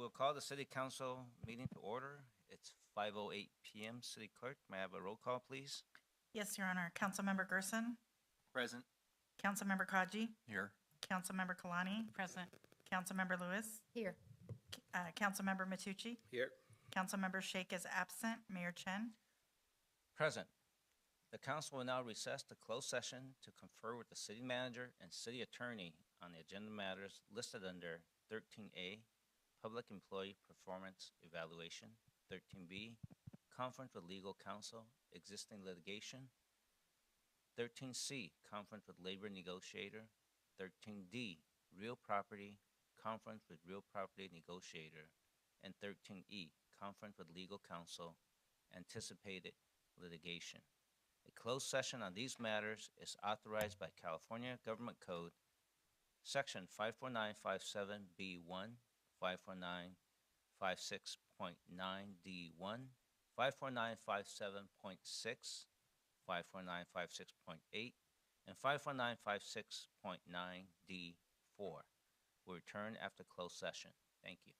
We'll call the city council meeting to order. It's 5:08 PM. City clerk, may I have a roll call, please? Yes, Your Honor. Councilmember Gerson, Present. Councilmember Kaji, Here. Councilmember Kalani. Present. Councilmember Lewis, Here. Councilmember Matucci, Here. Councilmember Sheikh is absent. Mayor Chen. Present. The council will now recess to closed session to confer with the city manager and city attorney on the agenda matters listed under 13A, Public Employee Performance Evaluation, 13B, Conference with Legal Counsel, Existing Litigation, 13C, Conference with Labor Negotiator, 13D, Real Property, Conference with Real Property Negotiator, and 13E, Conference with Legal Counsel, Anticipated Litigation. A closed session on these matters is authorized by California Government Code, Section 54957B1, 54956.9D1, 54957.6, 54956.8, and 54956.9D4. We'll return after closed session. Thank you.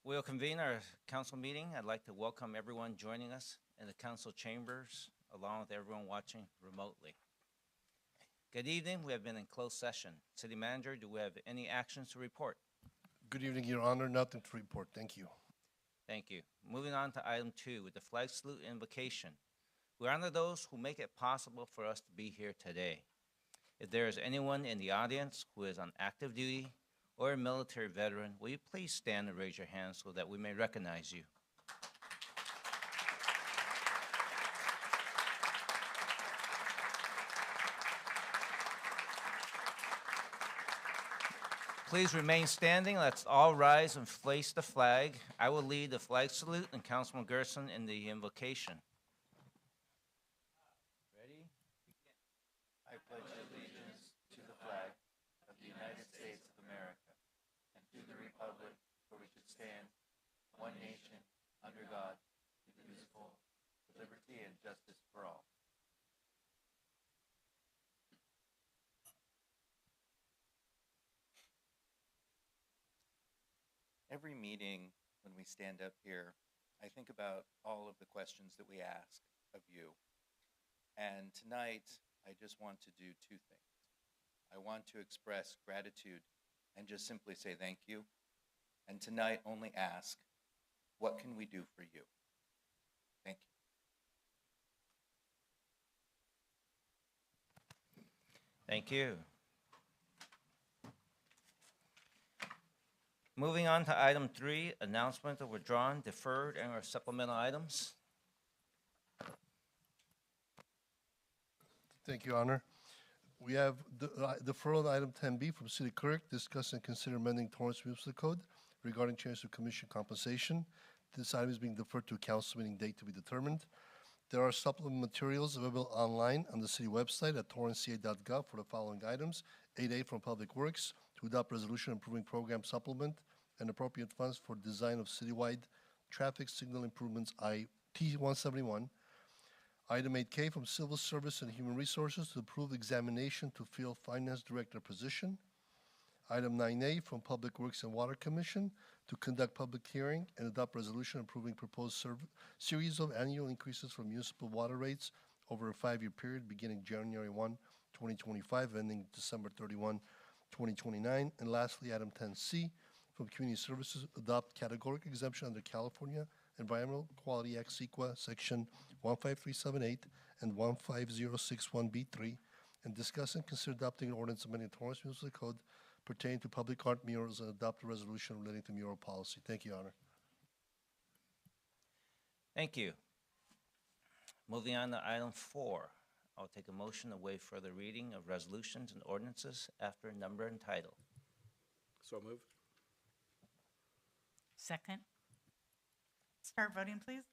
We'll convene our council meeting. I'd like to welcome everyone joining us in the council chambers, along with everyone watching remotely. Good evening. We have been in closed session. City Manager, do we have any actions to report? Good evening, Your Honor. Nothing to report. Thank you. Thank you. Moving on to item 2 with the flag salute invocation. We honor those who make it possible for us to be here today. If there is anyone in the audience who is on active duty or a military veteran, will you please stand and raise your hand so that we may recognize you? please remain standing. Let's all rise and place the flag. I will lead the flag salute and Councilman Gerson in the invocation. Ready? I pledge allegiance to the flag of the United States of America and to the republic for which it stands, one nation, under God, indivisible, with liberty and justice for all. Every meeting, when we stand up here, I think about all of the questions that we ask of you. And tonight, I just want to do two things. I want to express gratitude and just simply say thank you. And tonight, only ask, what can we do for you? Thank you. Thank you. Moving on to item 3, announcement of withdrawn, deferred, and or supplemental items. Thank you, Your Honor. We have the deferral item 10B from City Clerk, discuss and consider amending Torrance Municipal Code regarding change to commission compensation. This item is being deferred to a council meeting date to be determined. There are supplemental materials available online on the city website at torranceca.gov for the following items. 8A from Public Works, to adopt resolution approving program supplement and appropriate funds for design of citywide traffic signal improvements T-171. Item 8K from Civil Service and Human Resources, to approve examination to fill Finance Director position. Item 9A from Public Works and Water Commission, to conduct public hearing and adopt resolution approving proposed series of annual increases for municipal water rates over a 5-year period beginning January 1, 2025, ending December 31, 2029. And lastly, item 10C from Community Services, adopt categorical exemption under California Environmental Quality Act CEQA Section 15378 and 15061B3, and discuss and consider adopting an ordinance amending Torrance Municipal Code pertaining to public art murals and adopt a resolution relating to mural policy. Thank you, Your Honor. Thank you. Moving on to item 4, I'll take a motion to waive further reading of resolutions and ordinances after number and title. So moved. Second. Start voting, please.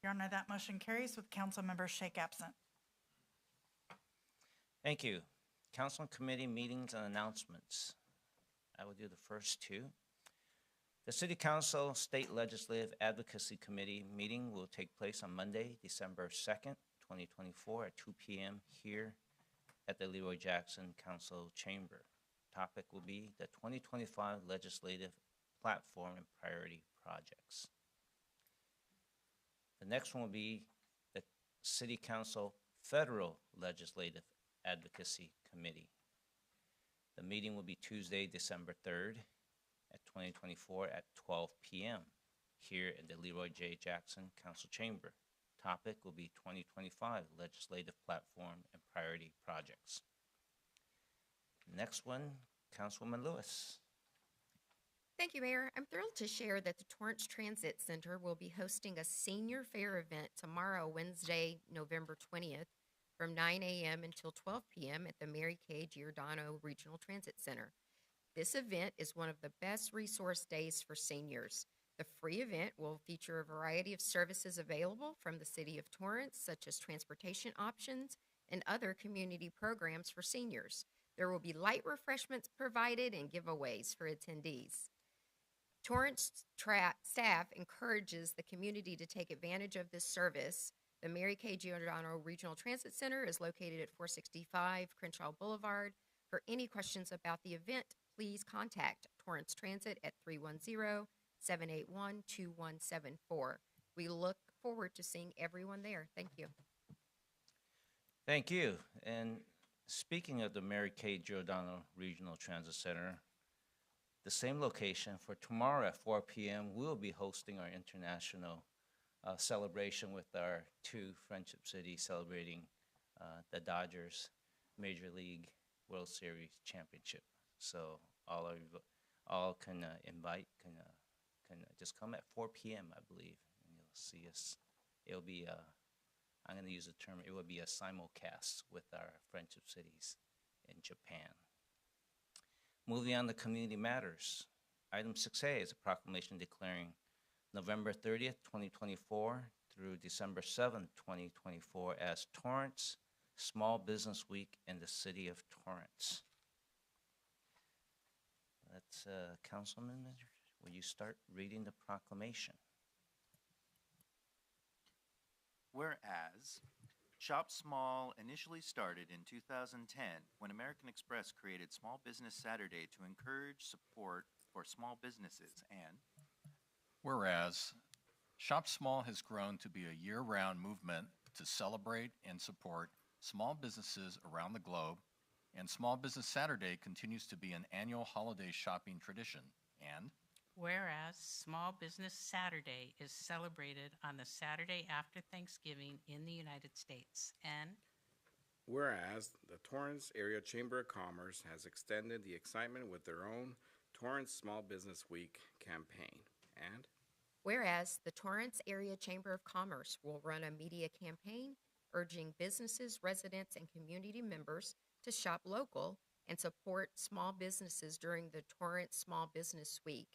Your Honor, that motion carries with Councilmember Shake absent. Thank you. Council and committee meetings and announcements. I will do the first 2. The City Council State Legislative Advocacy Committee meeting will take place on Monday, December 2nd, 2024 at 2 p.m. here at the Leroy Jackson Council Chamber. Topic will be the 2025 Legislative Platform and Priority Projects. The next one will be the City Council Federal Legislative Advocacy Committee. The meeting will be Tuesday, December 3rd at 2024 at 12 p.m. here in the Leroy J. Jackson Council Chamber. Topic will be 2025 Legislative Platform and Priority Projects. Next one, Councilwoman Lewis. Thank you, Mayor. I'm thrilled to share that the Torrance Transit Center will be hosting a senior fair event tomorrow, Wednesday, November 20th, from 9 a.m. until 12 p.m. at the Mary K. Giordano Regional Transit Center. This event is one of the best resource days for seniors. The free event will feature a variety of services available from the City of Torrance, such as transportation options and other community programs for seniors. There will be light refreshments provided and giveaways for attendees. Torrance staff encourages the community to take advantage of this service. The Mary K. Giordano Regional Transit Center is located at 465 Crenshaw Boulevard. For any questions about the event, please contact Torrance Transit at 310-781-2174. We look forward to seeing everyone there. Thank you. Thank you. And speaking of the Mary K. Giordano Regional Transit Center, the same location for tomorrow at 4 p.m., we'll be hosting our international celebration with our 2 friendship cities celebrating the Dodgers Major League World Series championship. So all can invite, can just come at 4 p.m., I believe, and you'll see us. It'll be I'm going to use the term, it will be a simulcast with our friendship cities in Japan. Moving on to community matters. Item 6A is a proclamation declaring November 30th, 2024 through December 7th, 2024 as Torrance Small Business Week in the city of Torrance. Let's, Councilman, will you start reading the proclamation? Whereas Shop Small initially started in 2010 when American Express created Small Business Saturday to encourage support for small businesses, and Whereas Shop Small has grown to be a year-round movement to celebrate and support small businesses around the globe, and Small Business Saturday continues to be an annual holiday shopping tradition, and Whereas Small Business Saturday is celebrated on the Saturday after Thanksgiving in the United States. And Whereas the Torrance Area Chamber of Commerce has extended the excitement with their own Torrance Small Business Week campaign. And Whereas the Torrance Area Chamber of Commerce will run a media campaign urging businesses, residents, and community members to shop local and support small businesses during the Torrance Small Business Week.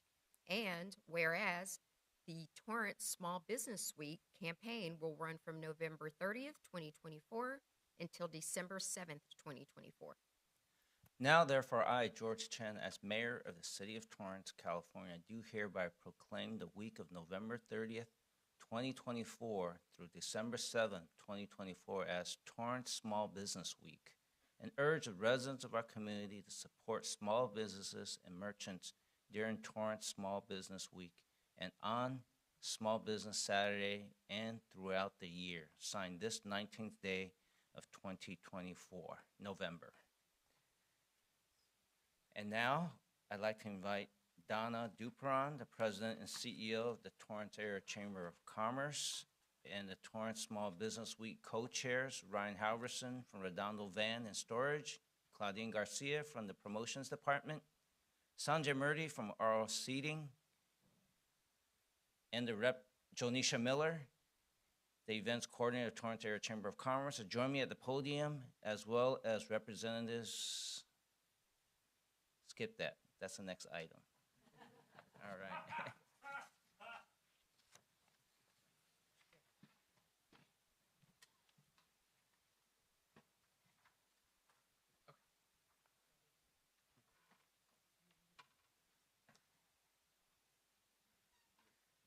And whereas the Torrance Small Business Week campaign will run from November 30th, 2024 until December 7th, 2024. Now, therefore, I, George Chen, as mayor of the city of Torrance, California, do hereby proclaim the week of November 30th, 2024 through December 7th, 2024 as Torrance Small Business Week, and urge the residents of our community to support small businesses and merchants during Torrance Small Business Week and on Small Business Saturday and throughout the year. Signed this 19th day of 2024, November. And now, I'd like to invite Donna Duperon, the President and CEO of the Torrance Area Chamber of Commerce, and the Torrance Small Business Week co-chairs, Ryan Halverson from Redondo Van and Storage, Claudine Garcia from the Promotions Department, Sanjay Murthy from RO Seating, and the Rep. Jonisha Miller, the Events Coordinator of Torrance Area Chamber of Commerce, to join me at the podium, as well as representatives. Skip that. That's the next item. All right.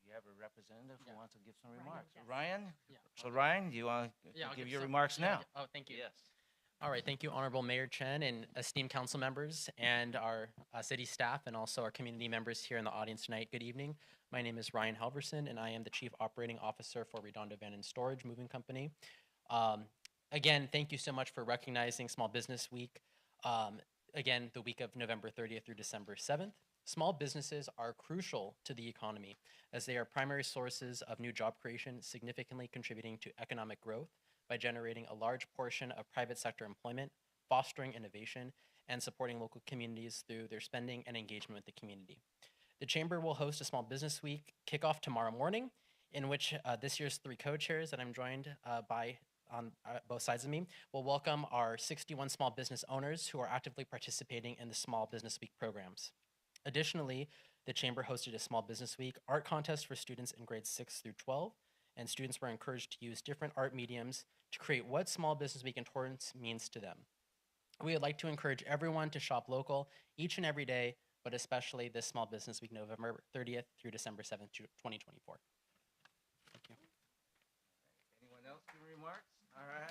You have a representative who wants to give some remarks. Ryan? Yeah. So Ryan, do you want to I'll give your some- remarks yeah, now? Oh, thank you. Yes. All right, thank you, Honorable Mayor Chen and esteemed council members and our city staff and also our community members here in the audience tonight. Good evening. My name is Ryan Halverson, and I am the Chief Operating Officer for Redondo Van and Storage Moving Company. Again, thank you so much for recognizing Small Business Week. Again, the week of November 30th through December 7th. Small businesses are crucial to the economy as they are primary sources of new job creation, significantly contributing to economic growth by generating a large portion of private sector employment, fostering innovation, and supporting local communities through their spending and engagement with the community. The Chamber will host a Small Business Week kickoff tomorrow morning, in which this year's 3 co-chairs that I'm joined by on both sides of me will welcome our 61 small business owners who are actively participating in the Small Business Week programs. Additionally, the Chamber hosted a Small Business Week art contest for students in grades 6 through 12, and students were encouraged to use different art mediums to create what Small Business Week in Torrance means to them. We would like to encourage everyone to shop local each and every day, but especially this Small Business Week, November 30th through December 7th, 2024. Thank you. Anyone else give remarks? All right.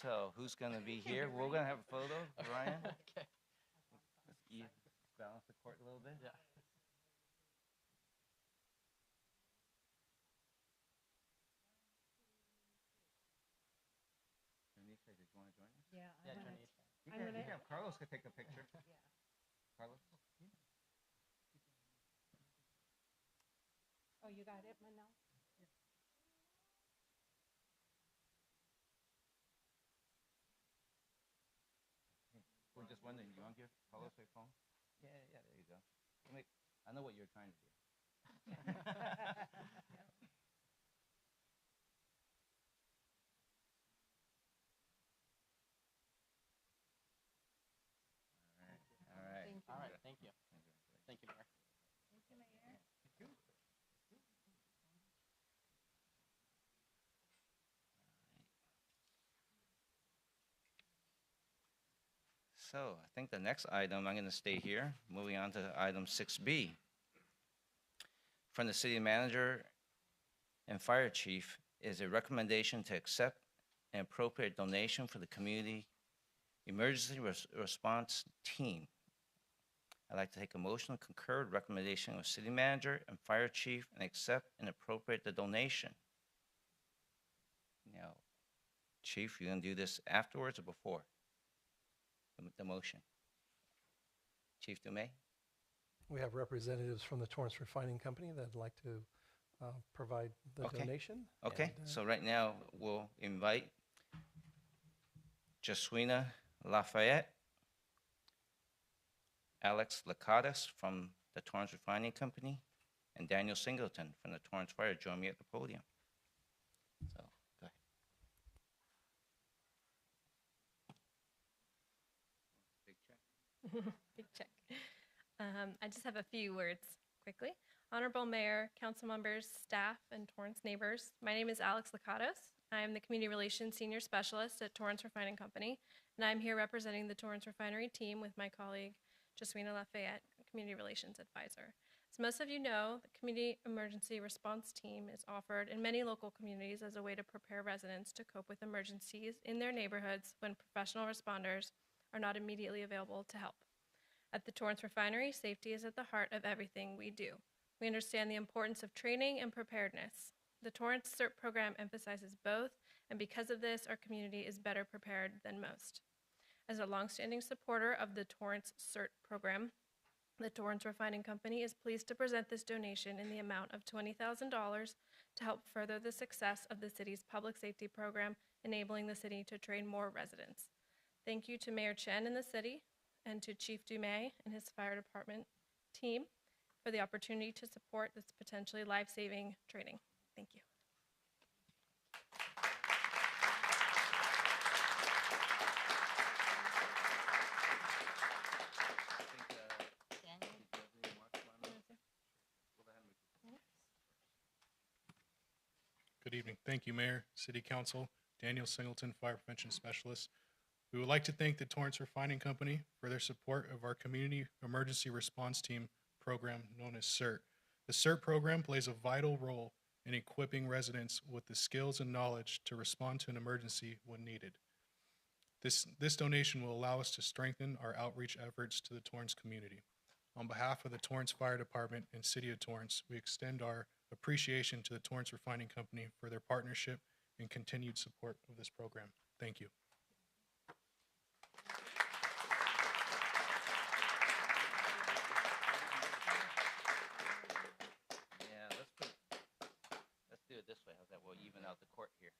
So who's going to be here? We're going to have a photo, Ryan. Okay. You balance the court a little bit. Yeah. Janisha, did you want to join us? Yeah, Yeah, I'm gonna, Johnny. Carlos could take a picture. Carlos? oh, you got it, Manal? We're just wondering, you want to give Carlos a phone? Yeah, there you go. I know what you're trying to do. Thank you. Thank you, Mayor. So I think the next item, I'm going to stay here. Moving on to item 6B. From the city manager and fire chief is a recommendation to accept an appropriate donation for the community emergency response team. I'd like to take a motion to concur with recommendation of city manager and fire chief and accept and appropriate the donation. Now, chief, you going to do this afterwards or before? The motion. Chief Dumais? We have representatives from the Torrance Refining Company that'd like to provide the Okay. donation. Okay, and, so right now, we'll invite Jaswina Lafayette, Alex Lacadas from the Torrance Refining Company, and Daniel Singleton from the Torrance Fire join me at the podium. So, go ahead. Big check. Big check. I just have a few words quickly. Honorable Mayor, council members, staff, and Torrance neighbors, my name is Alex Lacados. I am the Community Relations Senior Specialist at Torrance Refining Company, and I'm here representing the Torrance Refinery team with my colleague, Jaswina Lafayette, Community Relations Advisor. As most of you know, the Community Emergency Response Team is offered in many local communities as a way to prepare residents to cope with emergencies in their neighborhoods when professional responders are not immediately available to help. At the Torrance Refinery, safety is at the heart of everything we do. We understand the importance of training and preparedness. The Torrance CERT program emphasizes both, and because of this, our community is better prepared than most. As a longstanding supporter of the Torrance CERT program, the Torrance Refining Company is pleased to present this donation in the amount of $20,000 to help further the success of the city's public safety program, enabling the city to train more residents. Thank you to Mayor Chen and the city, and to Chief Dumais and his fire department team for the opportunity to support this potentially life-saving training. Thank you. Good evening. Thank you, Mayor, City Council, Daniel Singleton, Fire Prevention Specialist. We would like to thank the Torrance Refining Company for their support of our Community Emergency Response Team program known as CERT. The CERT program plays a vital role in equipping residents with the skills and knowledge to respond to an emergency when needed. This donation will allow us to strengthen our outreach efforts to the Torrance community. On behalf of the Torrance Fire Department and City of Torrance, we extend our appreciation to the Torrance Refining Company for their partnership and continued support of this program. Thank you. Yeah, let's do it this way. How's that? We'll even out the court here.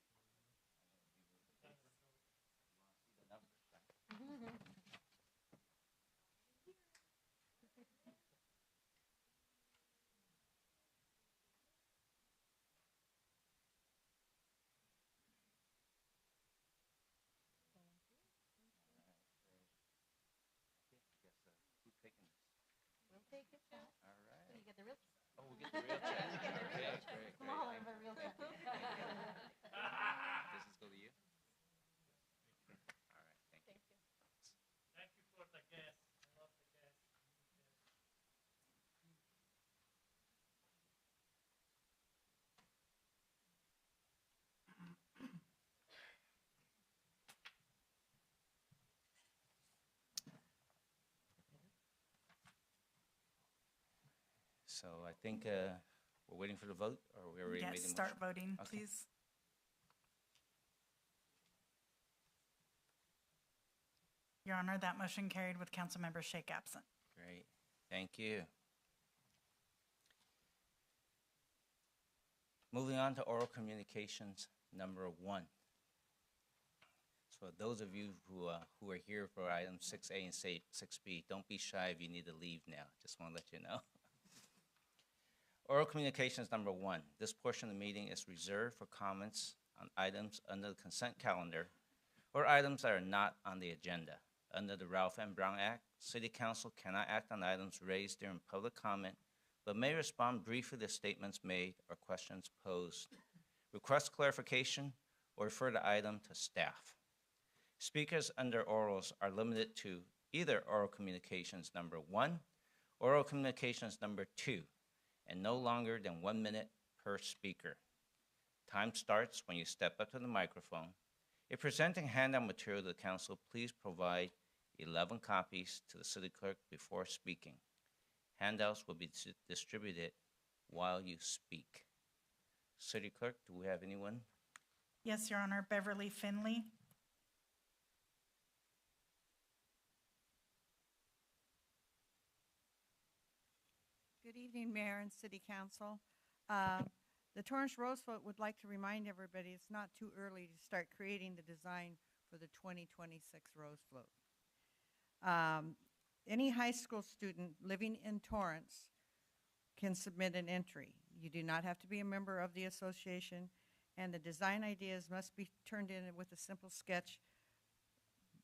Who's taking this? We'll take it. All right. You get the real. Oh, we'll get the real check. Okay, great. Smaller, but real check. Does this go to you? All right, thank you. Thank you. Thank you for the guest. I love the guest. So I think we're waiting for the vote, or we already made Yes, the motion? start voting, Okay. please. Your Honor, that motion carried with Councilmember Shake absent. Great, thank you. Moving on to oral communications number 1. So those of you who are here for items 6A and 6B, don't be shy if you need to leave now. Just want to let you know. Oral communications number 1. This portion of the meeting is reserved for comments on items under the consent calendar or items that are not on the agenda. Under the Ralph M. Brown Act, City Council cannot act on items raised during public comment, but may respond briefly to statements made or questions posed, request clarification, or refer the item to staff. Speakers under orals are limited to either oral communications number 1, oral communications number 2, and no longer than 1 minute per speaker. Time starts when you step up to the microphone. If presenting handout material to the council, please provide 11 copies to the city clerk before speaking. Handouts will be distributed while you speak. City clerk, do we have anyone? Yes, Your Honor. Beverly Finley. Good evening, Mayor and City Council. The Torrance Rose Float would like to remind everybody it's not too early to start creating the design for the 2026 Rose Float. Any high school student living in Torrance can submit an entry. You do not have to be a member of the association, and the design ideas must be turned in with a simple sketch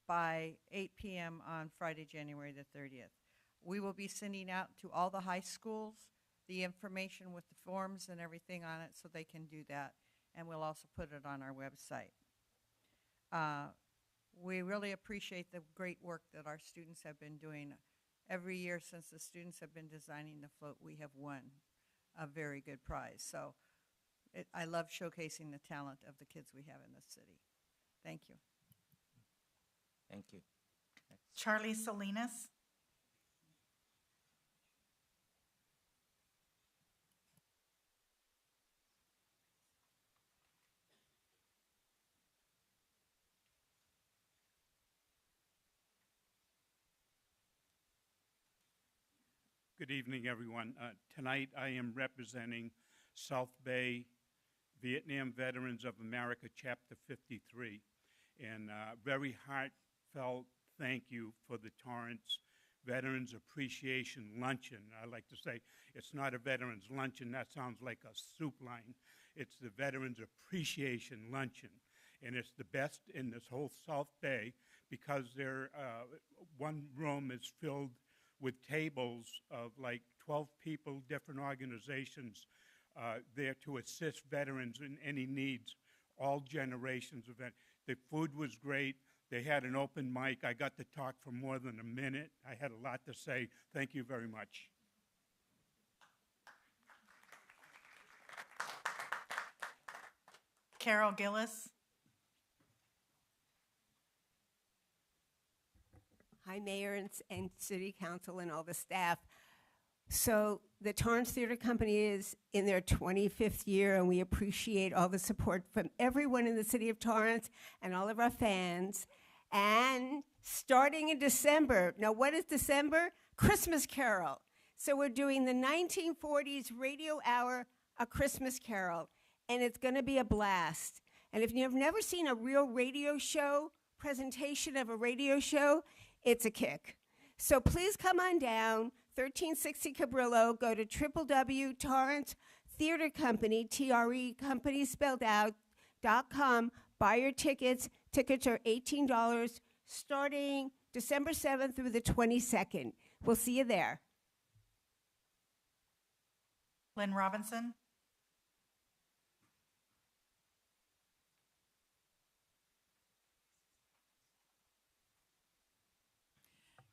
by 8 p.m. on Friday, January the 30th. We will be sending out to all the high schools the information with the forms and everything on it so they can do that, and we'll also put it on our website. We really appreciate the great work that our students have been doing. Every year since the students have been designing the float, we have won a very good prize. So I love showcasing the talent of the kids we have in the city. Thank you. Thank you. Next. Charlie Salinas. Good evening, everyone. Tonight I am representing South Bay Vietnam Veterans of America, Chapter 53. And very heartfelt thank you for the Torrance Veterans Appreciation Luncheon. I like to say it's not a Veterans Luncheon, that sounds like a soup line. It's the Veterans Appreciation Luncheon. And it's the best in this whole South Bay because one room is filled with tables of like 12 people, different organizations there to assist veterans in any needs, all generations of veterans. The food was great. They had an open mic. I got to talk for more than a minute. I had a lot to say. Thank you very much. Carol Gillis. Hi, Mayor and City Council and all the staff. So the Torrance Theater Company is in their 25th year, and we appreciate all the support from everyone in the city of Torrance and all of our fans. And starting in December, now what is December? Christmas Carol. So we're doing the 1940s radio hour, A Christmas Carol, and it's going to be a blast. And if you've never seen a real radio show, presentation of a radio show, it's a kick. So please come on down, 1360 Cabrillo, go to www.torrance Theater Company, T-R-E company spelled out, .com, buy your tickets. Tickets are $18 starting December 7th through the 22nd. We'll see you there. Lynn Robinson.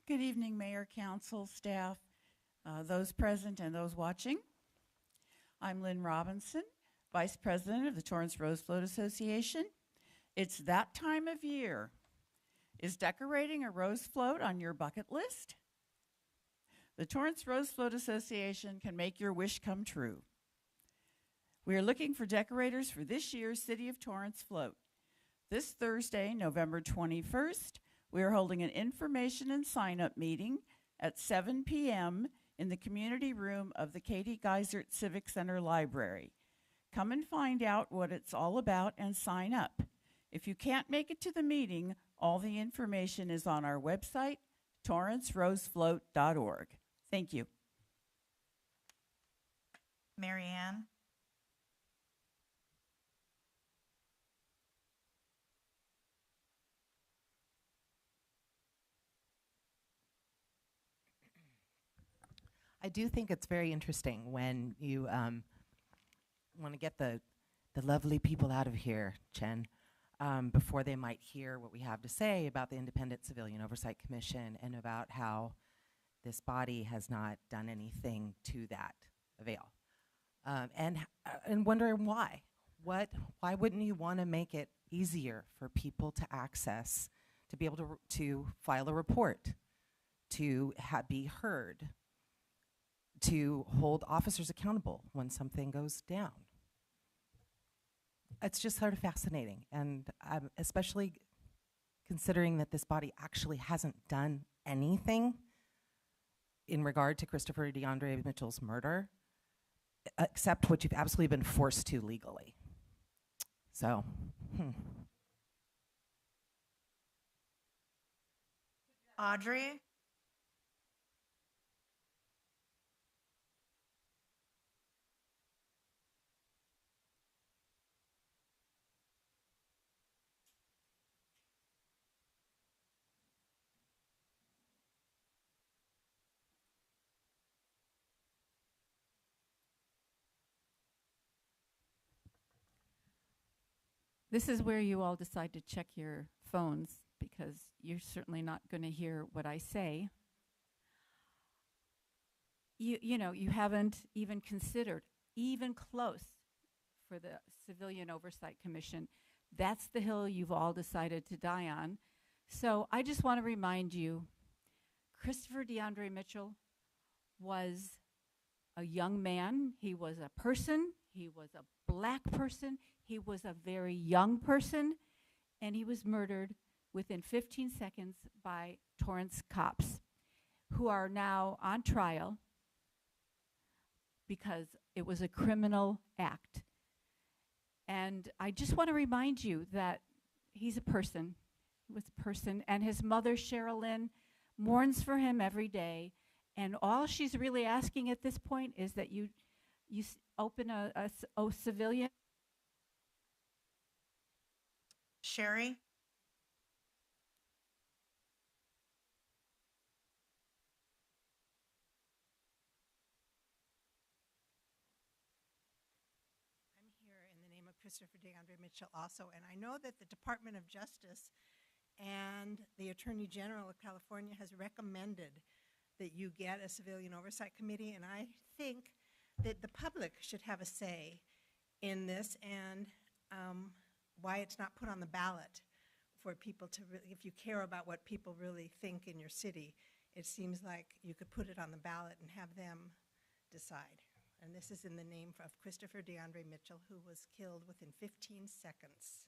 Good evening, Mayor, Council, staff, those present and those watching. I'm Lynn Robinson, Vice President of the Torrance Rose Float Association. It's that time of year. Is decorating a rose float on your bucket list? The Torrance Rose Float Association can make your wish come true. We are looking for decorators for this year's City of Torrance float. This Thursday, November 21st, we are holding an information and sign-up meeting at 7 p.m. in the community room of the Katie Geisert Civic Center Library. Come and find out what it's all about and sign up. If you can't make it to the meeting, all the information is on our website, torrancerosefloat.org. Thank you. Mary Ann. I do think it's very interesting when you want to get the lovely people out of here, Chen, before they might hear what we have to say about the Independent Civilian Oversight Commission and about how this body has not done anything to that avail. And wondering why. Why wouldn't you want to make it easier for people to access, to be able to file a report, to be heard, to hold officers accountable when something goes down? It's just sort of fascinating, and especially considering that this body actually hasn't done anything in regard to Christopher DeAndre Mitchell's murder, except what you've absolutely been forced to legally. So, Audrey? This is where you all decide to check your phones, because you're certainly not going to hear what I say. You know, you haven't even considered, even close, for the Civilian Oversight Commission. That's the hill you've all decided to die on. So I just want to remind you, Christopher DeAndre Mitchell was a young man. He was a person. He was a black person. He was a very young person. And he was murdered within 15 seconds by Torrance cops, who are now on trial because it was a criminal act. And I just want to remind you that he's a person. He was a person. And his mother, Sherilyn, mourns for him every day. And all she's really asking at this point is that you open a civilian. Sherry? I'm here in the name of Christopher DeAndre Mitchell also, and I know that the Department of Justice and the Attorney General of California has recommended that you get a Civilian Oversight Committee, and I think that the public should have a say in this, and why it's not put on the ballot for people to really, if you care about what people really think in your city, it seems like you could put it on the ballot and have them decide. And this is in the name of Christopher DeAndre Mitchell, who was killed within 15 seconds.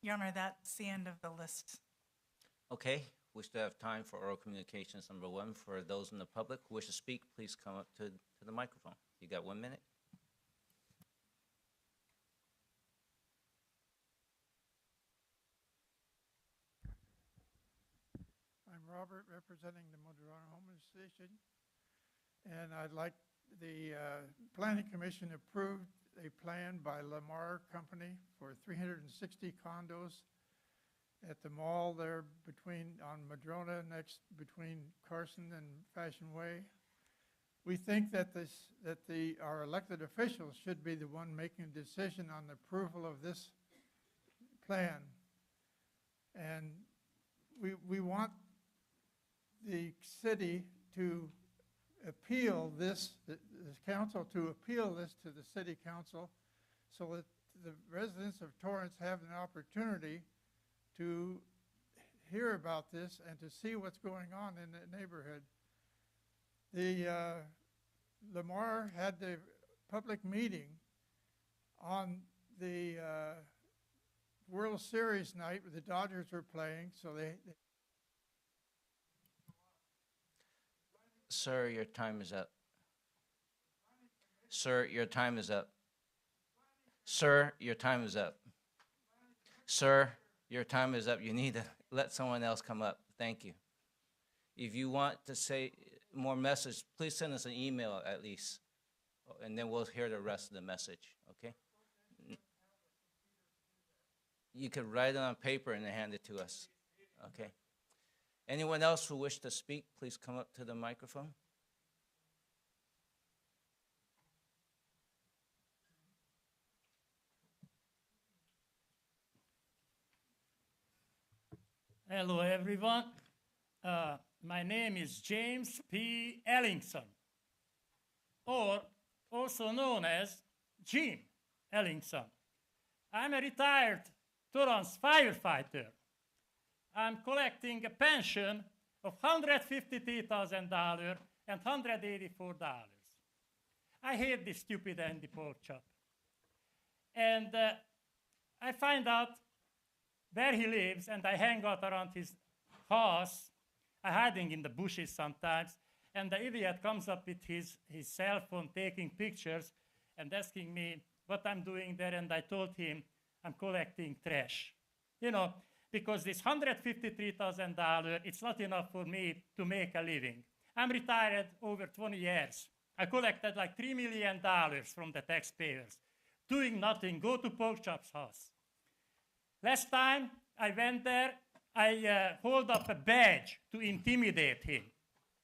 Your Honor, that's the end of the list. Okay, we still have time for oral communications number 1. For those in the public who wish to speak, please come up to the microphone. You got 1 minute. I'm Robert, representing the Mural Homeless Station, and I'd like the Planning Commission approved a plan by Lamar Company for 360 condos at the mall there on Madrona, next between Carson and Fashion Way. We think that our elected officials should be the one making a decision on the approval of this plan. And we want the city to appeal this, the council to appeal this to the city council, so that the residents of Torrance have an opportunity to hear about this and to see what's going on in the neighborhood. The Lamar had the public meeting on the World Series night where the Dodgers were playing, so they Sir, your time is up. Sir, your time is up. Sir, your time is up. Sir, your time is up. You need to let someone else come up. Thank you. If you want to say more message, please send us an email at least, and then we'll hear the rest of the message, okay? You could write it on paper and hand it to us. Okay. Anyone else who wish to speak, please come up to the microphone. Hello, everyone. My name is James P. Ellingson, or also known as Jim Ellingson. I'm a retired Torrance firefighter. I'm collecting a pension of $153,000 and $184. I hate this stupid Andy pork chop. And I find out where he lives, and I hang out around his house. I'm hiding in the bushes sometimes, and the idiot comes up with his cell phone taking pictures and asking me what I'm doing there, and I told him I'm collecting trash. You know, because this $153,000, it's not enough for me to make a living. I'm retired over 20 years. I collected like $3 million from the taxpayers, doing nothing, go to pork chop's house. Last time I went there, I hold up a badge to intimidate him.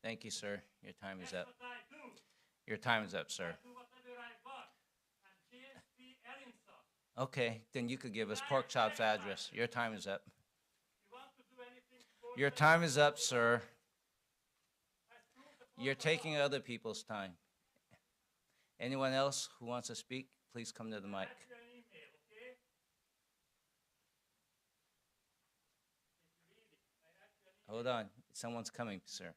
Thank you, sir. Your time is up. That's what I do. Your time is up, sir. I do whatever I want. I'm James P. Ellingson. Okay, then you could give us Pork Chop's address. Your time is up. You want to do anything for Your time is up, sir. You're taking other people's time. Anyone else who wants to speak, please come to the mic. That's your email, okay? Hold on. Someone's coming, sir.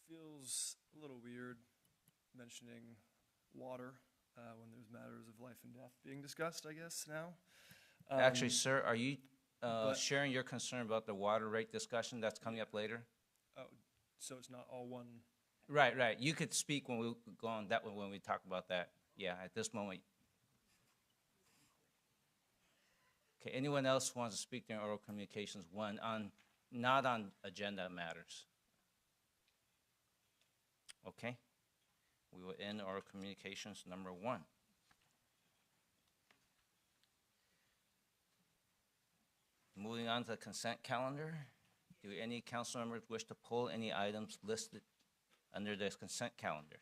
Feels a little weird mentioning water when there's matters of life and death being discussed, I guess, now. Actually, sir, are you but- sharing your concern about the water rate discussion that's coming up later? Oh, so it's not all one. Right, right. You could speak when we go on that one when we talk about that. Yeah, at this moment. Okay, anyone else who wants to speak during oral communications one on, not on agenda matters? Okay, we will end oral communications number 1. Moving on to the consent calendar. Do any council members wish to pull any items listed under the consent calendar?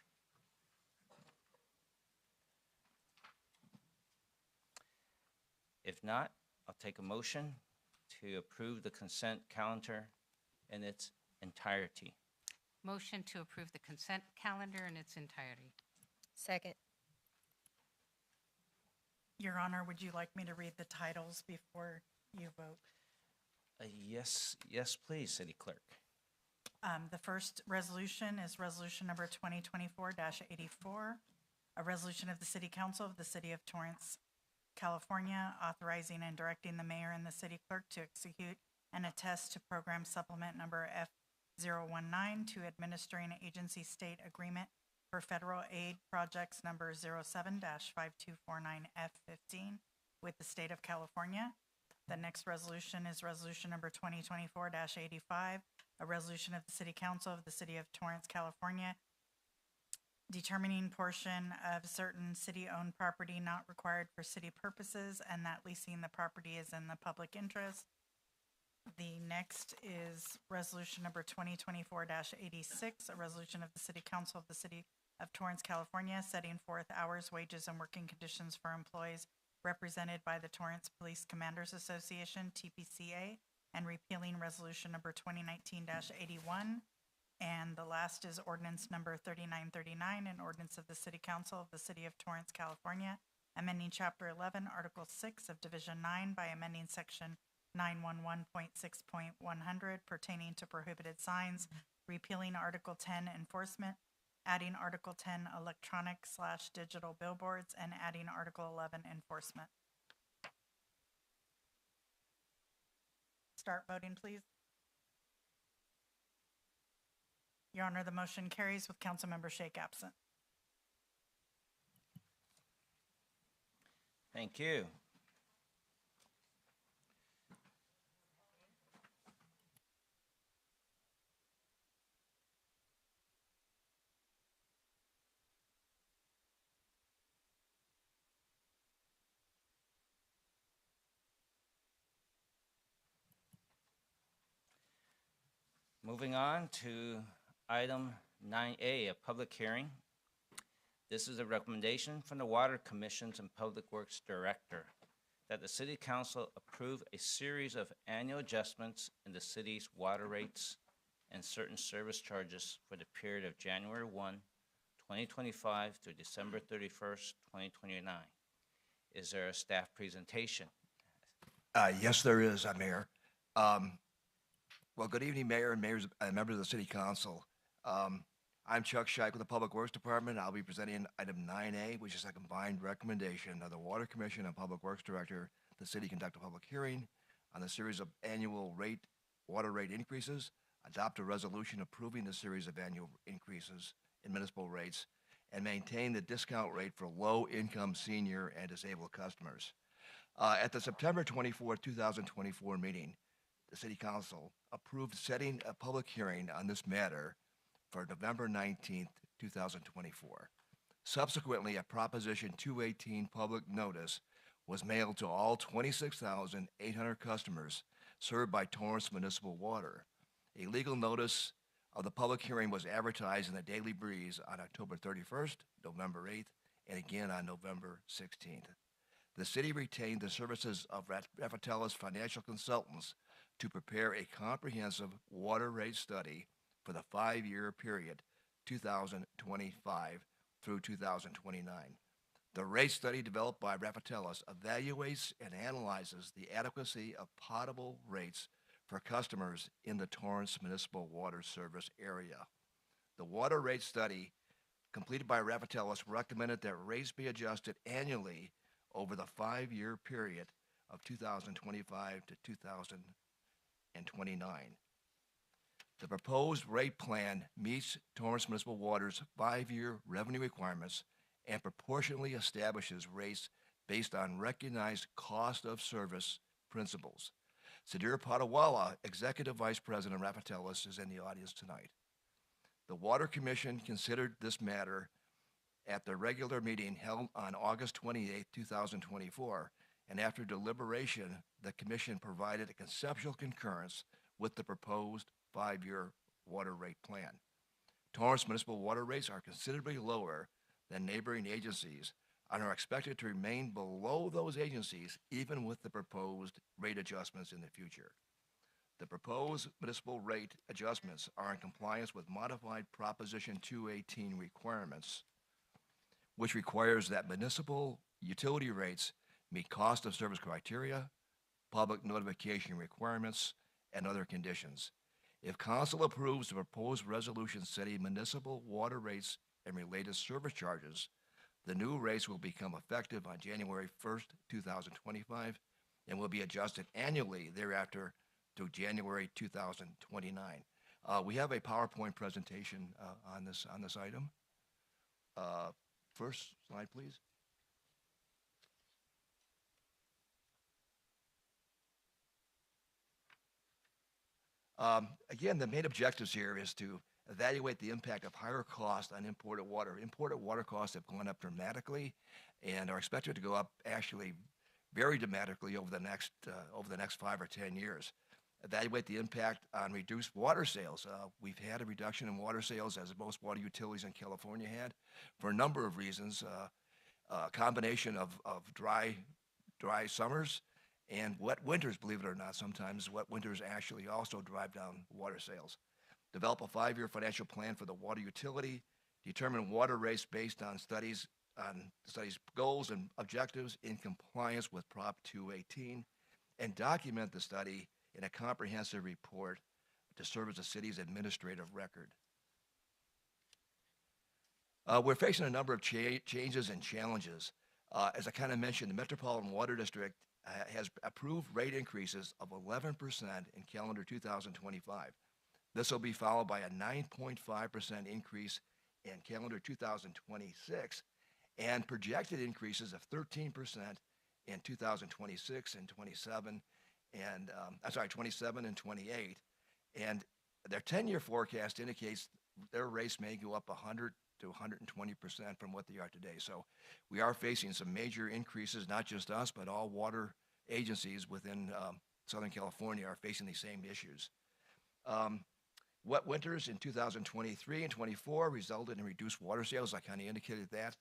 If not, I'll take a motion to approve the consent calendar in its entirety. Motion to approve the consent calendar in its entirety. Second. Your Honor, would you like me to read the titles before you vote? Yes, please, City Clerk. The first resolution is resolution number 2024-84, a resolution of the City Council of the City of Torrance, California, authorizing and directing the mayor and the city clerk to execute and attest to program supplement number F019 to administering agency state agreement for federal aid projects number 07-5249F15 with the state of California. The next resolution is resolution number 2024-85, a resolution of the City Council of the City of Torrance, California, determining portion of certain city-owned property not required for city purposes and that leasing the property is in the public interest. The next is resolution number 2024-86, a resolution of the City Council of the City of Torrance, California, setting forth hours, wages, and working conditions for employees represented by the Torrance Police Commanders Association, TPCA, and repealing resolution number 2019-81. And the last is ordinance number 3939, an ordinance of the City Council of the City of Torrance, California, amending Chapter 11, Article 6 of Division 9 by amending Section 911.6.100 pertaining to prohibited signs, repealing Article 10, enforcement, adding Article 10, electronic/digital billboards, and adding Article 11, enforcement. Start voting, please. Your Honor, the motion carries with Councilmember Shake absent. Thank you. Moving on to item 9A, a public hearing. This is a recommendation from the Water Commissions and Public Works Director that the City Council approve a series of annual adjustments in the city's water rates and certain service charges for the period of January 1, 2025 to December 31st, 2029. Is there a staff presentation? Yes, there is, Mayor. Well, good evening, Mayor and members of the City Council. I'm Chuck Scheik with the Public Works Department. I'll be presenting item 9A, which is a combined recommendation of the Water Commission and Public Works Director. The city conduct a public hearing on the series of annual water rate increases, adopt a resolution approving the series of annual increases in municipal rates, and maintain the discount rate for low-income senior and disabled customers. At the September 24, 2024 meeting, the City Council approved setting a public hearing on this matter for November 19, 2024. Subsequently, a Proposition 218 public notice was mailed to all 26,800 customers served by Torrance Municipal Water. A legal notice of the public hearing was advertised in the Daily Breeze on October 31st, November 8th, and again on November 16th. The city retained the services of Raffatellis Financial Consultants to prepare a comprehensive water rate study for the 5-year period 2025 through 2029. The rate study developed by Raffatellis evaluates and analyzes the adequacy of potable rates for customers in the Torrance Municipal Water Service area. The water rate study completed by Raffatellis recommended that rates be adjusted annually over the 5-year period of 2025 to 2029. The proposed rate plan meets Torrance Municipal Water's 5-year revenue requirements and proportionally establishes rates based on recognized cost of service principles. Sudhir Padawala, Executive Vice President of Raffatellis, is in the audience tonight. The Water Commission considered this matter at the regular meeting held on August 28, 2024, and after deliberation, the Commission provided a conceptual concurrence with the proposed 5-year water rate plan. Torrance municipal water rates are considerably lower than neighboring agencies and are expected to remain below those agencies even with the proposed rate adjustments in the future. The proposed municipal rate adjustments are in compliance with modified Proposition 218 requirements, which requires that municipal utility rates meet cost of service criteria, public notification requirements, and other conditions. If Council approves the proposed resolution setting municipal water rates and related service charges, the new rates will become effective on January 1st, 2025, and will be adjusted annually thereafter to January 2029. We have a PowerPoint presentation on this item. First slide, please. Again, the main objectives here is to evaluate the impact of higher costs on imported water. Imported water costs have gone up dramatically and are expected to go up actually very dramatically over the next 5 or 10 years. Evaluate the impact on reduced water sales. We've had a reduction in water sales, as most water utilities in California had, for a number of reasons. A combination of dry summers and wet winters, believe it or not. Sometimes wet winters actually also drive down water sales. Develop a 5-year financial plan for the water utility. Determine water rates based on studies goals and objectives in compliance with Prop 218, and document the study in a comprehensive report to serve as the city's administrative record. We're facing a number of changes and challenges. As I kind of mentioned, the Metropolitan Water District has approved rate increases of 11% in calendar 2025. This will be followed by a 9.5% increase in calendar 2026 and projected increases of 13% in 2026 and 27 and 27 and 28. And their 10-year forecast indicates their rates may go up 100 to 120% from what they are today. So we are facing some major increases, not just us, but all water agencies within Southern California are facing these same issues. Wet winters in 2023 and 24 resulted in reduced water sales. I kind of indicated that,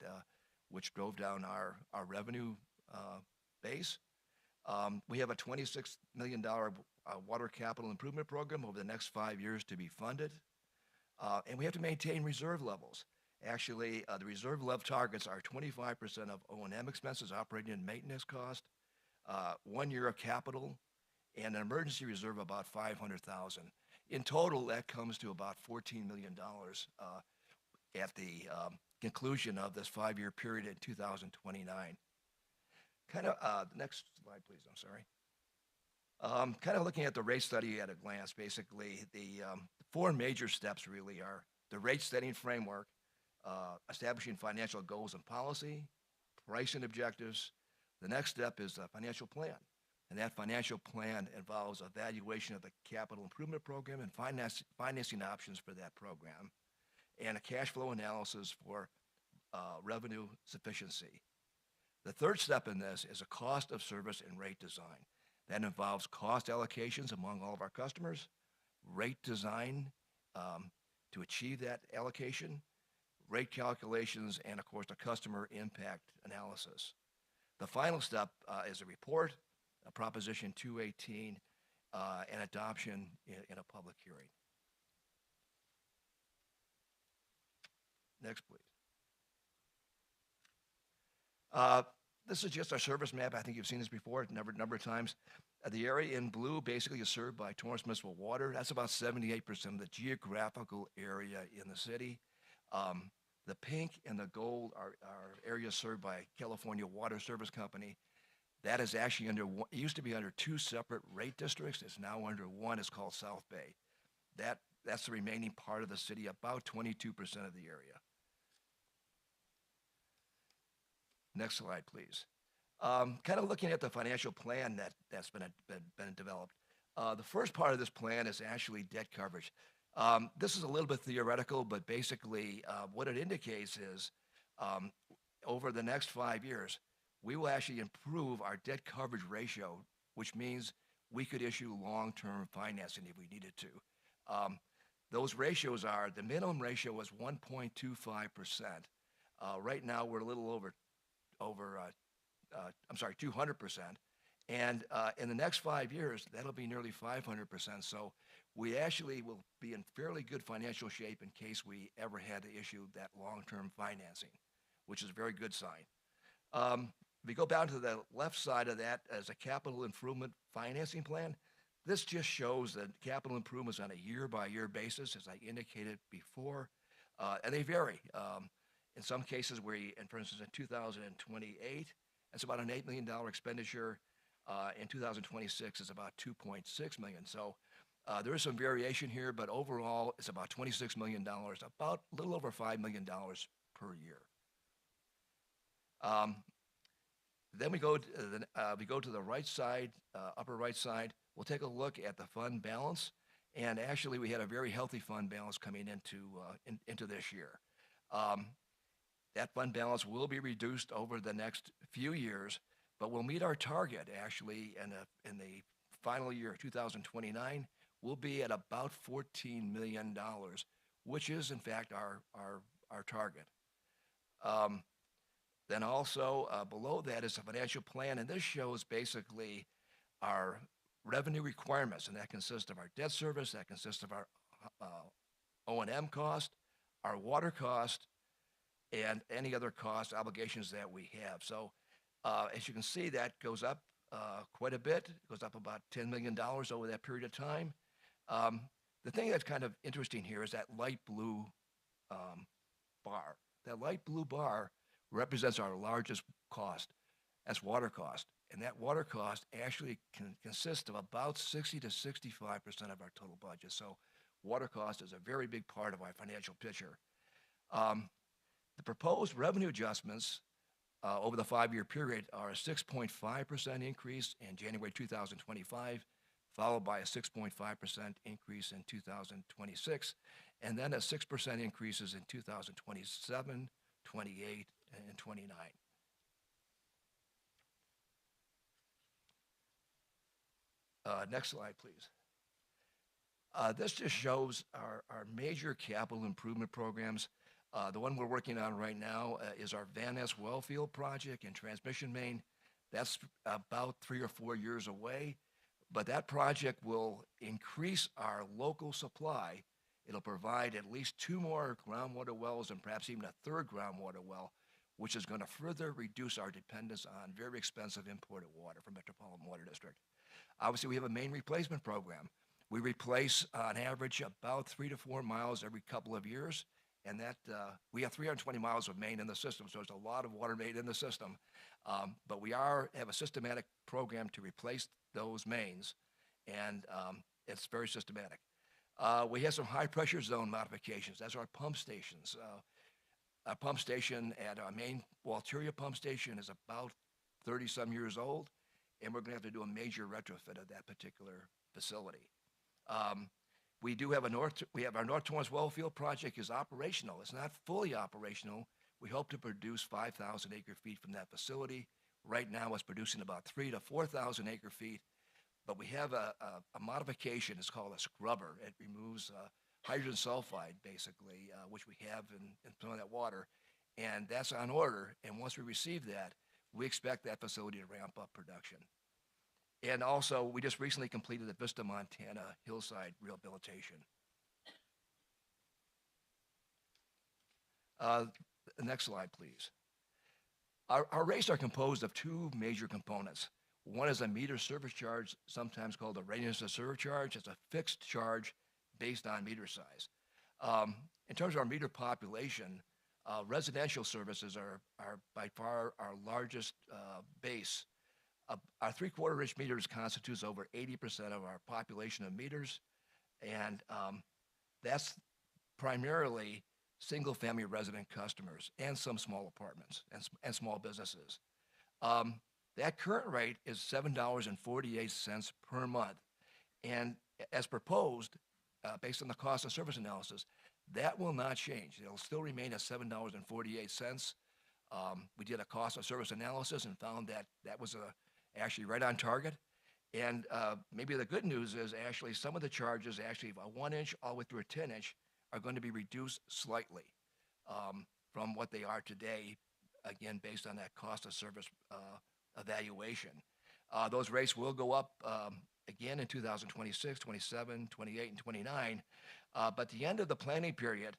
which drove down our revenue base. We have a $26 million water capital improvement program over the next 5 years to be funded. And we have to maintain reserve levels. Actually, the reserve level targets are 25% of O&M expenses, operating and maintenance cost, 1 year of capital, and an emergency reserve of about $500,000. In total, that comes to about $14 million at the conclusion of this 5-year period in 2029. The next slide, please. I'm sorry. Kind of looking at the rate study at a glance, basically, the 4 major steps really are the rate setting framework, establishing financial goals and policy, pricing objectives. The next step is a financial plan. And that financial plan involves evaluation of the capital improvement program and financing options for that program, and a cash flow analysis for revenue sufficiency. The third step in this is a cost of service and rate design. That involves cost allocations among all of our customers, rate design to achieve that allocation, rate calculations, and of course, the customer impact analysis. The final step is a report, a Proposition 218, and adoption in a public hearing. Next, please. This is just our service map. I think you've seen this before a number of times. The area in blue basically is served by Torrance Municipal Water. That's about 78% of the geographical area in the city. The pink and the gold are areas served by California Water Service Company. That is actually it used to be under 2 separate rate districts. It's now under one. It's called South Bay. That's the remaining part of the city, about 22% of the area. Next slide, please. Kind of looking at the financial plan that's been developed. The first part of this plan is actually debt coverage. This is a little bit theoretical, but basically what it indicates is over the next 5 years, we will actually improve our debt coverage ratio, which means we could issue long-term financing if we needed to. Those ratios are, the minimum ratio was 1.25%. Right now, we're a little over 200%. And in the next 5 years, that'll be nearly 500%. So we actually will be in fairly good financial shape in case we ever had to issue that long-term financing, which is a very good sign. If we go down to the left side of that as a capital improvement financing plan, this just shows that capital improvements on a year-by-year basis, as I indicated before, and they vary. In some cases, for instance, in 2028, it's about an $8 million expenditure. In 2026, it's about $2.6 million. So there is some variation here, but overall, it's about $26 million, about a little over $5 million per year. Then we go to the right side, upper right side. We'll take a look at the fund balance, and actually, we had a very healthy fund balance coming into this year. That fund balance will be reduced over the next few years, but we'll meet our target actually in the final year of 2029. We'll be at about $14 million, which is in fact our target. Then also below that is a financial plan, and this shows basically our revenue requirements, and that consists of our debt service, that consists of our O&M cost, our water cost, and any other cost obligations that we have. So as you can see, that goes up quite a bit. It goes up about $10 million over that period of time. The thing that's kind of interesting here is that light blue bar. That light blue bar represents our largest cost. That's water cost. And that water cost actually consists of about 60 to 65% of our total budget. So water cost is a very big part of our financial picture. The proposed revenue adjustments over the 5-year period are a 6.5% increase in January 2025, followed by a 6.5% increase in 2026, and then a 6% increases in 2027, 28, and 29. Next slide, please. This just shows our major capital improvement programs. The one we're working on right now is our Van Ness Wellfield project in transmission main. That's about 3 or 4 years away, but that project will increase our local supply. It'll provide at least 2 more groundwater wells and perhaps even a 3rd groundwater well, which is going to further reduce our dependence on very expensive imported water from Metropolitan Water District. Obviously, we have a main replacement program. We replace, on average, about 3 to 4 miles every couple of years, and that we have 320 miles of main in the system, so there's a lot of water main in the system. But we have a systematic program to replace those mains, and it's very systematic. We have some high-pressure zone modifications. That's our pump stations. Our pump station at our main Walteria pump station is about 30-some years old, and we're going to have to do a major retrofit of that particular facility. We have our North Torrance Wellfield project is operational. It's not fully operational. We hope to produce 5,000 acre-feet from that facility. Right now, it's producing about 3,000 to 4,000 acre-feet, but we have a modification. It's called a scrubber. It removes hydrogen sulfide, basically, which we have in some of that water, and that's on order. And once we receive that, we expect that facility to ramp up production. And also, we just recently completed the Vista, Montana hillside rehabilitation. Next slide, please. Our rates are composed of 2 major components. One is a meter service charge, sometimes called a readiness to serve charge. It's a fixed charge based on meter size. In terms of our meter population, residential services are by far our largest base. Our 3/4-inch meters constitutes over 80% of our population of meters, and that's primarily single-family resident customers and some small apartments and small businesses. That current rate is $7.48 per month, and as proposed, based on the cost of service analysis, that will not change. It'll still remain at $7.48. We did a cost of service analysis and found that that was actually right on target. And maybe the good news is actually some of the charges, actually a 1-inch all the way through a 10-inch, are going to be reduced slightly from what they are today, again, based on that cost of service evaluation. Those rates will go up again in 2026, 27, 28, and 29. But at the end of the planning period,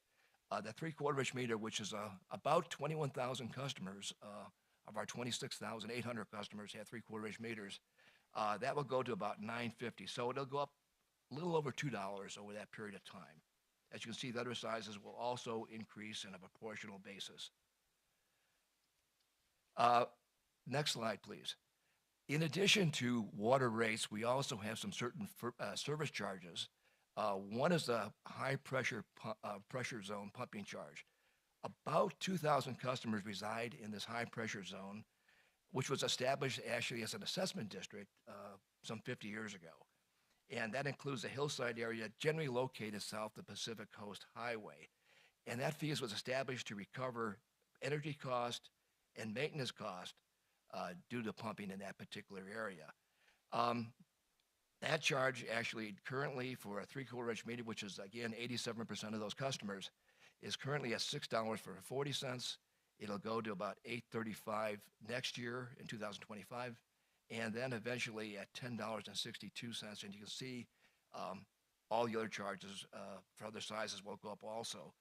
the 3/4-inch meter, which is about 21,000 customers, of our 26,800 customers have 3/4-inch meters, that will go to about $9.50. So it'll go up a little over $2 over that period of time. As you can see, the other sizes will also increase in a proportional basis. Next slide, please. In addition to water rates, we also have some certain service charges. One is the high-pressure pressure zone pumping charge. About 2,000 customers reside in this high-pressure zone, which was established actually as an assessment district some 50 years ago. And that includes a hillside area generally located south of Pacific Coast Highway. And that fee was established to recover energy cost and maintenance cost due to pumping in that particular area. That charge actually currently for a 3/4-inch meter, which is again 87% of those customers, is currently at $6.40. It'll go to about $8.35 next year in 2025, and then eventually at $10.62. And you can see all the other charges for other sizes will go up also.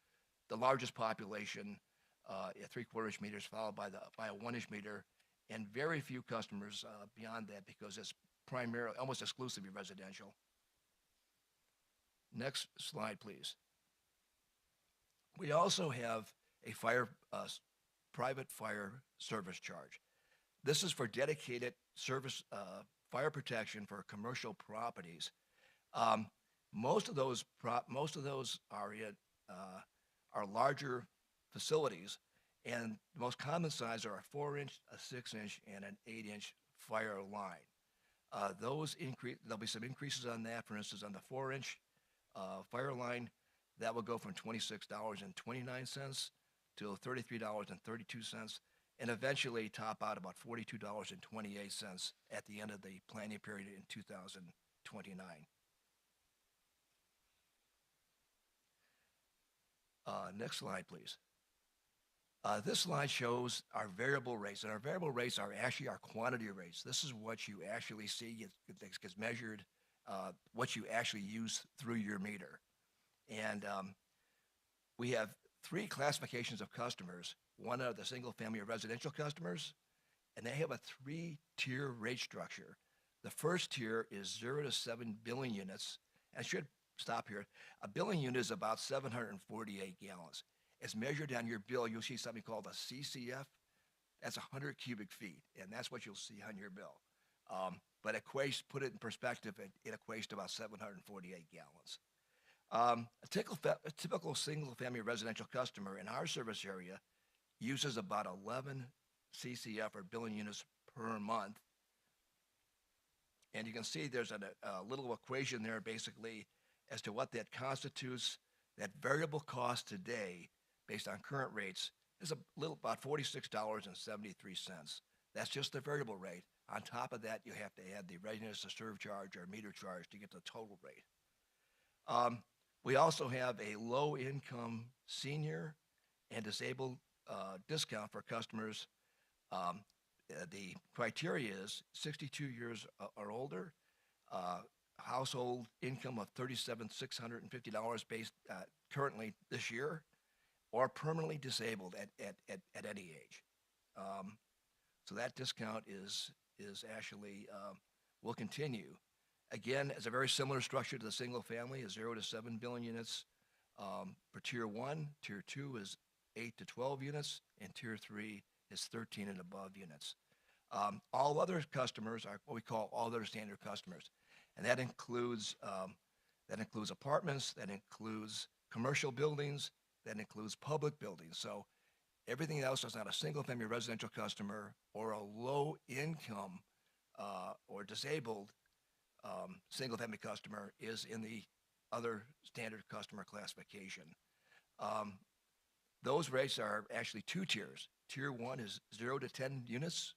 The largest population at 3/4-inch meters, followed by a 1-inch meter, and very few customers beyond that because it's primarily almost exclusively residential. Next slide, please. We also have a private fire service charge. This is for dedicated service fire protection for commercial properties. Most of those are larger facilities, and the most common size are a 4-inch, a 6-inch, and an 8-inch fire line. There'll be some increases on that. For instance, on the 4-inch fire line, that will go from $26.29 to $33.32, and eventually top out about $42.28 at the end of the planning period in 2029. Next slide, please. This slide shows our variable rates, and our variable rates are actually our quantity rates. This is what you actually see gets measured, what you actually use through your meter. And we have three classifications of customers. One are the single-family residential customers, and they have a three-tier rate structure. The first tier is 0 to 7 billion units. I should stop here. A billion unit is about 748 gallons. As measured on your bill, you'll see something called a CCF. That's 100 cubic feet, and that's what you'll see on your bill. But put it in perspective, it equates to about 748 gallons. A typical single-family residential customer in our service area uses about 11 CCF or billion units per month. And you can see there's a little equation there basically as to what that constitutes. That variable cost today, based on current rates, is about $46.73. That's just the variable rate. On top of that, you have to add the readiness to serve charge or meter charge to get the total rate. We also have a low-income senior and disabled discount for customers. The criteria is 62 years or older, household income of $37,650 based currently this year, or permanently disabled at any age. So that discount is actually will continue. Again, it's a very similar structure to the single family, is 0 to 7 billion units for Tier 1. Tier 2 is 8 to 12 units, and Tier 3 is 13 and above units. All other customers are what we call all other standard customers, and that includes apartments, that includes commercial buildings, that includes public buildings. So everything else that's not a single-family residential customer or a low-income or disabled single-family customer is in the other standard customer classification. Those rates are actually two tiers. Tier 1 is 0 to 10 units.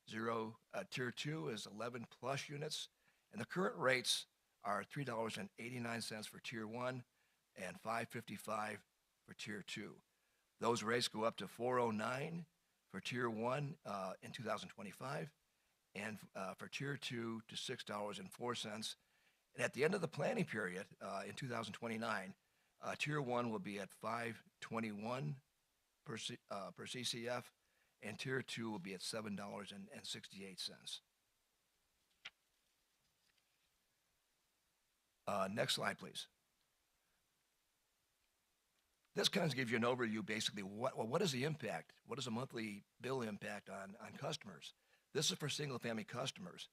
Tier 2 is 11 plus units. And the current rates are $3.89 for Tier 1 and $5.55 for Tier 2. Those rates go up to $4.09 for Tier 1 in 2025, and for Tier 2 to $6.04. And at the end of the planning period in 2029, Tier 1 will be at $5.21 per CCF, and Tier 2 will be at $7.68. Next slide, please. This kind of gives you an overview, basically, what is the impact? What is the monthly bill impact on customers? This is for single-family customers.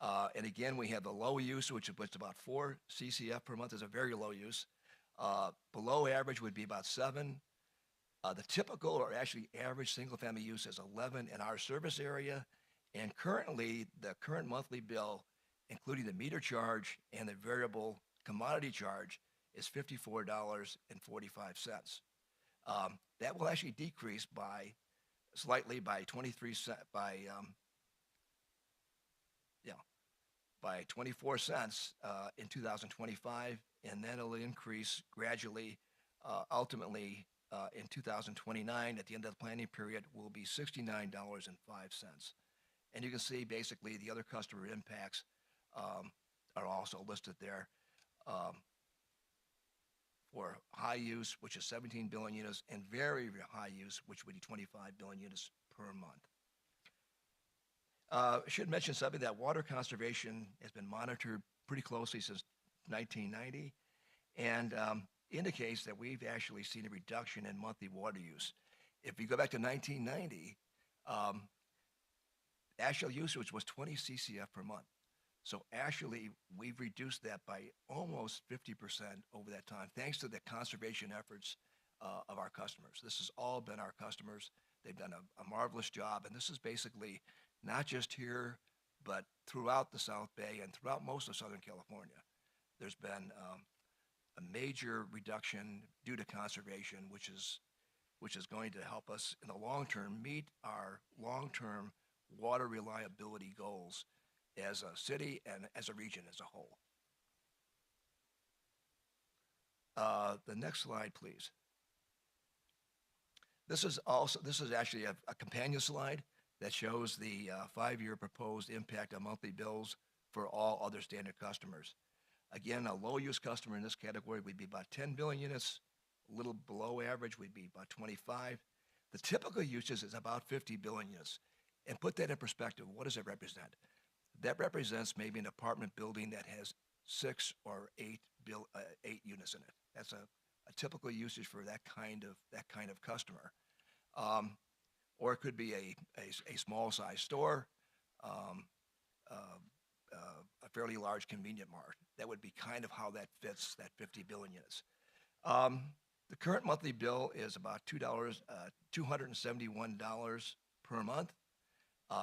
And again, we have the low use, which is about 4 CCF per month, is a very low use. Below average would be about 7. The typical or actually average single-family use is 11 in our service area. And currently, the current monthly bill, including the meter charge and the variable commodity charge, is $54.45. That will actually decrease slightly by 24 cents in 2025, and then it'll increase gradually. Ultimately, in 2029, at the end of the planning period, will be $69.05. And you can see basically the other customer impacts are also listed there. For high use, which is 17 billion units, and very, very high use, which would be 25 billion units per month. I should mention something, that water conservation has been monitored pretty closely since 1990, and indicates that we've actually seen a reduction in monthly water use. If you go back to 1990, actual usage was 20 CCF per month. So actually, we've reduced that by almost 50% over that time, thanks to the conservation efforts of our customers. This has all been our customers. They've done a marvelous job, and this is basically not just here, but throughout the South Bay and throughout most of Southern California. There's been a major reduction due to conservation, which is going to help us in the long term meet our long-term water reliability goals as a city and as a region as a whole. The next slide, please. This is actually a companion slide that shows the 5-year proposed impact on monthly bills for all other standard customers. Again, a low-use customer in this category would be about 10 billion units. A little below average would be about 25. The typical usage is about 50 billion units. And put that in perspective, what does it represent? That represents maybe an apartment building that has 6 or 8 units in it. That's a typical usage for that kind of customer. Or it could be a small size store, a fairly large convenient mart. That would be kind of how that fits that 50 billion units. The current monthly bill is about $271 per month.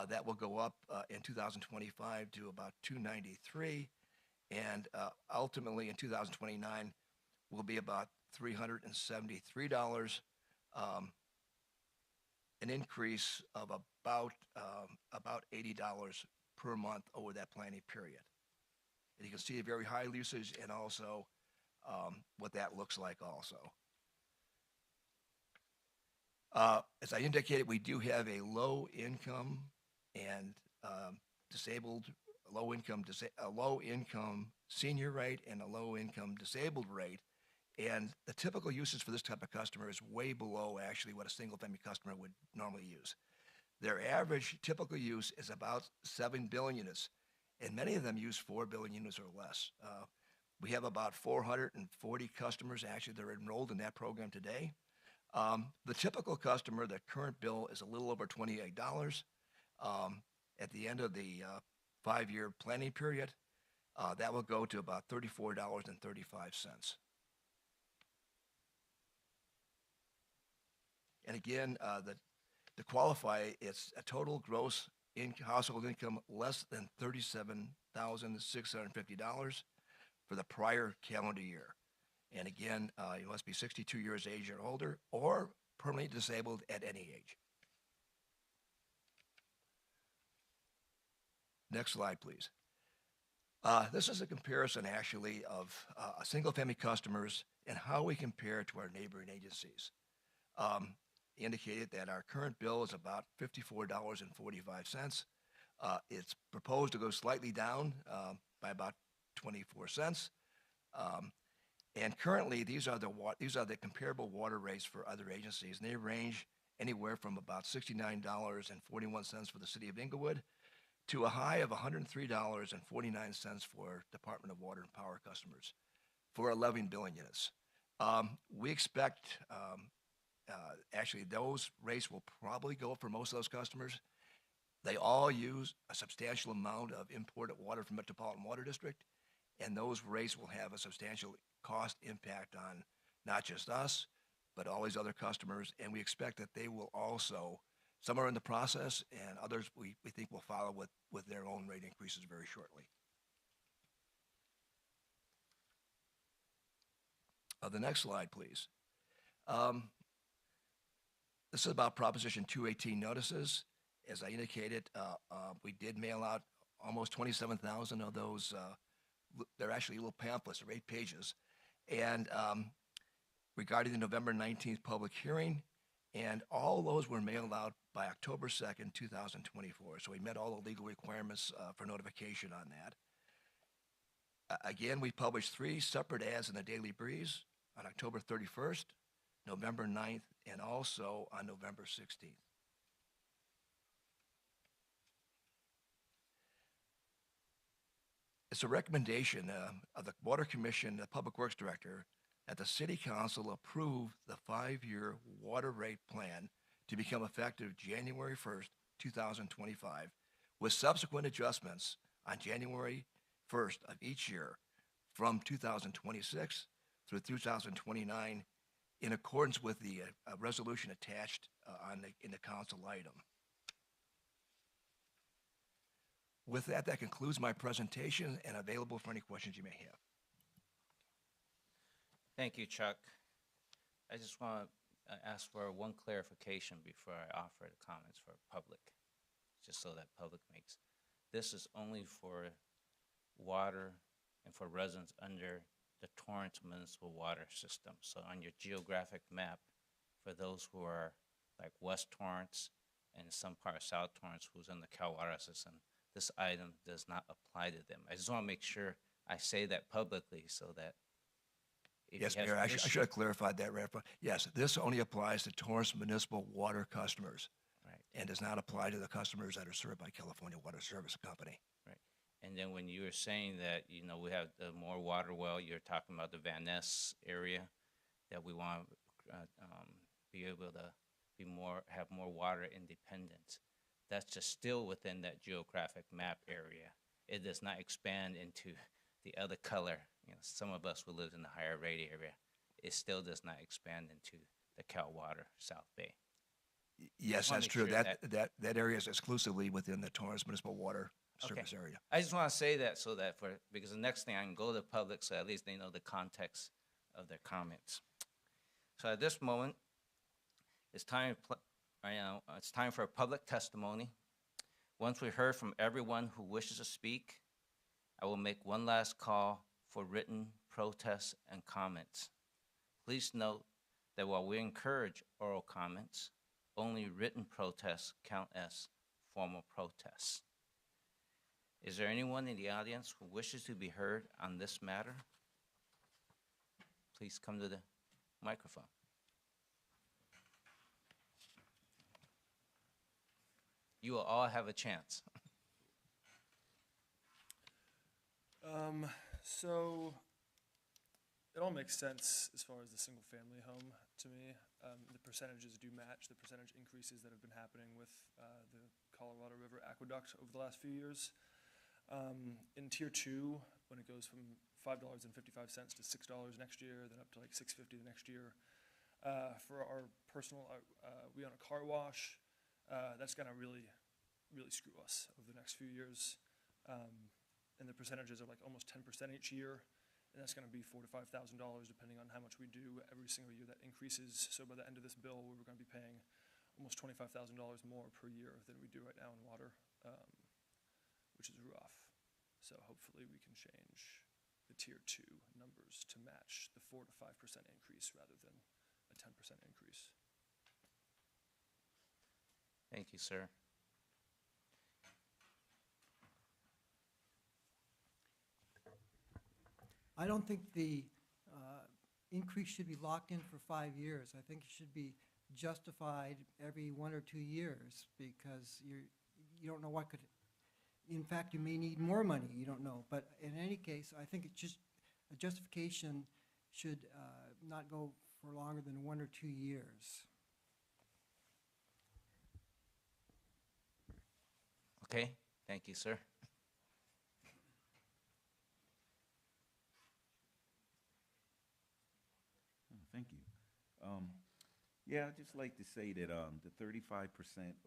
That will go up in 2025 to about $293, and ultimately in 2029 will be about $373, an increase of about $80 per month over that planning period. And you can see a very high usage and also what that looks like also. As I indicated, we do have a low income and a low income senior rate and a low income disabled rate. And the typical usage for this type of customer is way below actually what a single family customer would normally use. Their average typical use is about 7 billion units, and many of them use 4 billion units or less. We have about 440 customers actually that are enrolled in that program today. The typical customer, the current bill is a little over $28. At the end of the 5-year planning period, that will go to about $34.35. And again, to qualify, it's a total gross household income less than $37,650 for the prior calendar year. And again, you must be 62 years of age or older or permanently disabled at any age. Next slide, please. This is a comparison actually of single-family customers and how we compare to our neighboring agencies. Indicated that our current bill is about $54.45. It's proposed to go slightly down by about 24 cents. And currently, these are the comparable water rates for other agencies, and they range anywhere from about $69.41 for the city of Inglewood to a high of $103.49 for Department of Water and Power customers for 11 billion units. We expect actually those rates will probably go for most of those customers. They all use a substantial amount of imported water from Metropolitan Water District, and those rates will have a substantial cost impact on not just us, but all these other customers. And we expect that they will also, some are in the process, and others we think will follow with their own rate increases very shortly. The next slide, please. This is about Proposition 218 notices. As I indicated, we did mail out almost 27,000 of those. They're actually little pamphlets, they're 8 pages. And regarding the November 19th public hearing, and all those were mailed out by October 2nd, 2024. So we met all the legal requirements for notification on that. Again, we published 3 separate ads in the Daily Breeze on October 31st, November 9th, and also on November 16th. It's a recommendation of the Water Commission, the Public Works Director, that the City Council approve the 5-year water rate plan to become effective January 1st, 2025, with subsequent adjustments on January 1st of each year from 2026 through 2029 in accordance with the resolution attached in the council item. With that, that concludes my presentation and available for any questions you may have. Thank you, Chuck. I just want to ask for one clarification before I offer the comments for public, just so that public makes. This is only for water and for residents under the Torrance municipal water system. So on your geographic map, for those who are like West Torrance and some part of South Torrance who's in the Cal water system, this item does not apply to them. I just want to make sure I say that publicly so that if Yes, you have Mayor, I issue- should have clarified that right front. Yes, this only applies to Torrance municipal water customers. Right. And does not apply to the customers that are served by California Water Service Company. Right. And then when you were saying that, we have the more water well, you're talking about the Van Ness area, that we want to be able to have more water independence. That's just still within that geographic map area. It does not expand into the other color. Some of us who live in the higher rate area, it still does not expand into the Cal Water South Bay. Yes, wanna that's make true. sure That area is exclusively within the Torrance Municipal Water Okay. Service area. I just want to say that so that because the next thing I can go to the public so at least they know the context of their comments. So at this moment, it's time for a public testimony. Once we heard from everyone who wishes to speak, I will make one last call for written protests and comments. Please note that while we encourage oral comments, only written protests count as formal protests. Is there anyone in the audience who wishes to be heard on this matter? Please come to the microphone. You will all have a chance. So it all makes sense as far as the single-family home to me. The percentages do match the percentage increases that have been happening with the Colorado River Aqueduct over the last few years. In Tier 2, when it goes from $5.55 to $6 next year, then up to like $6.50 the next year. For our personal, we own a car wash. That's going to really screw us over the next few years. And the percentages are like almost 10% each year. And that's going to be $4,000 to $5,000 depending on how much we do every single year that increases. So by the end of this bill, we're going to be paying almost $25,000 more per year than we do right now in water, which is rough. So hopefully we can change the Tier 2 numbers to match the 4 to 5% increase rather than a 10% increase. Thank you, sir. I don't think the increase should be locked in for 5 years. I think it should be justified every 1 or 2 years because you don't know what could. In fact, you may need more money. You don't know. But in any case, I think it's just a justification should not go for longer than 1 or 2 years. Okay, thank you, sir. Thank you. Yeah, I'd just like to say that the 35%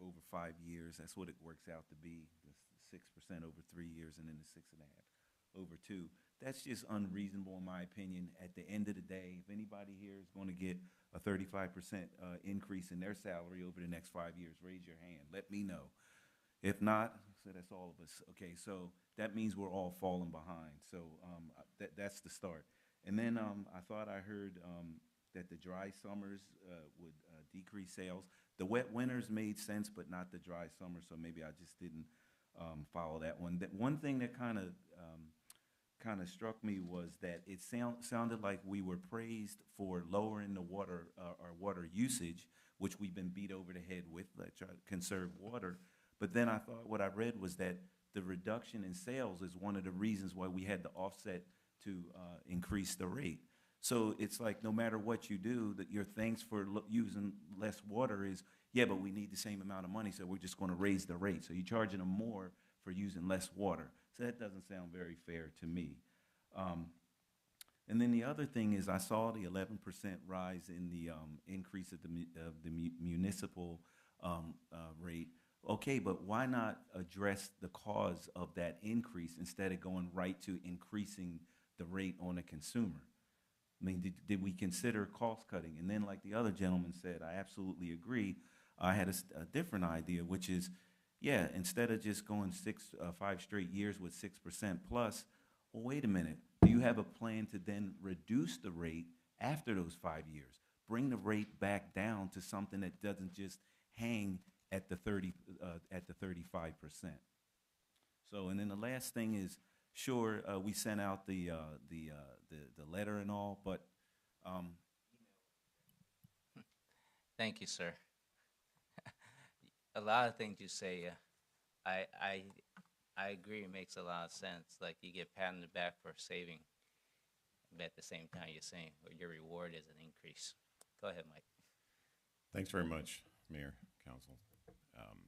over 5 years, that's what it works out to be, the 6% over 3 years, and then the 6.5 over 2. That's just unreasonable in my opinion. At the end of the day, if anybody here is going to get a 35% increase in their salary over the next 5 years, raise your hand. Let me know. If not, so that's all of us. Okay, so that means we're all falling behind. So that's the start. And then I thought I heard that the dry summers would decrease sales. The wet winters made sense, but not the dry summer, so maybe I just didn't follow that one. One thing that kind of struck me was that it sounded like we were praised for lowering the water, our water usage, which we've been beat over the head with, like try to conserve water. But then I thought what I read was that the reduction in sales is one of the reasons why we had to offset to increase the rate. So it's like no matter what you do, that your thanks for using less water is, yeah, but we need the same amount of money, so we're just going to raise the rate. So you're charging them more for using less water. So that doesn't sound very fair to me. And then the other thing is I saw the 11% rise in the increase of the municipal rate. Okay, but why not address the cause of that increase instead of going right to increasing the rate on the consumer? I mean, did we consider cost cutting? And then like the other gentleman said, I absolutely agree. I had a different idea, which is, yeah, instead of just going 5 straight years with 6% plus, well, wait a minute. Do you have a plan to then reduce the rate after those 5 years? bring the rate back down to something that doesn't just hang at the 35%. So, and then the last thing is, sure, we sent out the letter and all, but Thank you, sir. A lot of things you say, I agree. It makes a lot of sense. Like you get pat on the back for saving, but at the same time, you're saying your reward is an increase. Go ahead, Mike. Thanks very much, Mayor, Council,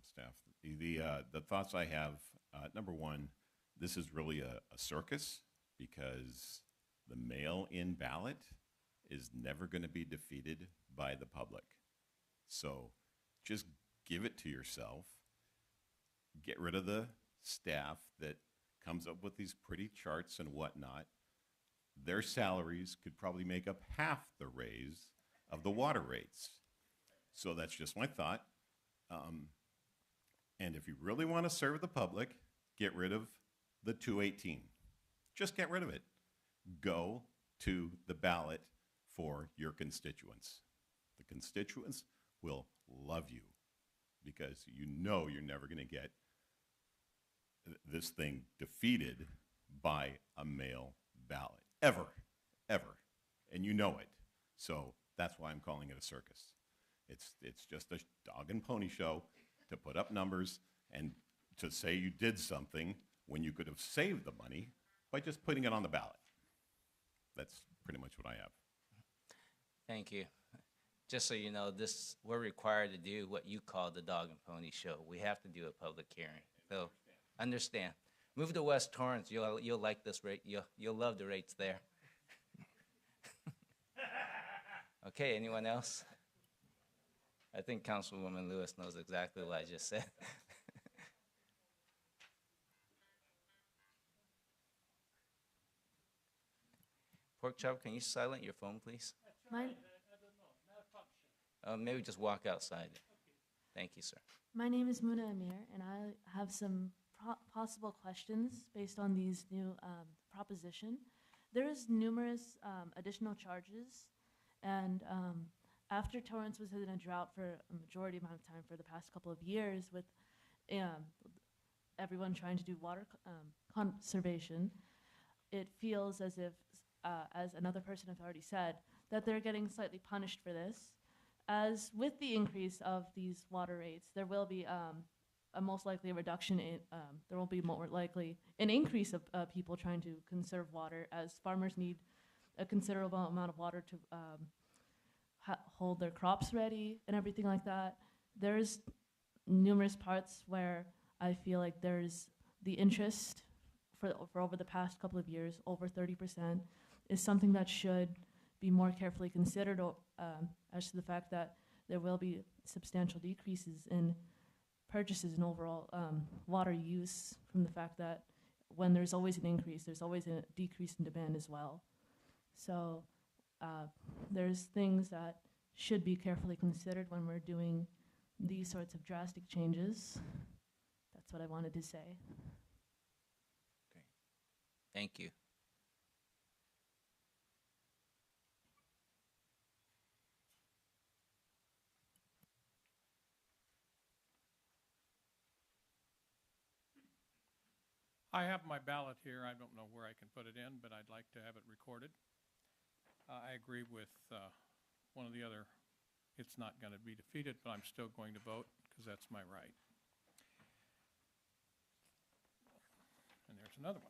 staff. The thoughts I have, number one, this is really a circus because the mail-in ballot is never going to be defeated by the public. So just give it to yourself. Get rid of the staff that comes up with these pretty charts and whatnot. Their salaries could probably make up half the raise of the water rates. So that's just my thought. And if you really want to serve the public, get rid of the 218. Just get rid of it. Go to the ballot for your constituents. The constituents will love you because you know you're never going to get this thing defeated by a mail ballot. Ever. And you know it. So that's why I'm calling it a circus. It's just a dog and pony show to put up numbers and to say you did something when you could have saved the money by just putting it on the ballot. That's pretty much what I have. Thank you. Just so you know, we're required to do what you call the dog and pony show. We have to do a public hearing. So understand. Move to West Torrance. You'll like this rate. You'll love the rates there. Okay, anyone else? I think Councilwoman Lewis knows exactly what I just said. Pork chop, can you silent your phone, please? Maybe just walk outside. Thank you, sir. My name is Muna Amir, and I have some possible questions based on these new proposition. There is numerous additional charges, and after Torrance was in a drought for a majority amount of time for the past couple of years with everyone trying to do water conservation, it feels as if, as another person has already said, that they're getting slightly punished for this. As with the increase of these water rates, there will be a most likely a reduction in, there will be more likely an increase of people trying to conserve water, as farmers need a considerable amount of water to hold their crops ready and everything like that. There's numerous parts where I feel like there's the interest for over the past couple of years, over 30%, is something that should be more carefully considered as to the fact that there will be substantial decreases in purchases and overall water use from the fact that when there's always an increase, there's always a decrease in demand as well. So there's things that should be carefully considered when we're doing these sorts of drastic changes. That's what I wanted to say. Okay. Thank you. I have my ballot here. I don't know where I can put it in, but I'd like to have it recorded. I agree with one of the other, it's not going to be defeated, but I'm still going to vote because that's my right. And there's another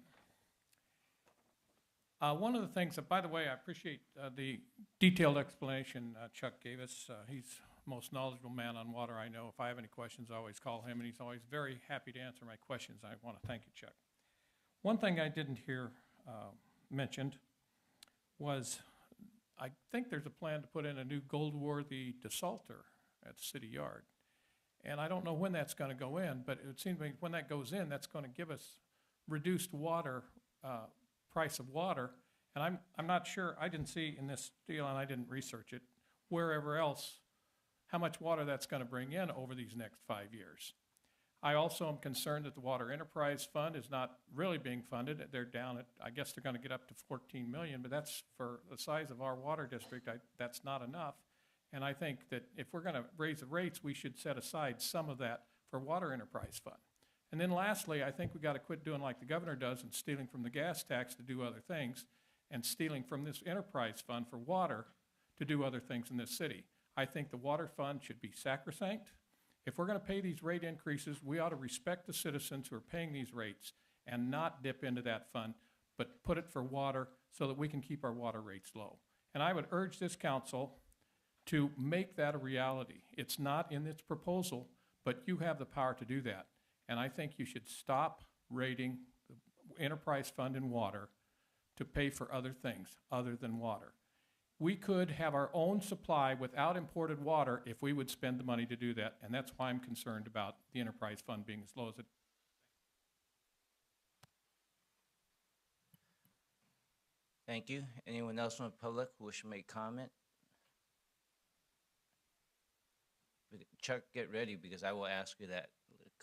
one. One of the things, by the way, I appreciate the detailed explanation Chuck gave us. He's the most knowledgeable man on water I know. If I have any questions, I always call him, and he's always very happy to answer my questions. I want to thank you, Chuck. One thing I didn't hear mentioned was I think there's a plan to put in a new Goldworthy desalter at the city yard. And I don't know when that's going to go in, but it would seem to me when that goes in, that's going to give us reduced water, price of water. And I'm not sure, I didn't see in this deal, and I didn't research it, wherever else, how much water that's going to bring in over these next 5 years. I also am concerned that the Water Enterprise Fund is not really being funded. They're down at, I guess they're going to get up to 14 million, but that's for the size of our water district, that's not enough. And I think that if we're going to raise the rates, we should set aside some of that for water enterprise fund. And then lastly, I think we got to quit doing like the governor does and stealing from the gas tax to do other things and stealing from this enterprise fund for water to do other things in this city. I think the water fund should be sacrosanct. If we're going to pay these rate increases, we ought to respect the citizens who are paying these rates and not dip into that fund, but put it for water so that we can keep our water rates low. And I would urge this council to make that a reality. It's not in this proposal, but you have the power to do that. And I think you should stop rating the enterprise fund in water to pay for other things other than water. We could have our own supply without imported water if we would spend the money to do that, and that's why I'm concerned about the enterprise fund being as low as it. Thank you. Anyone else from the public who wish to make comment? Chuck, get ready, because I will ask you that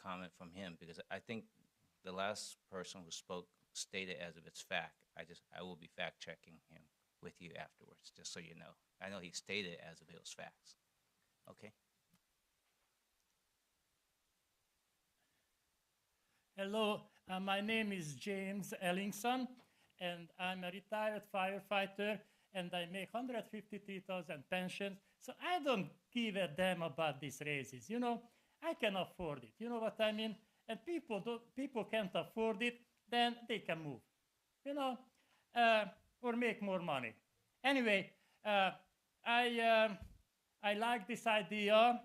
comment from him, because I think the last person who spoke stated as if it's fact. I will be fact checking him with you afterwards, just so you know. I know he stated as if it was facts. Okay. Hello, my name is James Ellingson, and I'm a retired firefighter, and I make 153,000 pensions, so I don't give a damn about these raises. You know, I can afford it. You know what I mean? And people can't afford it, then they can move. You know, or make more money. Anyway, I like this idea.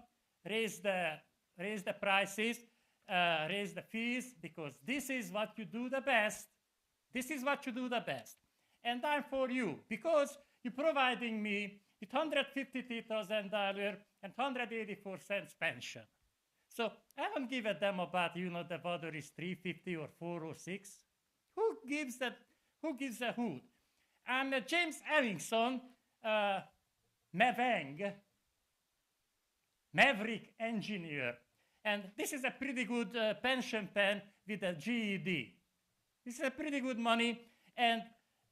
Raise the prices, raise the fees, because this is what you do the best. This is what you do the best. And I'm for you, because you're providing me with $153,000 and 184 cents pension. So I don't give a damn about, you know, the whether is 350 or 406. Who gives a hoot? I'm James Ellingson, Maverick engineer. And this is a pretty good pension plan with a GED. This is a pretty good money. And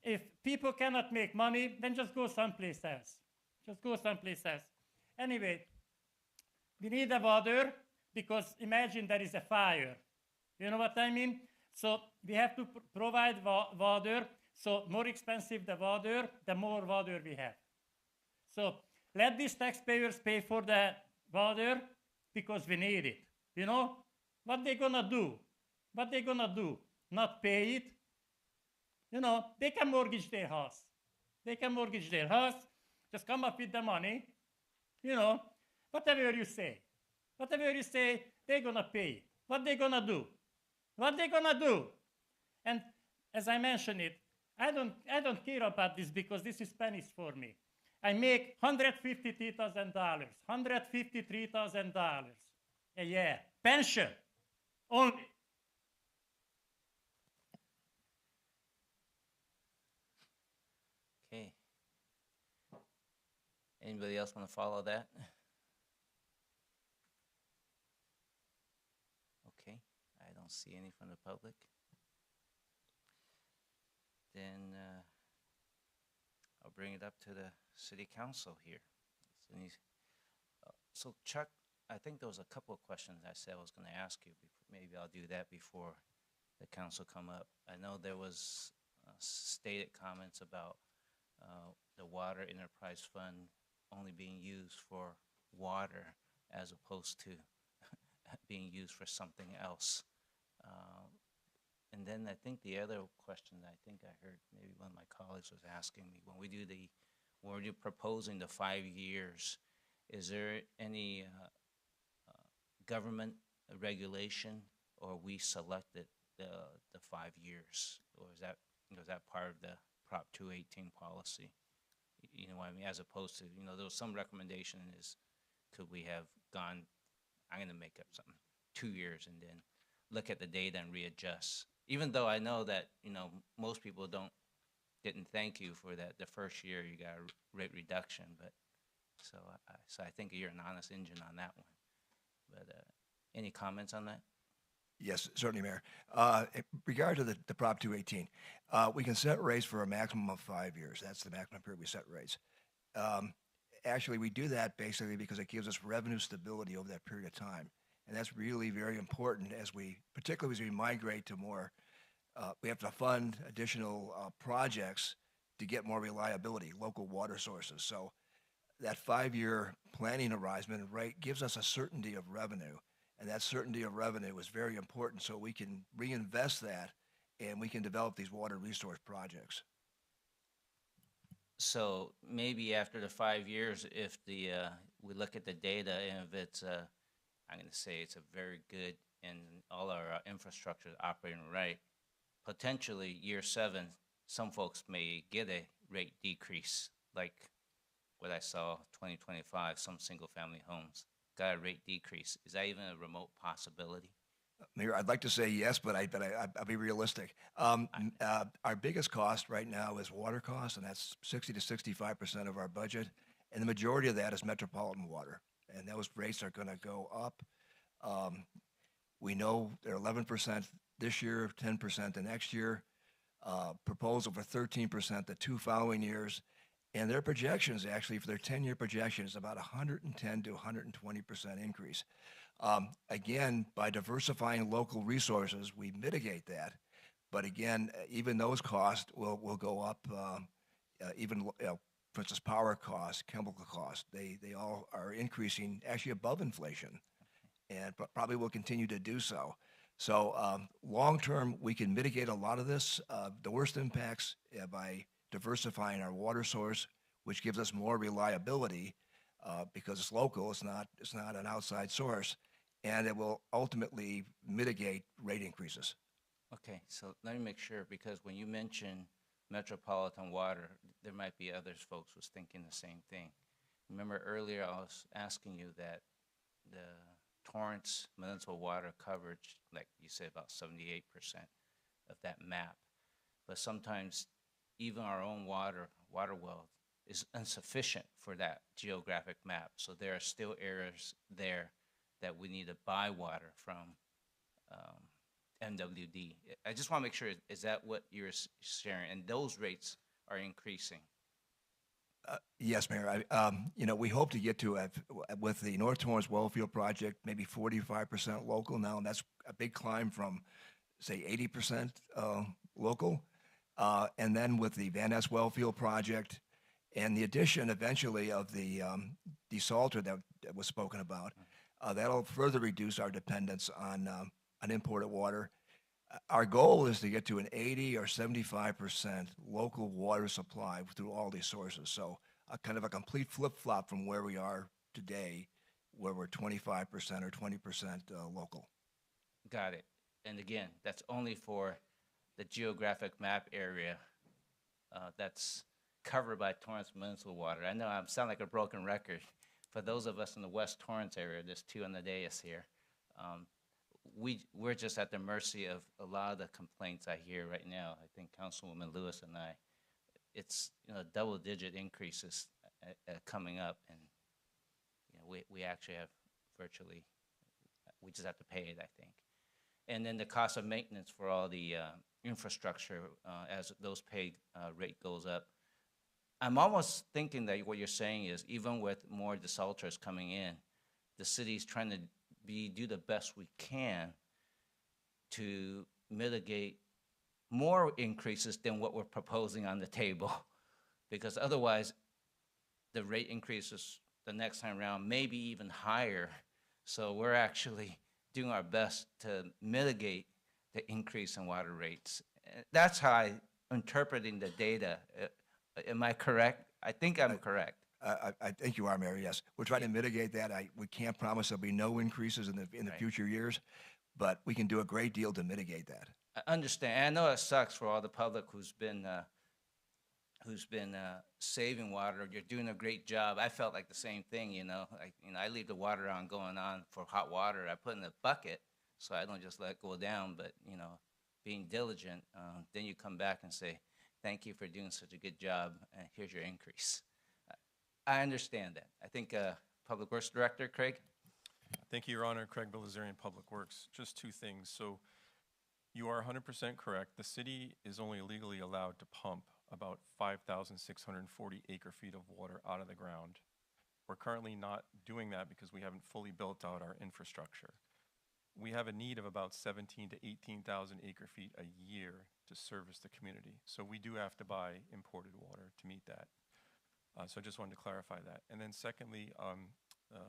if people cannot make money, then just go someplace else. Just go someplace else. Anyway, we need a water, because imagine there is a fire. You know what I mean? So we have to provide water. So more expensive the water, the more water we have. So let these taxpayers pay for the water, because we need it. You know? What they gonna do? What they gonna do? Not pay it? You know, they can mortgage their house. They can mortgage their house, just come up with the money. You know, whatever you say. Whatever you say, they're gonna pay it. What they gonna do? What they gonna do? And as I mentioned it, I don't care about this, because this is pennies for me. I make $153,000, $153,000 a year. Pension, only. Okay. Anybody else want to follow that? Okay, I don't see any from the public. Then I'll bring it up to the city council here. So Chuck, I think there was a couple of questions I said I was going to ask you. Maybe I'll do that before the council come up. I know there was stated comments about the water enterprise fund only being used for water as opposed to being used for something else. And then I think the other question that I think I heard maybe one of my colleagues was asking me, when we're proposing the 5 years, is there any government regulation, or we selected the 5 years, or is that part of the Prop 218 policy? You know what I mean? As opposed to, you know, there was some recommendation is, could we have gone, I'm going to make up something, 2 years, and then look at the data and readjust. Even though I know that, you know, most people didn't thank you for that. The first year you got a rate reduction, but so I think you're an honest engine on that one. But any comments on that? Yes, certainly, Mayor. In regard to the Prop 218, we can set rates for a maximum of 5 years. That's the maximum period we set rates. actually, we do that basically because it gives us revenue stability over that period of time. And that's really very important particularly as we migrate to more, we have to fund additional projects to get more reliability, local water sources. So that 5-year planning horizon, right, gives us a certainty of revenue. And that certainty of revenue is very important so we can reinvest that and we can develop these water resource projects. So maybe after the 5 years, if we look at the data and if it's, I'm going to say it's a very good and all our infrastructure is operating right, potentially year 7, some folks may get a rate decrease, like what I saw 2025, some single-family homes got a rate decrease. Is that even a remote possibility? Mayor, I'd like to say yes, but I'll be realistic. Our biggest cost right now is water costs, and that's 60 to 65% of our budget, and the majority of that is metropolitan water, and those rates are going to go up. We know they're 11% this year, 10% the next year, proposal for 13% the 2 following years, and their projections actually for their 10-year projection is about 110 to 120% increase. Again, by diversifying local resources, we mitigate that. But again, even those costs will go up. Even for instance, power costs, chemical costs, they all are increasing actually above inflation, and probably will continue to do so. So long term, we can mitigate a lot of this. The worst impacts by diversifying our water source, which gives us more reliability because it's local. It's not an outside source. And it will ultimately mitigate rate increases. Okay, so let me make sure, because when you mention metropolitan water, there might be others folks was thinking the same thing. Remember earlier I was asking you that the Torrance municipal water coverage, like you said, about 78% of that map. But sometimes even our own water well is insufficient for that geographic map. So there are still areas there that we need to buy water from MWD. I just want to make sure, is that what you're sharing? And those rates are increasing. Yes, Mayor. We hope to get to, with the North Torrance Wellfield project, maybe 45% local now, and that's a big climb from, say, 80% local. And then with the Van Ness Wellfield project and the addition eventually of the desalter that was spoken about, that'll further reduce our dependence on imported water. Our goal is to get to an 80 or 75% local water supply through all these sources. So kind of a complete flip-flop from where we are today, where we're 25% or 20% local. Got it. And again, that's only for the geographic map area that's covered by Torrance municipal water. I know I sound like a broken record. For those of us in the West Torrance area, there's 2 on the dais here. We're just at the mercy of a lot of the complaints I hear right now. I think Councilwoman Lewis and I, it's double-digit increases coming up, and we actually have virtually, we just have to pay it, I think. And then the cost of maintenance for all the infrastructure as those paid rate goes up. I'm almost thinking that what you're saying is even with more desalters coming in, the city's trying to do the best we can to mitigate more increases than what we're proposing on the table, because otherwise the rate increases the next time around may be even higher. So we're actually doing our best to mitigate the increase in water rates. That's how I'm interpreting the data. Am I correct? I think I'm correct. I think you are, Mayor, yes. We're trying to mitigate that. We can't promise there'll be no increases in the future years, but we can do a great deal to mitigate that. I understand. I know it sucks for all the public who's been saving water. You're doing a great job. I felt like the same thing, I leave the water on going on for hot water. I put in a bucket so I don't just let it go down, but, being diligent, then you come back and say, thank you for doing such a good job, and here's your increase. I understand that. I think Public Works Director, Craig? Thank you, Your Honor. Craig Belazarian, Public Works. Just 2 things. So you are 100% correct. The city is only legally allowed to pump about 5,640 acre-feet of water out of the ground. We're currently not doing that because we haven't fully built out our infrastructure. We have a need of about 17 to 18,000 acre feet a year to service the community. So we do have to buy imported water to meet that. So I just wanted to clarify that. And then secondly,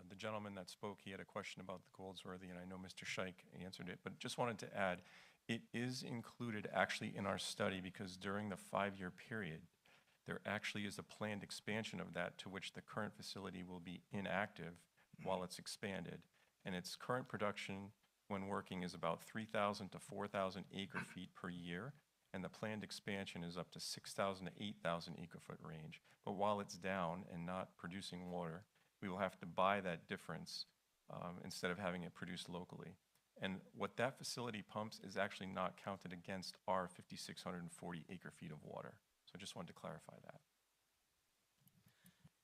the gentleman that spoke, he had a question about the Goldsworthy, and I know Mr. Scheich answered it, but just wanted to add, it is included actually in our study because during the 5-year period, there actually is a planned expansion of that to which the current facility will be inactive while it's expanded. And its current production when working is about 3,000 to 4,000 acre feet per year, and the planned expansion is up to 6,000 to 8,000 acre foot range. But while it's down and not producing water, we will have to buy that difference instead of having it produced locally. And what that facility pumps is actually not counted against our 5,640 acre feet of water. So I just wanted to clarify that.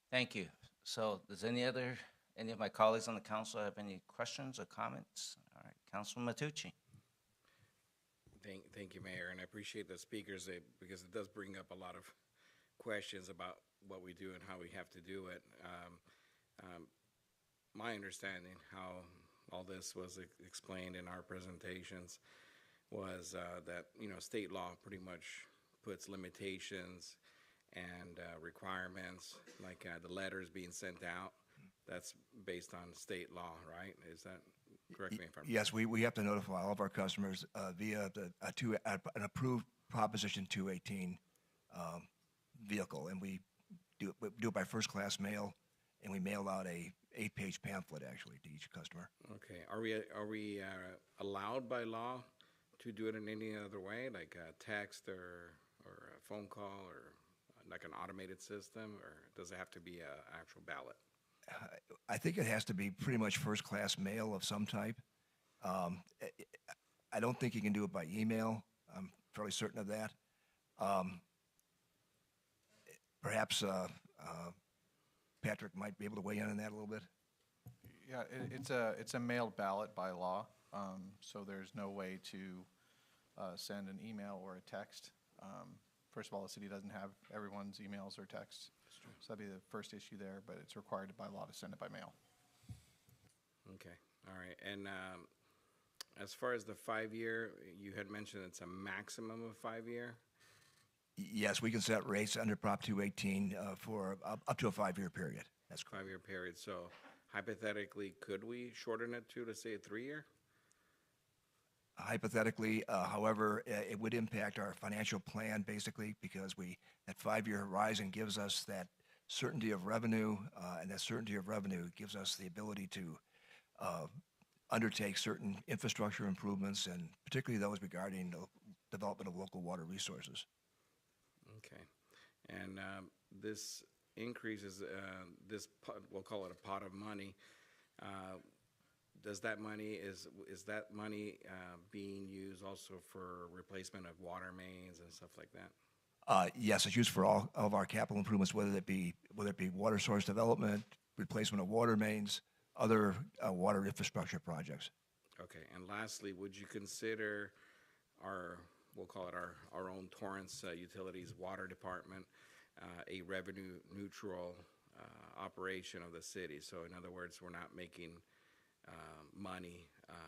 Thank you. So does any of my colleagues on the council have any questions or comments? All right, Councilman Matucci. Thank you, Mayor, and I appreciate the speakers because it does bring up a lot of questions about what we do and how we have to do it. My understanding how all this was explained in our presentations was that state law pretty much puts limitations and requirements, like the letters being sent out. That's based on state law, right? Is that correct me if I'm Yes, we have to notify all of our customers via an approved Proposition 218 vehicle, and we do it by first-class mail, and we mail out a 8-page pamphlet actually to each customer. Okay. Are we allowed by law to do it in any other way, like a text or a phone call or like an automated system, or does it have to be an actual ballot? I think it has to be pretty much first-class mail of some type. I don't think you can do it by email. I'm fairly certain of that. Perhaps Patrick might be able to weigh in on that a little bit. Yeah, it's a mailed ballot by law, so there's no way to send an email or a text. First of all, the city doesn't have everyone's emails or texts, so that'd be the first issue there, but it's required by law to send it by mail. Okay, all right. And as far as the 5-year, you had mentioned it's a maximum of 5-year? Yes, we can set rates under Prop 218 for up to a 5-year period. That's correct. 5-year period. So hypothetically, could we shorten it to say, a 3-year? Hypothetically, however, it would impact our financial plan basically because that 5-year horizon gives us that certainty of revenue, and that certainty of revenue gives us the ability to undertake certain infrastructure improvements, and particularly those regarding the development of local water resources. Okay. And this increases we'll call it a pot of money. Does that money, is that money being used also for replacement of water mains and stuff like that? Yes, it's used for all of our capital improvements, whether it be water source development, replacement of water mains, other water infrastructure projects. Okay. And lastly, would you consider we'll call it our own Torrance Utilities Water Department a revenue neutral operation of the city? So in other words, we're not making money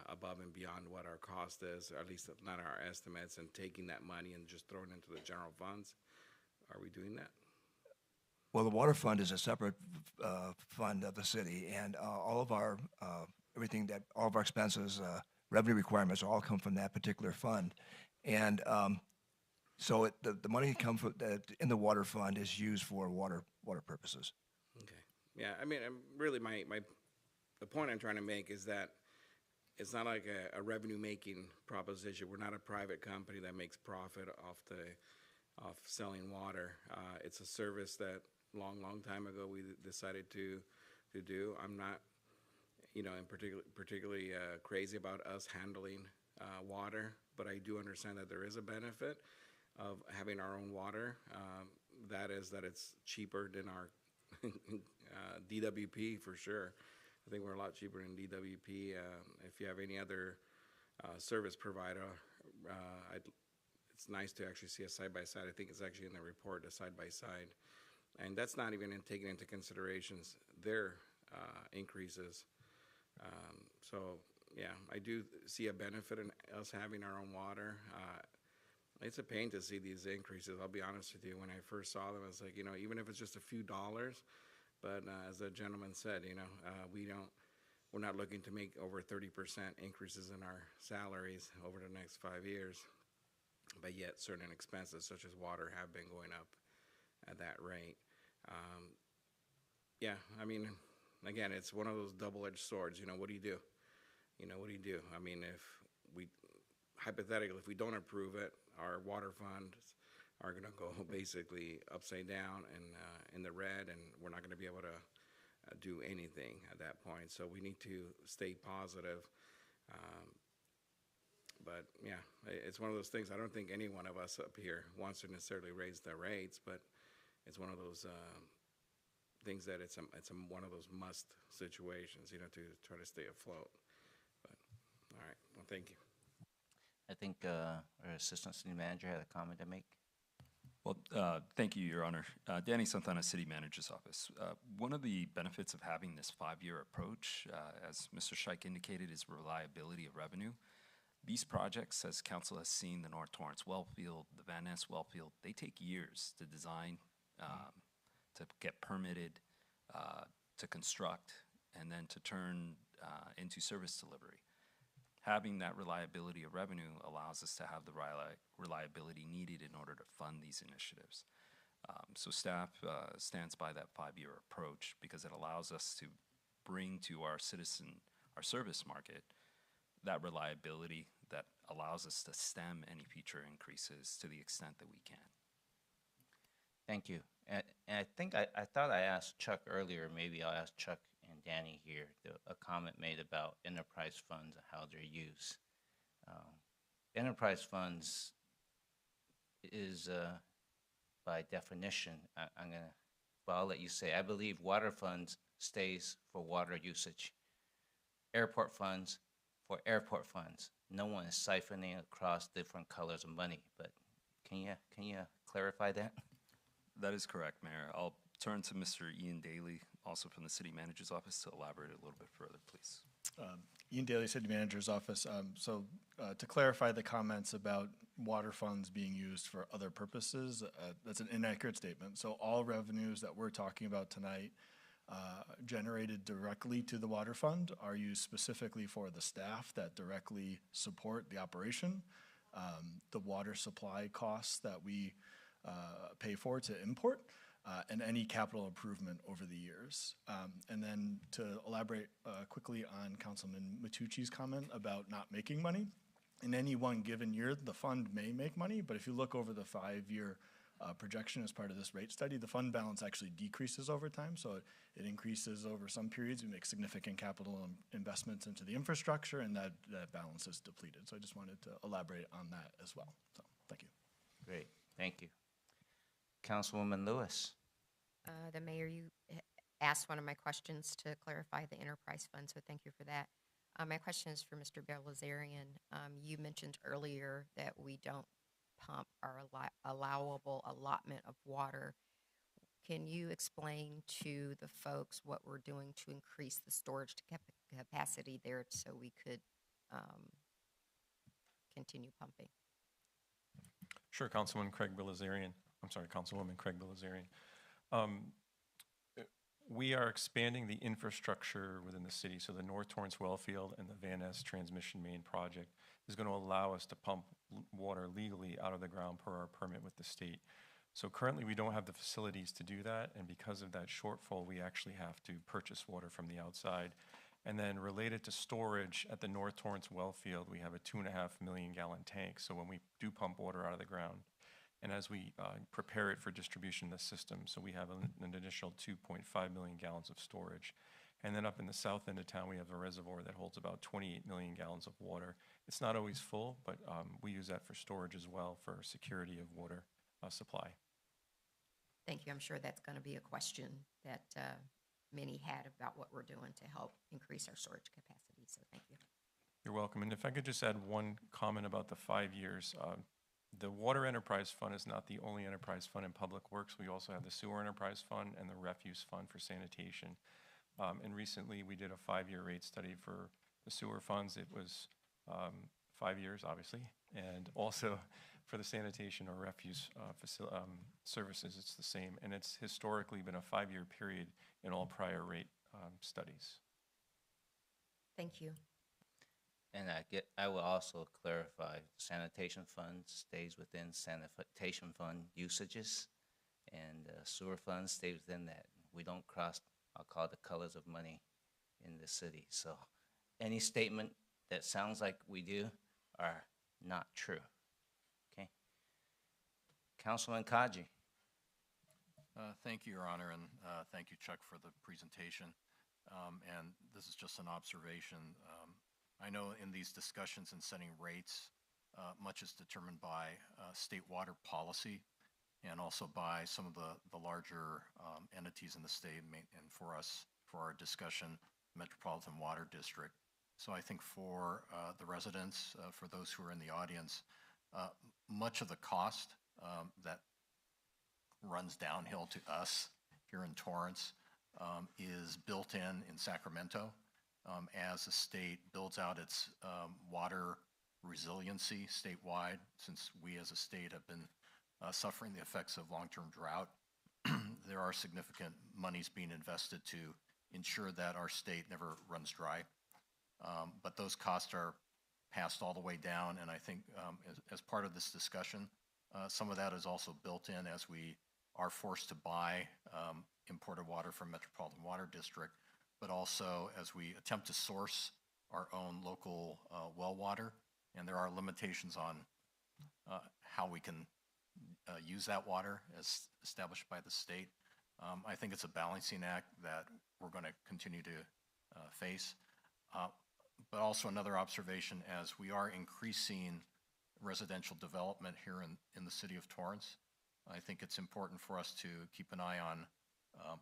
above and beyond what our cost is, or at least not our estimates, and taking that money and just throwing it into the general funds. Are we doing that? Well, the water fund is a separate fund of the city, and all of our expenses, revenue requirements all come from that particular fund. And so the money in the water fund is used for water purposes. Okay. Yeah, I mean, really the point I'm trying to make is that it's not like a revenue-making proposition. We're not a private company that makes profit off selling water. It's a service that long time ago we decided to do. I'm not, particularly crazy about us handling water, but I do understand that there is a benefit of having our own water. That is that it's cheaper than our DWP for sure. I think we're a lot cheaper than DWP. If you have any other service provider, it's nice to actually see a side-by-side. I think it's actually in the report, a side-by-side And that's not even taking into considerations their increases. So, yeah, I do see a benefit in us having our own water. It's a pain to see these increases. I'll be honest with you. When I first saw them, I was like, even if it's just a few dollars, but as the gentleman said, we're not looking to make over 30% increases in our salaries over the next 5 years, but yet certain expenses such as water have been going up at that rate. Yeah, I mean, again, it's one of those double-edged swords. What do you do? What do you do? I mean, hypothetically, if we don't approve it, our water funds are going to go basically upside down and in the red, and we're not going to be able to do anything at that point. So we need to stay positive. But yeah, it's one of those things. I don't think any one of us up here wants to necessarily raise the rates, but it's one of those things that it's one of those must situations, to try to stay afloat. But all right, well, thank you. I think our Assistant City Manager had a comment to make. Well, thank you, Your Honor. Danny Santana, City Manager's Office. One of the benefits of having this 5-year approach, as Mr. Scheich indicated, is reliability of revenue. These projects, as Council has seen, the North Torrance Wellfield, the Van Ness Wellfield, they take years to design, to get permitted, to construct, and then to turn into service delivery. Having that reliability of revenue allows us to have the reliability needed in order to fund these initiatives. So staff stands by that 5-year approach because it allows us to bring to our service market, that reliability that allows us to stem any future increases to the extent that we can. Thank you. And I think I thought I asked Chuck earlier, maybe I'll ask Chuck and Danny here, a comment made about enterprise funds and how they're used. Enterprise is, by definition, I'll let you say, I believe water funds stays for water usage. Airport funds for airport funds. No one is siphoning across different colors of money, but can you clarify that? That is correct, Mayor. I'll turn to Mr. Ian Daly, also from the City Manager's Office, to elaborate a little bit further, please. Ian Daly, City Manager's Office. To clarify the comments about water funds being used for other purposes, that's an inaccurate statement. So all revenues that we're talking about tonight generated directly to the water fund are used specifically for the staff that directly support the operation, the water supply costs that we pay for to import, and any capital improvement over the years. And then to elaborate quickly on Councilman Matucci's comment about not making money, in any one given year, the fund may make money, but if you look over the 5-year projection as part of this rate study, the fund balance actually decreases over time. So it increases over some periods. We make significant capital investments into the infrastructure, and that balance is depleted. So I just wanted to elaborate on that as well. So thank you. Great, thank you. Councilwoman Lewis. The mayor, you asked one of my questions to clarify the enterprise fund, so thank you for that. My question is for Mr. Belazarian. You mentioned earlier that we don't pump our allowable allotment of water. Can you explain to the folks what we're doing to increase the storage capacity there so we could continue pumping? Sure, Councilwoman Craig Belazarian. We are expanding the infrastructure within the city. So the North Torrance Wellfield and the Van Ness Transmission Main project is going to allow us to pump water legally out of the ground per our permit with the state. So currently we don't have the facilities to do that, and because of that shortfall, we actually have to purchase water from the outside. And then related to storage at the North Torrance Wellfield, we have a 2.5 million gallon tank. So when we do pump water out of the ground, and as we prepare it for distribution in the system, so we have an additional 2.5 million gallons of storage. And then up in the south end of town, we have a reservoir that holds about 28 million gallons of water. It's not always full, but we use that for storage as well for security of water supply. Thank you. I'm sure that's going to be a question that many had about what we're doing to help increase our storage capacity, so thank you. You're welcome. And if I could just add one comment about the 5 years. The Water Enterprise Fund is not the only enterprise fund in Public Works. We also have the Sewer Enterprise Fund and the Refuse Fund for sanitation. And recently, we did a 5-year rate study for the sewer funds. It was 5 years, obviously, and also for the sanitation or refuse services, it's the same. And it's historically been a 5-year period in all prior rate studies. Thank you. And I will also clarify, sanitation fund stays within sanitation fund usages, and sewer funds stay within that. We don't cross, I'll call it, the colors of money in the city. So any statement that sounds like we do are not true. Okay? Councilman Kaji. Thank you, Your Honor, and thank you, Chuck, for the presentation. And this is just an observation. I know in these discussions and setting rates, much is determined by state water policy and also by some of the larger entities in the state, and for us, for our discussion, Metropolitan Water District. So I think for the residents, for those who are in the audience, much of the cost that runs downhill to us here in Torrance is built in Sacramento as the state builds out its water resiliency statewide, since we as a state have been suffering the effects of long-term drought. There are significant monies being invested to ensure that our state never runs dry. But those costs are passed all the way down, and I think as part of this discussion, some of that is also built in as we are forced to buy imported water from Metropolitan Water District, but also as we attempt to source our own local well water, and there are limitations on how we can use that water as established by the state. I think it's a balancing act that we're going to continue to face. But also another observation, as we are increasing residential development here in the city of Torrance, I think it's important for us to keep an eye on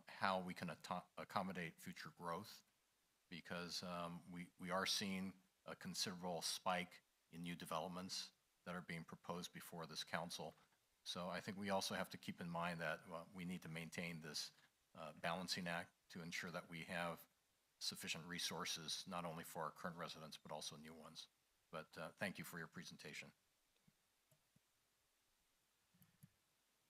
how we can accommodate future growth, because we are seeing a considerable spike in new developments that are being proposed before this council. So I think we also have to keep in mind that we need to maintain this balancing act to ensure that we have sufficient resources, not only for our current residents, but also new ones. But thank you for your presentation.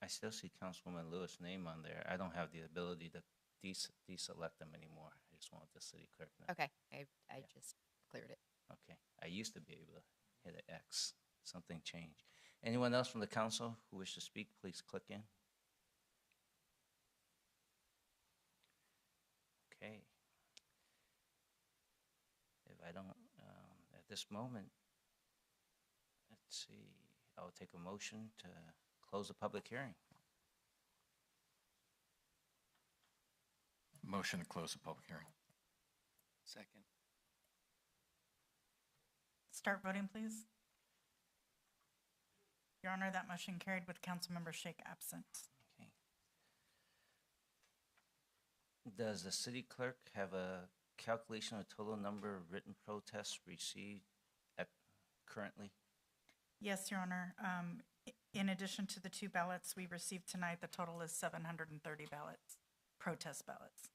I still see Councilwoman Lewis' name on there. I don't have the ability to deselect them anymore. I just want the city clerk to know. Okay, I just cleared it. Okay. I used to be able to hit an X. Something changed. Anyone else from the council who wish to speak, please click in. Okay. If I don't, at this moment, let's see, I will take a motion to close the public hearing. Motion to close the public hearing. Second. Start voting, please. Your Honor, that motion carried with Councilmember Sheikh absent. Okay. Does the city clerk have a calculation of total number of written protests received currently? Yes, Your Honor. In addition to the 2 ballots we received tonight, the total is 730 ballots, protest ballots.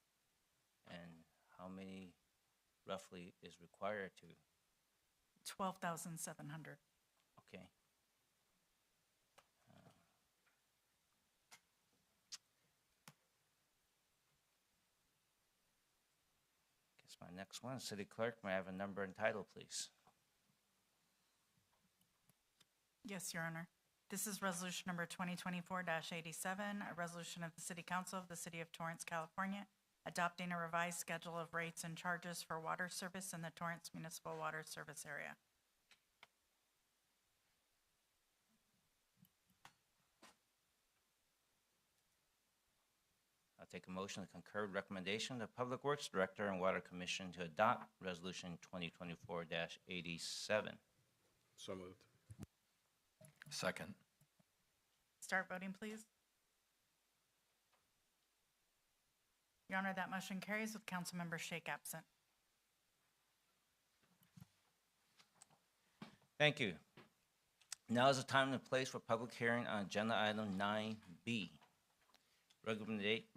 And how many roughly is required to? 12,700. Okay. Guess my next one, city clerk, may I have a number and title, please? Yes, Your Honor. This is resolution number 2024-87, a resolution of the City Council of the City of Torrance, California, adopting a revised schedule of rates and charges for water service in the Torrance Municipal Water Service Area. I'll take a motion to concur with recommendation of the Public Works Director and Water Commission to adopt resolution 2024-87. So moved. Second. Start voting, please. Your Honor, that motion carries with Councilmember Sheikh absent. Thank you. Now is the time and place for public hearing on agenda item 9B.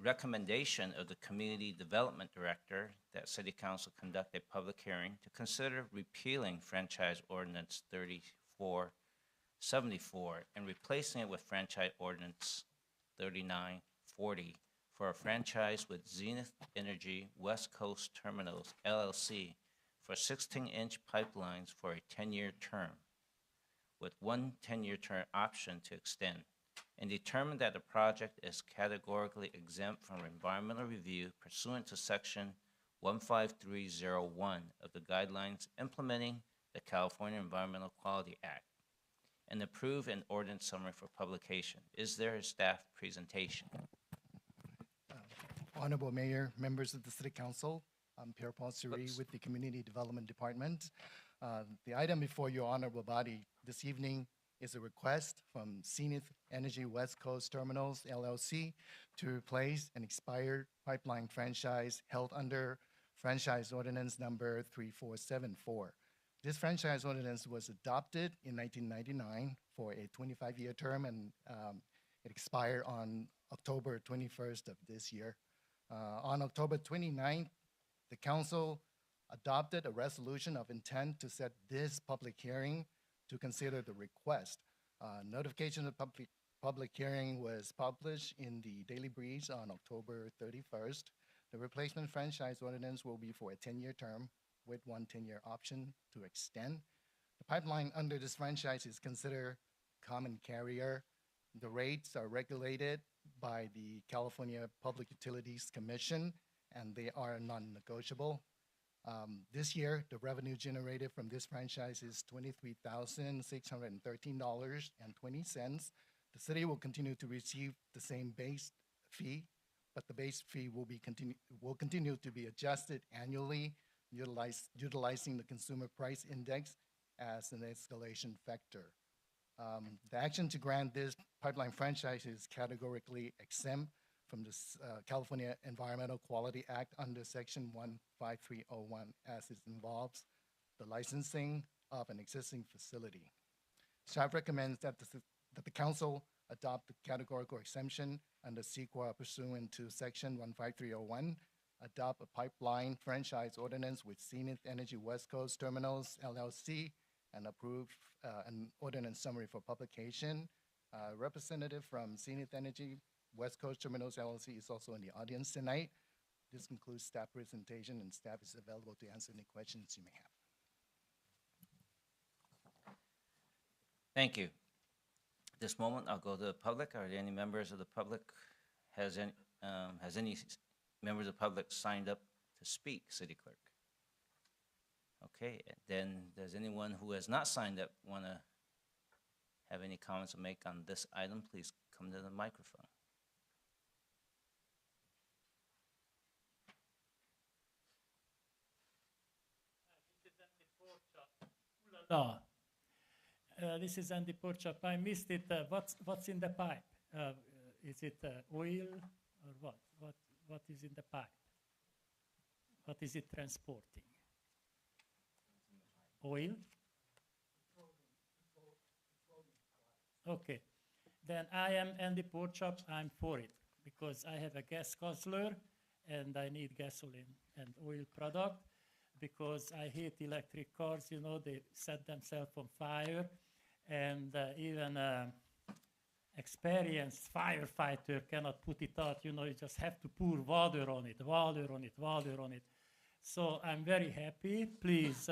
Recommendation of the Community Development Director that City Council conduct a public hearing to consider repealing Franchise Ordinance 3474 and replacing it with Franchise Ordinance 3940 for a franchise with Zenith Energy West Coast Terminals LLC for 16-inch pipelines for a 10-year term, with one 10-year term option to extend, and determine that the project is categorically exempt from environmental review pursuant to Section 15301 of the guidelines implementing the California Environmental Quality Act, and approve an ordinance summary for publication. Is there a staff presentation? Honorable Mayor, members of the City Council, I'm Pierre Paul Suri with the Community Development Department. The item before your honorable body this evening is a request from Zenith Energy West Coast Terminals LLC to replace an expired pipeline franchise held under Franchise Ordinance number 3474. This franchise ordinance was adopted in 1999 for a 25-year term, and it expired on October 21st of this year. On October 29th, the council adopted a resolution of intent to set this public hearing to consider the request. Notification of public hearing was published in the Daily Breeze on October 31st. The replacement franchise ordinance will be for a 10-year term with one 10-year option to extend. The pipeline under this franchise is considered common carrier. The rates are regulated by the California Public Utilities Commission, and they are non-negotiable. This year, the revenue generated from this franchise is $23,613.20. The city will continue to receive the same base fee, but the base fee will continue to be adjusted annually, utilizing the Consumer Price Index as an escalation factor. The action to grant this pipeline franchise is categorically exempt from the California Environmental Quality Act under Section 15301, as it involves the licensing of an existing facility. Staff recommends that the council adopt the categorical exemption under CEQA pursuant to Section 15301, adopt a pipeline franchise ordinance with Zenith Energy West Coast Terminals LLC, and approve an ordinance summary for publication. Representative from Zenith Energy West Coast Terminals LLC is also in the audience tonight. This concludes staff presentation, and staff is available to answer any questions you may have. Thank you. At this moment, I'll go to the public. Are there any members of the public? Has any members of the public signed up to speak, City Clerk? Okay, then does anyone who has not signed up want to have any comments to make on this item? Please come to the microphone. This is Andy Porchop. I missed it. What's in the pipe? Is it oil or what? What is in the pipe? What is it transporting? Oil? Okay. Then I am Andy Porchop. I'm for it because I have a gas guzzler and I need gasoline and oil product because I hate electric cars. You know, they set themselves on fire, and even experienced firefighter cannot put it out. You know, you just have to pour water on it, water on it, water on it. So I'm very happy. Please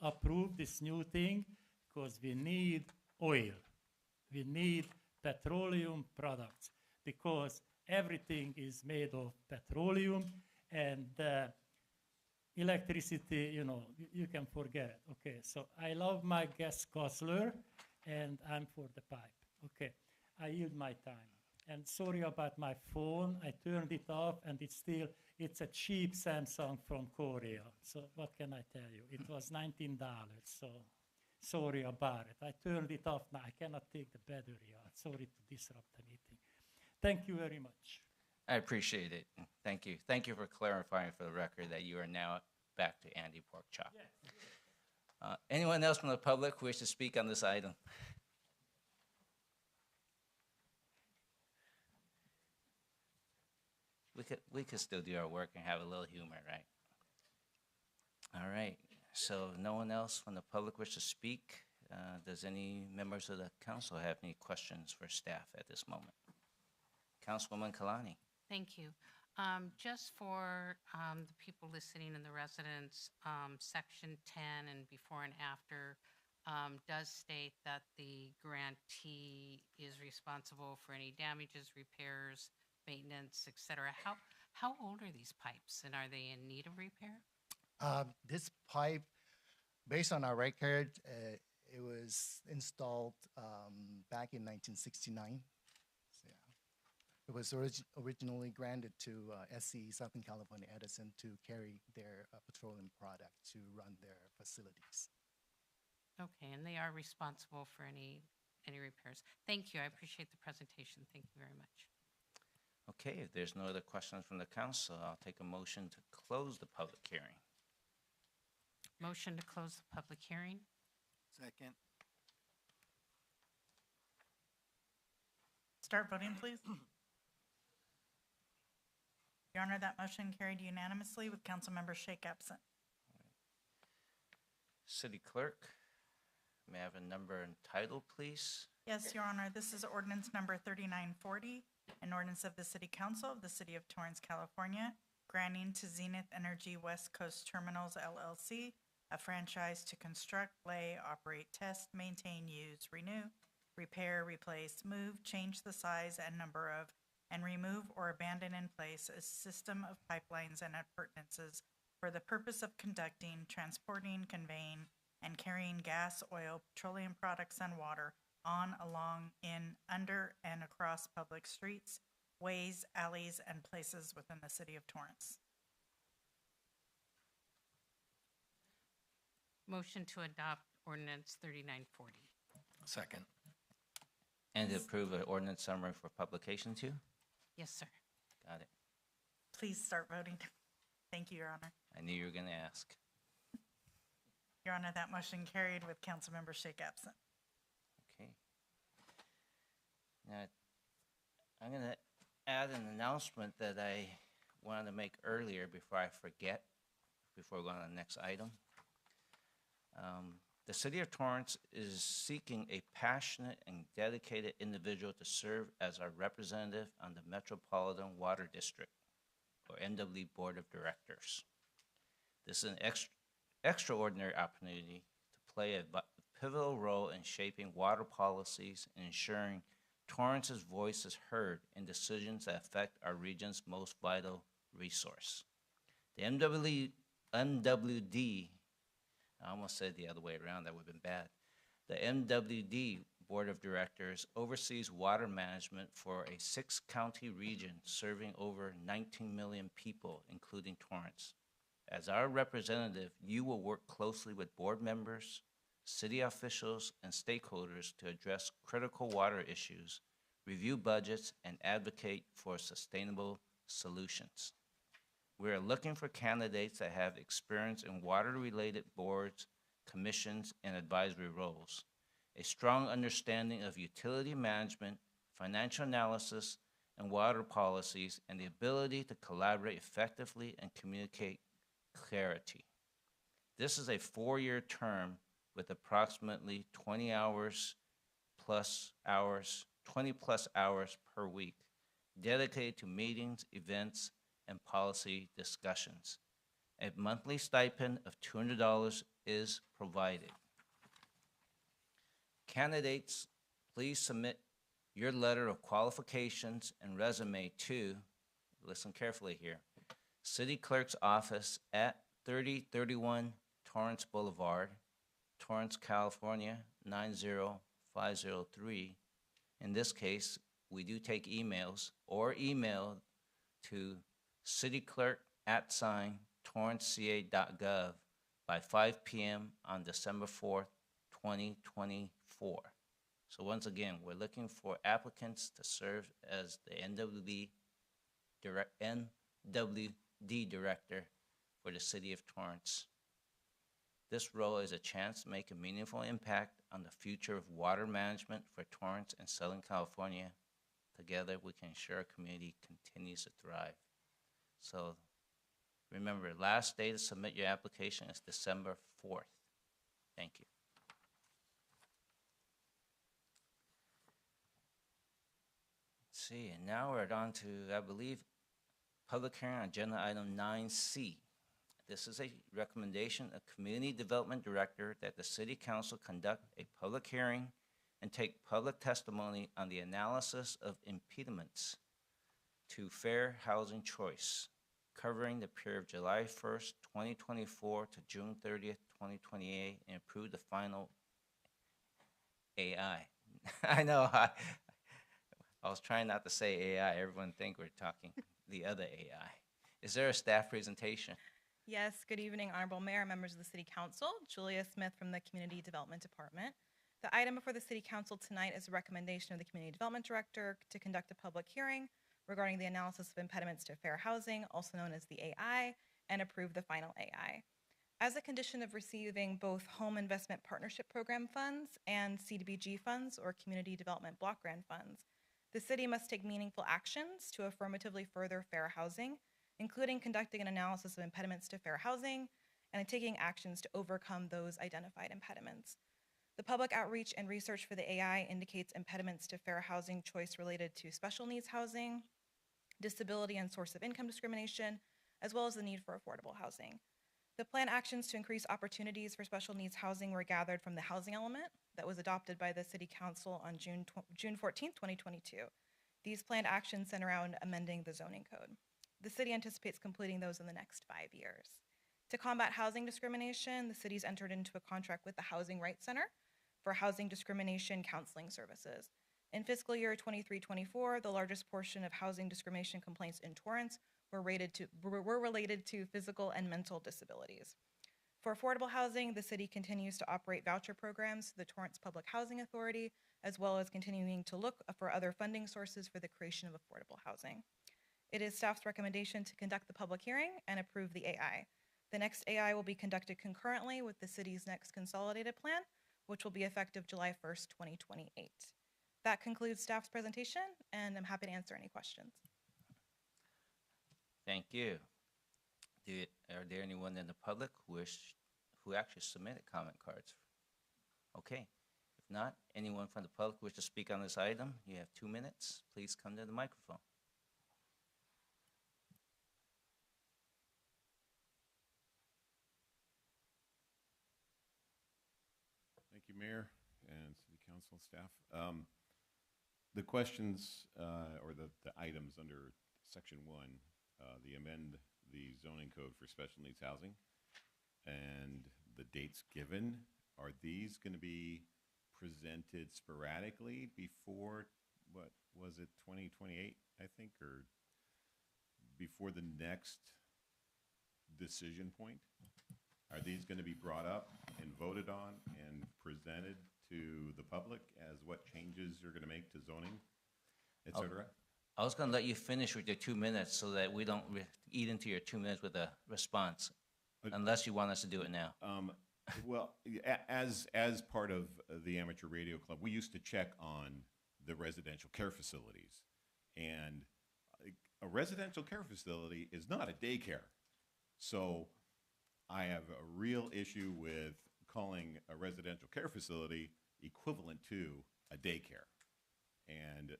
approve this new thing because we need oil. We need petroleum products because everything is made of petroleum, and electricity, you know, you can forget it. Okay, so I love my gas guzzler, and I'm for the pipe. Okay, I yield my time. And sorry about my phone. I turned it off, and it's a cheap Samsung from Korea. So what can I tell you? It was $19, so sorry about it. I turned it off now. I cannot take the battery out. Sorry to disrupt the meeting. Thank you very much. I appreciate it. Thank you. Thank you for clarifying for the record that you are now back to Andy Porkchop. Yes. Anyone else from the public who wishes to speak on this item? we could still do our work and have a little humor, right? All right. So no one else from the public wish to speak. Does any members of the council have any questions for staff at this moment? Councilwoman Kalani. Thank you. Just for the people listening and the residents, Section 10 and before and after does state that the grantee is responsible for any damages, repairs, maintenance, et cetera. How old are these pipes, and are they in need of repair? This pipe, based on our record, it was installed back in 1969. So, yeah. It was originally granted to SCE, Southern California Edison, to carry their petroleum product to run their facilities. Okay, and they are responsible for any repairs. Thank you. I appreciate the presentation. Thank you very much. Okay, if there's no other questions from the council, I'll take a motion to close the public hearing. Motion to close the public hearing. Second. Start voting, please. Your Honor, that motion carried unanimously with Councilmember Shake absent. City Clerk, may I have a number and title, please? Yes, Your Honor, this is ordinance number 3940, an ordinance of the City Council of the City of Torrance, California, granting to Zenith Energy West Coast Terminals, LLC, a franchise to construct, lay, operate, test, maintain, use, renew, repair, replace, move, change the size and number of, and remove or abandon in place a system of pipelines and appurtenances for the purpose of conducting, transporting, conveying, and carrying gas, oil, petroleum products, and water on, along, in, under, and across public streets, ways, alleys, and places within the City of Torrance. Motion to adopt ordinance 3940. Second. And to approve an ordinance summary for publication too? Yes, sir. Got it. Please start voting. Thank you, Your Honor. I knew you were going to ask. Your Honor, that motion carried with Councilmember Shake absent. Okay. Now, I'm going to add an announcement that I wanted to make earlier before I forget, before we go on to the next item. The City of Torrance is seeking a passionate and dedicated individual to serve as our representative on the Metropolitan Water District, or MW Board of Directors. This is an extraordinary opportunity to play a pivotal role in shaping water policies and ensuring Torrance's voice is heard in decisions that affect our region's most vital resource. The MWD, I almost said the other way around, that would have been bad. The MWD Board of Directors oversees water management for a 6-county region serving over 19 million people, including Torrance. As our representative, you will work closely with board members, city officials, and stakeholders to address critical water issues, review budgets, and advocate for sustainable solutions. We are looking for candidates that have experience in water-related boards, commissions, and advisory roles, a strong understanding of utility management, financial analysis, and water policies, and the ability to collaborate effectively and communicate clarity. This is a 4-year term with approximately 20 plus hours per week, dedicated to meetings, events, and policy discussions. A monthly stipend of $200 is provided. Candidates, please submit your letter of qualifications and resume to, listen carefully here, City Clerk's Office at 3031 Torrance Boulevard, Torrance, California, 90503. In this case, we do take emails, or email to cityclerk@torranceca.gov by 5 p.m. on December 4th, 2024. So once again, we're looking for applicants to serve as the NWD Director for the City of Torrance. This role is a chance to make a meaningful impact on the future of water management for Torrance and Southern California. Together, we can ensure our community continues to thrive. So remember, last day to submit your application is December 4th. Thank you. Let's see, and now we're on to, I believe, public hearing on agenda item 9C. This is a recommendation of Community Development Director that the City Council conduct a public hearing and take public testimony on the analysis of impediments to fair housing choice, covering the period of July 1st, 2024 to June 30th, 2028, and approve the final AI. I know, I was trying not to say AI. Everyone think we're talking the other AI. Is there a staff presentation? Yes, good evening, Honorable Mayor, members of the City Council. Julia Smith from the Community Development Department. The item before the City Council tonight is a recommendation of the Community Development Director to conduct a public hearing regarding the analysis of impediments to fair housing, also known as the AI, and approve the final AI. As a condition of receiving both Home Investment Partnership Program funds and CDBG funds, or Community Development Block Grant funds, the city must take meaningful actions to affirmatively further fair housing, including conducting an analysis of impediments to fair housing and taking actions to overcome those identified impediments. The public outreach and research for the AI indicates impediments to fair housing choice related to special needs housing, disability and source of income discrimination, as well as the need for affordable housing. The planned actions to increase opportunities for special needs housing were gathered from the housing element that was adopted by the City Council on June 14, 2022. These planned actions center around amending the zoning code. The city anticipates completing those in the next 5 years. To combat housing discrimination, the city's entered into a contract with the Housing Rights Center for housing discrimination counseling services. In fiscal year 23-24, the largest portion of housing discrimination complaints in Torrance were related to physical and mental disabilities. For affordable housing, the city continues to operate voucher programs through the Torrance Public Housing Authority, as well as continuing to look for other funding sources for the creation of affordable housing. It is staff's recommendation to conduct the public hearing and approve the AI. The next AI will be conducted concurrently with the city's next consolidated plan, which will be effective July 1st, 2028. That concludes staff's presentation, and I'm happy to answer any questions. Thank you. Are there anyone in the public who actually submitted comment cards? Okay. If not, anyone from the public wish to speak on this item, you have 2 minutes. Please come to the microphone. Thank you, Mayor and City Council staff. The questions or the items under Section 1, the amend the zoning code for special needs housing and the dates given, are these going to be presented sporadically before, what was it, 2028, I think, or before the next decision point? Are these going to be brought up and voted on and presented to the public as what changes you're going to make to zoning, et cetera? I was going to let you finish with your 2 minutes so that we don't eat into your 2 minutes with a response, unless you want us to do it now. Well, as part of the Amateur Radio Club, we used to check on the residential care facilities. And a residential care facility is not a daycare. So I have a real issue with calling a residential care facility equivalent to a daycare. And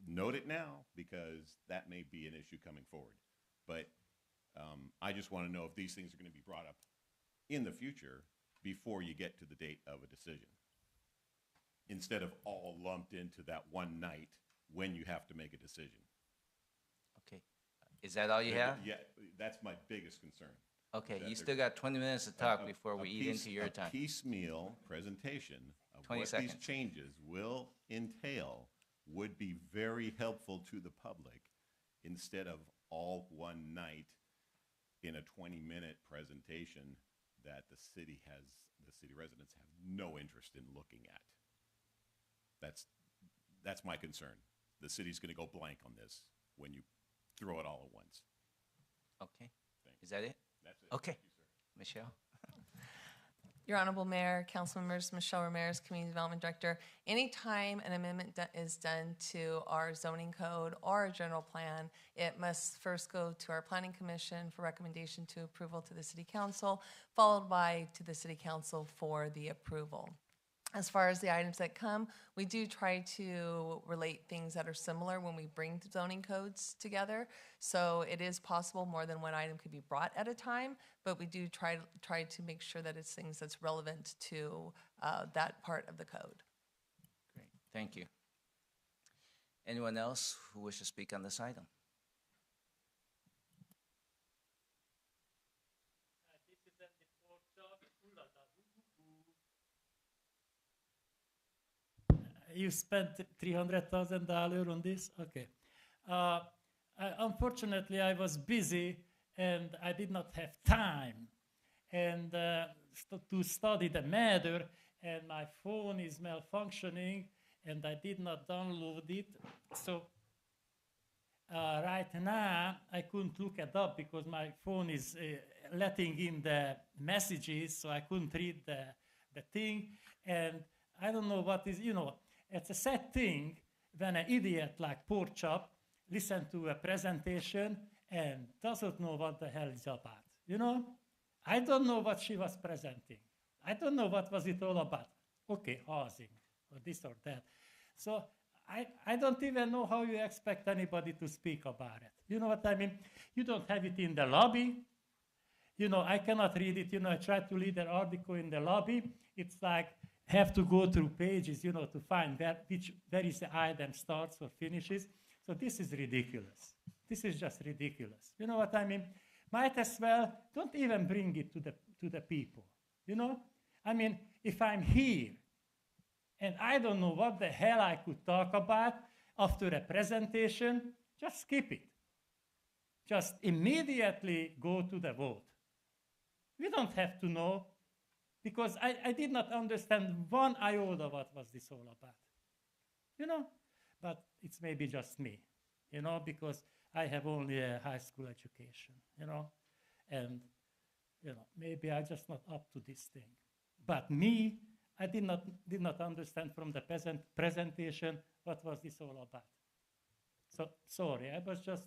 note it now, because that may be an issue coming forward. But I just want to know if these things are going to be brought up in the future before you get to the date of a decision, instead of all lumped into that one night when you have to make a decision. Okay. Is that all you have? Yeah, that's my biggest concern. Okay, you still got 20 minutes to talk before we eat into your time. A piecemeal presentation of 20 what seconds. these changes will entail would be very helpful to the public, instead of all one night in a 20-minute presentation that the city residents have no interest in looking at. That's my concern. The city's going to go blank on this when you throw it all at once. Okay. Is that it? That's it. Okay. Thank you, sir. Michelle? Your Honorable Mayor, council members, Michelle Ramirez, Community Development Director, anytime an amendment is done to our zoning code or our general plan, it must first go to our Planning Commission for recommendation to approval to the City Council, followed by to the City Council for the approval. As far as the items that come, we do try to relate things that are similar when we bring the zoning codes together. So it is possible more than one item could be brought at a time, but we do try to make sure that it's things that's relevant to that part of the code. Great, thank you. Anyone else who wishes to speak on this item? You spent $300,000 on this? Okay. Unfortunately, I was busy and I did not have time and to study the matter, and my phone is malfunctioning and I did not download it. So right now, I couldn't look it up because my phone is letting in the messages, so I couldn't read the thing. And I don't know what is, it's a sad thing when an idiot like Pork Chop listens to a presentation and doesn't know what the hell it's about. I don't know what she was presenting. I don't know what was it all about. Okay, housing or this or that. So I don't even know how you expect anybody to speak about it. You know what I mean? You don't have it in the lobby. I cannot read it. I tried to read an article in the lobby. It's like have to go through pages, to find where is the item starts or finishes. So this is ridiculous. This is just ridiculous. You know what I mean? Might as well don't even bring it to the people. I mean, if I'm here and I don't know what the hell I could talk about after a presentation, just skip it. Just immediately go to the vote. We don't have to know, because I did not understand one iota what was this all about. But it's maybe just me, because I have only a high school education, and, maybe I'm just not up to this thing. But me, I did not understand from the presentation what was this all about. So, sorry, I was just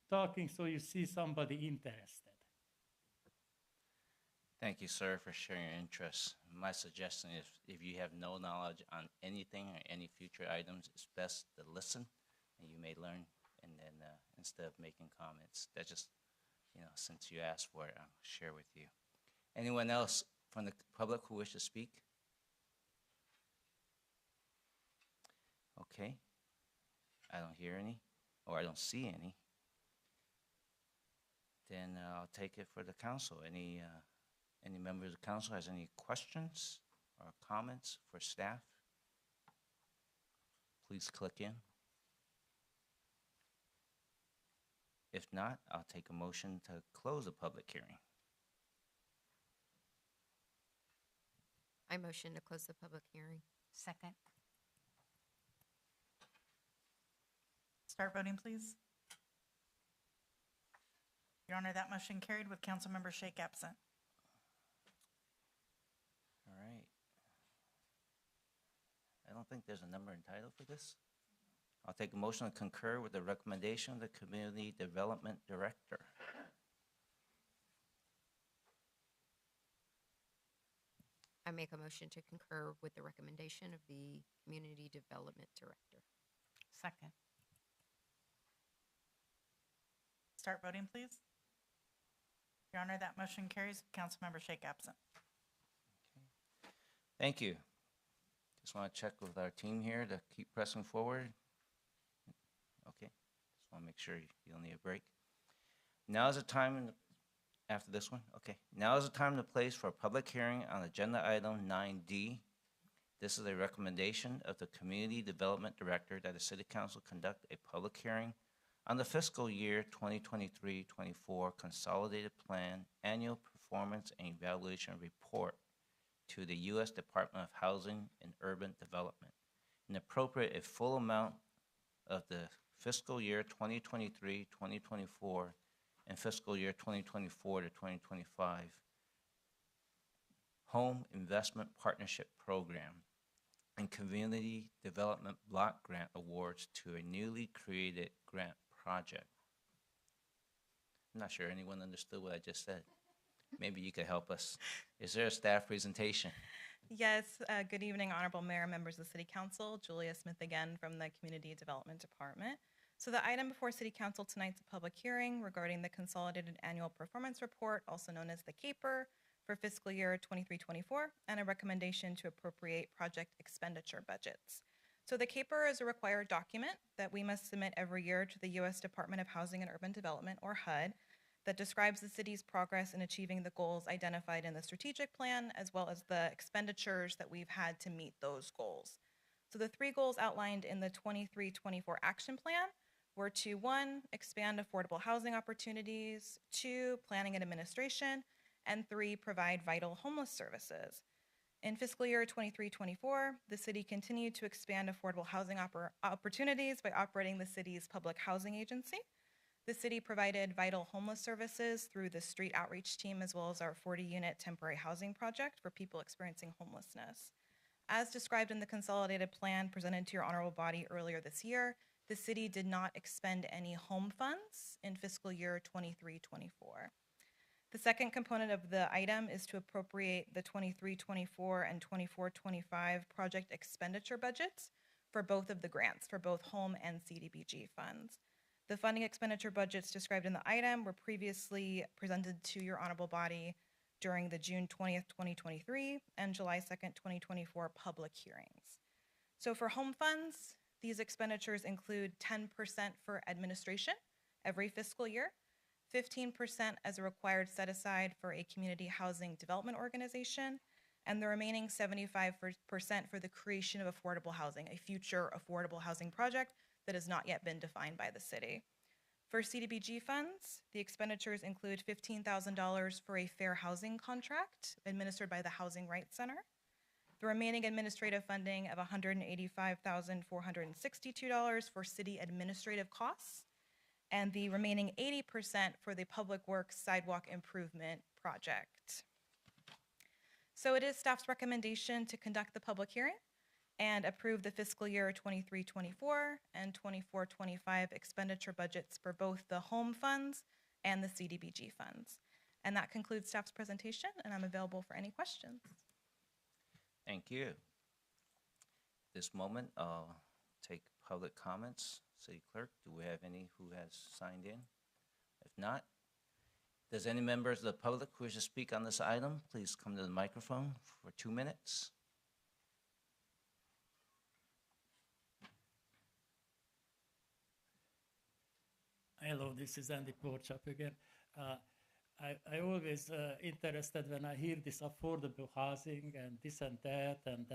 talking so you see somebody interested. Thank you, sir, for sharing your interest. My suggestion is if you have no knowledge on anything or any future items, it's best to listen, and you may learn, and then instead of making comments. That's just, since you asked for it, I'll share with you. Anyone else from the public who wish to speak? Okay. I don't hear any, or I don't see any. Then I'll take it for the council. Any member of the council has any questions or comments for staff? Please click in. If not, I'll take a motion to close the public hearing. I motion to close the public hearing. Second. Start voting, please. Your Honor, that motion carried with Councilmember Shake absent. All right. I don't think there's a number entitled for this. I'll take a motion to concur with the recommendation of the Community Development Director. I make a motion to concur with the recommendation of the Community Development Director. Second. Start voting, please. Your Honor, that motion carries with Councilmember Shake absent. Thank you. Just want to check with our team here to keep pressing forward. Okay. Just want to make sure you don't need a break. Now is the time, after this one? Okay. Now is the time and the place for a public hearing on agenda item 9D. This is a recommendation of the Community Development Director that the City Council conduct a public hearing on the fiscal year 2023-24 Consolidated Plan Annual Performance and Evaluation Report to the U.S. Department of Housing and Urban Development, and appropriate a full amount of the fiscal year 2023-2024 and fiscal year 2024 to 2025 Home Investment Partnership Program and Community Development Block Grant Awards to a newly created grant project. I'm not sure anyone understood what I just said. Maybe you could help us. Is there a staff presentation? Yes, good evening, Honorable Mayor, members of the City Council. Julia Smith again from the Community Development Department. So the item before City Council tonight's a public hearing regarding the Consolidated Annual Performance Report, also known as the CAPER, for fiscal year 23-24, and a recommendation to appropriate project expenditure budgets. So the CAPER is a required document that we must submit every year to the U.S. Department of Housing and Urban Development, or HUD, that describes the city's progress in achieving the goals identified in the strategic plan, as well as the expenditures that we've had to meet those goals. So the three goals outlined in the 23-24 action plan were to, 1, expand affordable housing opportunities, 2, planning and administration, and 3, provide vital homeless services. In fiscal year 23-24, the city continued to expand affordable housing opportunities by operating the city's public housing agency. The city provided vital homeless services through the street outreach team, as well as our 40-unit temporary housing project for people experiencing homelessness. As described in the consolidated plan presented to your honorable body earlier this year, the city did not expend any home funds in fiscal year 23-24. The second component of the item is to appropriate the 23-24 and 24-25 project expenditure budgets for both of the grants, for both home and CDBG funds. The funding expenditure budgets described in the item were previously presented to your honorable body during the June 20th, 2023 and July 2nd, 2024 public hearings. So for home funds, these expenditures include 10% for administration every fiscal year, 15% as a required set aside for a community housing development organization, and the remaining 75% for the creation of affordable housing, a future affordable housing project that has not yet been defined by the city. For CDBG funds, the expenditures include $15,000 for a fair housing contract administered by the Housing Rights Center, the remaining administrative funding of $185,462 for city administrative costs, and the remaining 80% for the Public Works Sidewalk Improvement Project. So it is staff's recommendation to conduct the public hearing and approve the fiscal year 23-24 and 24-25 expenditure budgets for both the home funds and the CDBG funds. And that concludes staff's presentation, and I'm available for any questions. Thank you. At this moment, I'll take public comments. City Clerk, do we have any who has signed in? If not, does any members of the public who wish to speak on this item, please come to the microphone for 2 minutes. Hello, this is Andy Porchap again. I always interested when I hear this affordable housing and this and that, and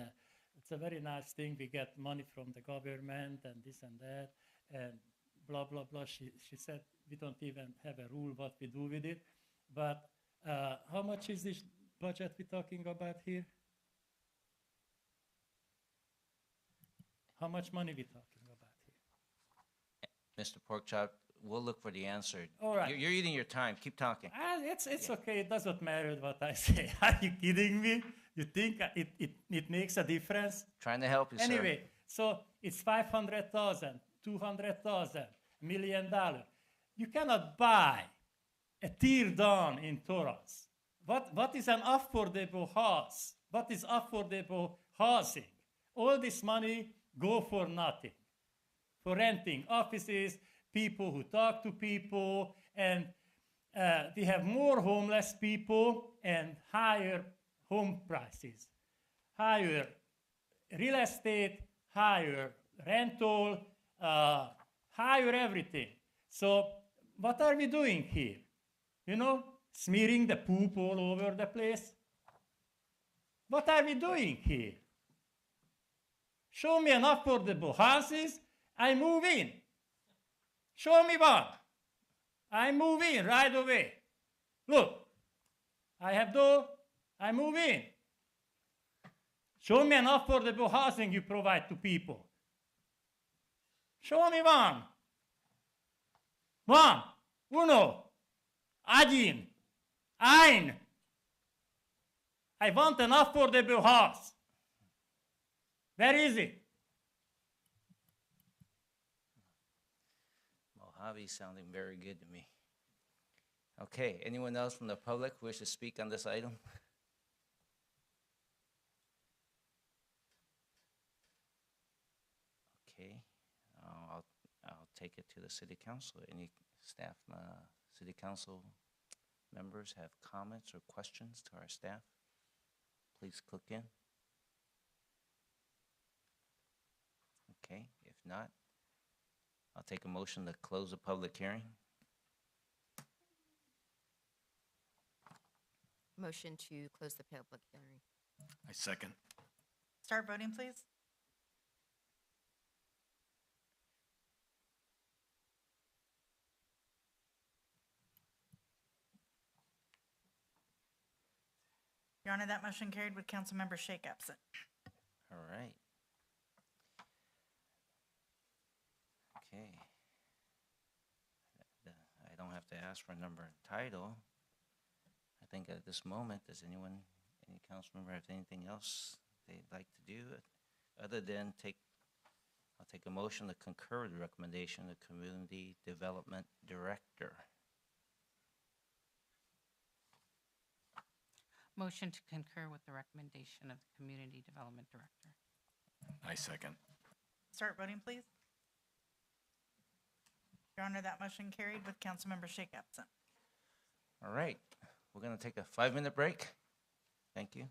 it's a very nice thing. We get money from the government and this and that, and blah, blah, blah. She said we don't even have a rule what we do with it. But how much is this budget we're talking about here? How much money we talking about here? Mr. Porkchop, we'll look for the answer. All right. You're eating your time. Keep talking. It's okay. It doesn't matter what I say. Are you kidding me? You think it makes a difference? Trying to help you, sir. Anyway, so it's 500,000, 200,000, $1 million. You cannot buy a tear down in Torrance. What is an affordable house? What is affordable housing? All this money go for nothing. For renting offices, people who talk to people, and we have more homeless people and higher home prices, higher real estate, higher rental, higher everything. So what are we doing here? You know, smearing the poop all over the place? What are we doing here? Show me an affordable houses, I move in. Show me one. I move in right away. Look, I have door, I move in. Show me an affordable housing you provide to people. Show me one. One, uno, один, ein. I want an affordable house. Very easy. Mojave sounding very good to me. Okay, anyone else from the public who wish to speak on this item? Okay, I'll take it to the city council. Any staff, city council members have comments or questions to our staff? Please click in. Okay, if not, I'll take a motion to close the public hearing. Motion to close the public hearing. I second. Start voting, please. Your Honor, that motion carried with Councilmember Shake absent. All right. Okay. I don't have to ask for number and title. I think at this moment, does anyone, any council member have anything else they'd like to do other than I'll take a motion to concur with the recommendation of the Community Development Director. Motion to concur with the recommendation of the Community Development Director. I second. Start voting, please. Your Honor, that motion carried with Councilmember Shake absent. All right, we're going to take a 5-minute break. Thank you.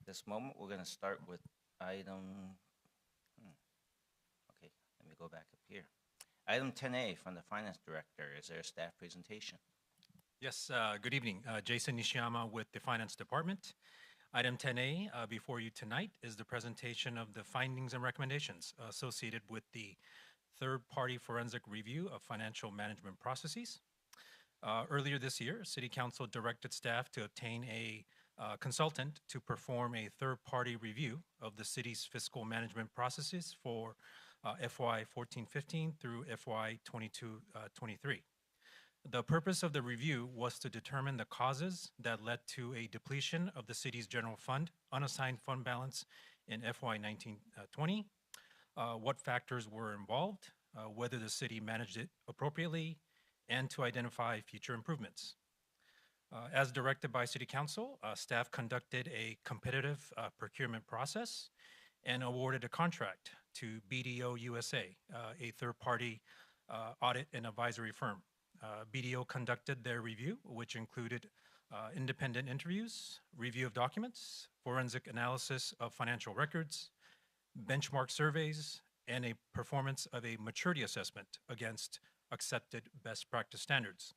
This moment, we're going to start with item, okay, let me go back up here. Item 10A from the Finance Director. Is there a staff presentation? Yes, good evening. Jason Nishiyama with the Finance Department. Item 10A before you tonight is the presentation of the findings and recommendations associated with the third-party forensic review of financial management processes. Earlier this year, City Council directed staff to obtain a consultant to perform a third-party review of the city's fiscal management processes for FY 14-15 through FY 22-23. The purpose of the review was to determine the causes that led to a depletion of the city's general fund, unassigned fund balance in FY 19-20, what factors were involved, whether the city managed it appropriately, and to identify future improvements. As directed by City Council, staff conducted a competitive procurement process and awarded a contract to BDO USA, a third-party audit and advisory firm. BDO conducted their review, which included independent interviews, review of documents, forensic analysis of financial records, benchmark surveys, and a performance of a maturity assessment against accepted best practice standards.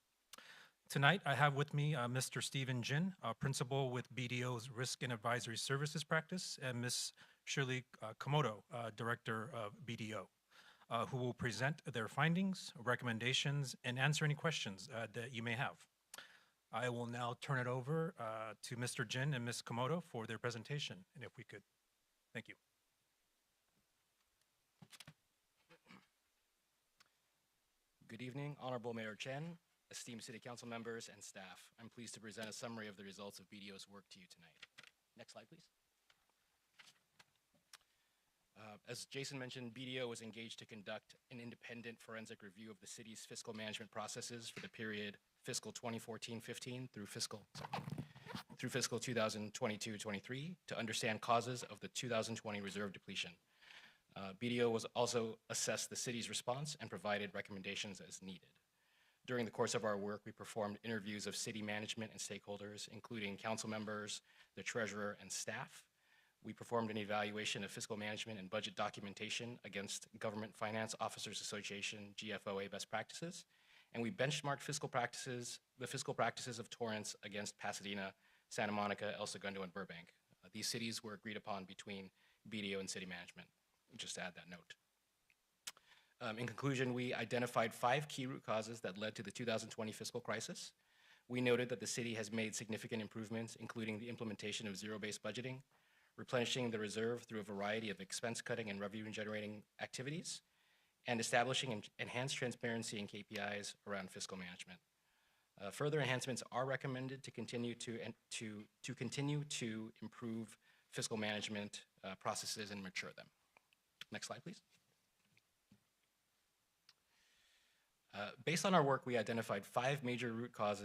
Tonight, I have with me Mr. Stephen Jin, principal with BDO's Risk and Advisory Services Practice, and Ms. Shirley Komodo, director of BDO, who will present their findings, recommendations, and answer any questions that you may have. I will now turn it over to Mr. Jin and Ms. Komodo for their presentation, and if we could, thank you. Good evening, Honorable Mayor Chen, esteemed City Council members, and staff. I'm pleased to present a summary of the results of BDO's work to you tonight. Next slide, please. As Jason mentioned, BDO was engaged to conduct an independent forensic review of the city's fiscal management processes for the period fiscal 2014-15 through fiscal 2022-23 to understand causes of the 2020 reserve depletion. BDO was also assessed the city's response and provided recommendations as needed. During the course of our work, we performed interviews of city management and stakeholders, including council members, the treasurer, and staff. We performed an evaluation of fiscal management and budget documentation against Government Finance Officers Association, GFOA best practices, and we benchmarked the fiscal practices of Torrance against Pasadena, Santa Monica, El Segundo, and Burbank. These cities were agreed upon between BDO and city management. Just to add that note. In conclusion, we identified 5 key root causes that led to the 2020 fiscal crisis. We noted that the city has made significant improvements, including the implementation of zero-based budgeting, replenishing the reserve through a variety of expense-cutting and revenue-generating activities, and establishing enhanced transparency and KPIs around fiscal management. Further enhancements are recommended to continue to improve fiscal management processes and mature them. Next slide, please. Based on our work, we identified 5 major root cause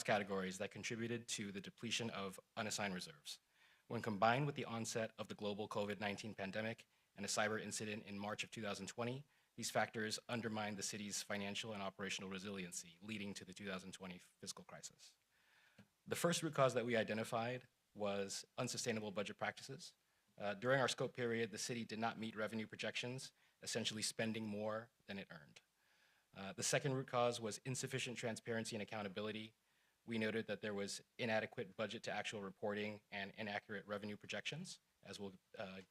categories that contributed to the depletion of unassigned reserves. When combined with the onset of the global COVID-19 pandemic and a cyber incident in March of 2020, these factors undermined the city's financial and operational resiliency, leading to the 2020 fiscal crisis. The first root cause that we identified was unsustainable budget practices. During our scope period, the city did not meet revenue projections, essentially spending more than it earned. The second root cause was insufficient transparency and accountability. We noted that there was inadequate budget to actual reporting and inaccurate revenue projections, as we'll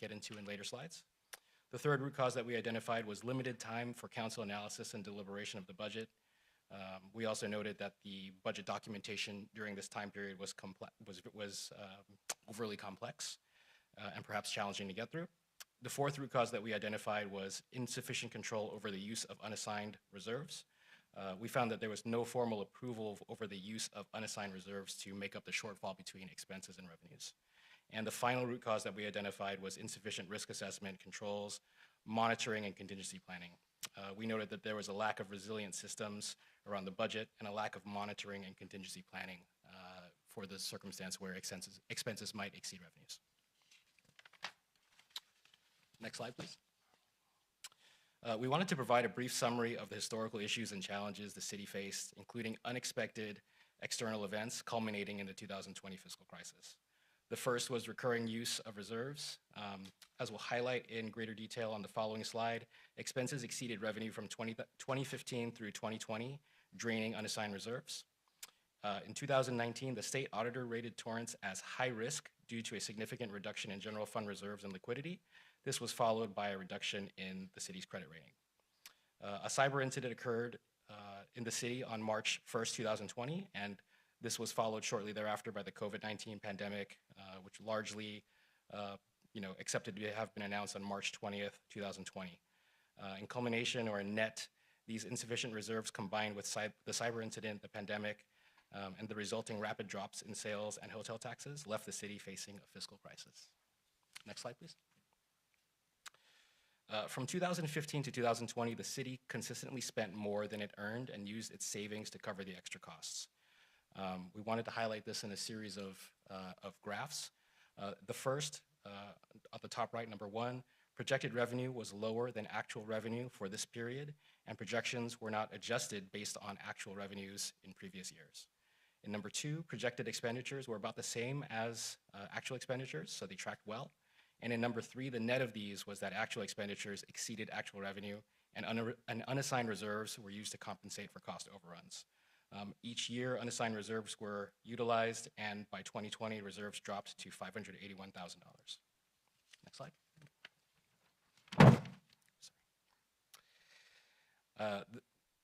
get into in later slides. The third root cause that we identified was limited time for council analysis and deliberation of the budget. We also noted that the budget documentation during this time period was overly complex and perhaps challenging to get through. The fourth root cause that we identified was insufficient control over the use of unassigned reserves. We found that there was no formal approval over the use of unassigned reserves to make up the shortfall between expenses and revenues. And the final root cause that we identified was insufficient risk assessment, controls, monitoring, and contingency planning. We noted that there was a lack of resilient systems around the budget and a lack of monitoring and contingency planning for the circumstance where expenses might exceed revenues. Next slide, please. We wanted to provide a brief summary of the historical issues and challenges the city faced, including unexpected external events culminating in the 2020 fiscal crisis. The first was recurring use of reserves. As we'll highlight in greater detail on the following slide, expenses exceeded revenue from 2015 through 2020, draining unassigned reserves. In 2019, the state auditor rated Torrance as high risk due to a significant reduction in general fund reserves and liquidity. This was followed by a reduction in the city's credit rating. A cyber incident occurred in the city on March 1st, 2020, and this was followed shortly thereafter by the COVID-19 pandemic, which largely, accepted to have been announced on March 20th, 2020. In culmination or in net, these insufficient reserves combined with the cyber incident, the pandemic, and the resulting rapid drops in sales and hotel taxes left the city facing a fiscal crisis. Next slide, please. From 2015 to 2020, the city consistently spent more than it earned and used its savings to cover the extra costs. We wanted to highlight this in a series of graphs. The first, at the top right, number one, projected revenue was lower than actual revenue for this period, and projections were not adjusted based on actual revenues in previous years. In number two, projected expenditures were about the same as actual expenditures, so they tracked well. And in number three, the net of these was that actual expenditures exceeded actual revenue, and unassigned reserves were used to compensate for cost overruns. Each year, unassigned reserves were utilized, and by 2020, reserves dropped to $581,000. Next slide.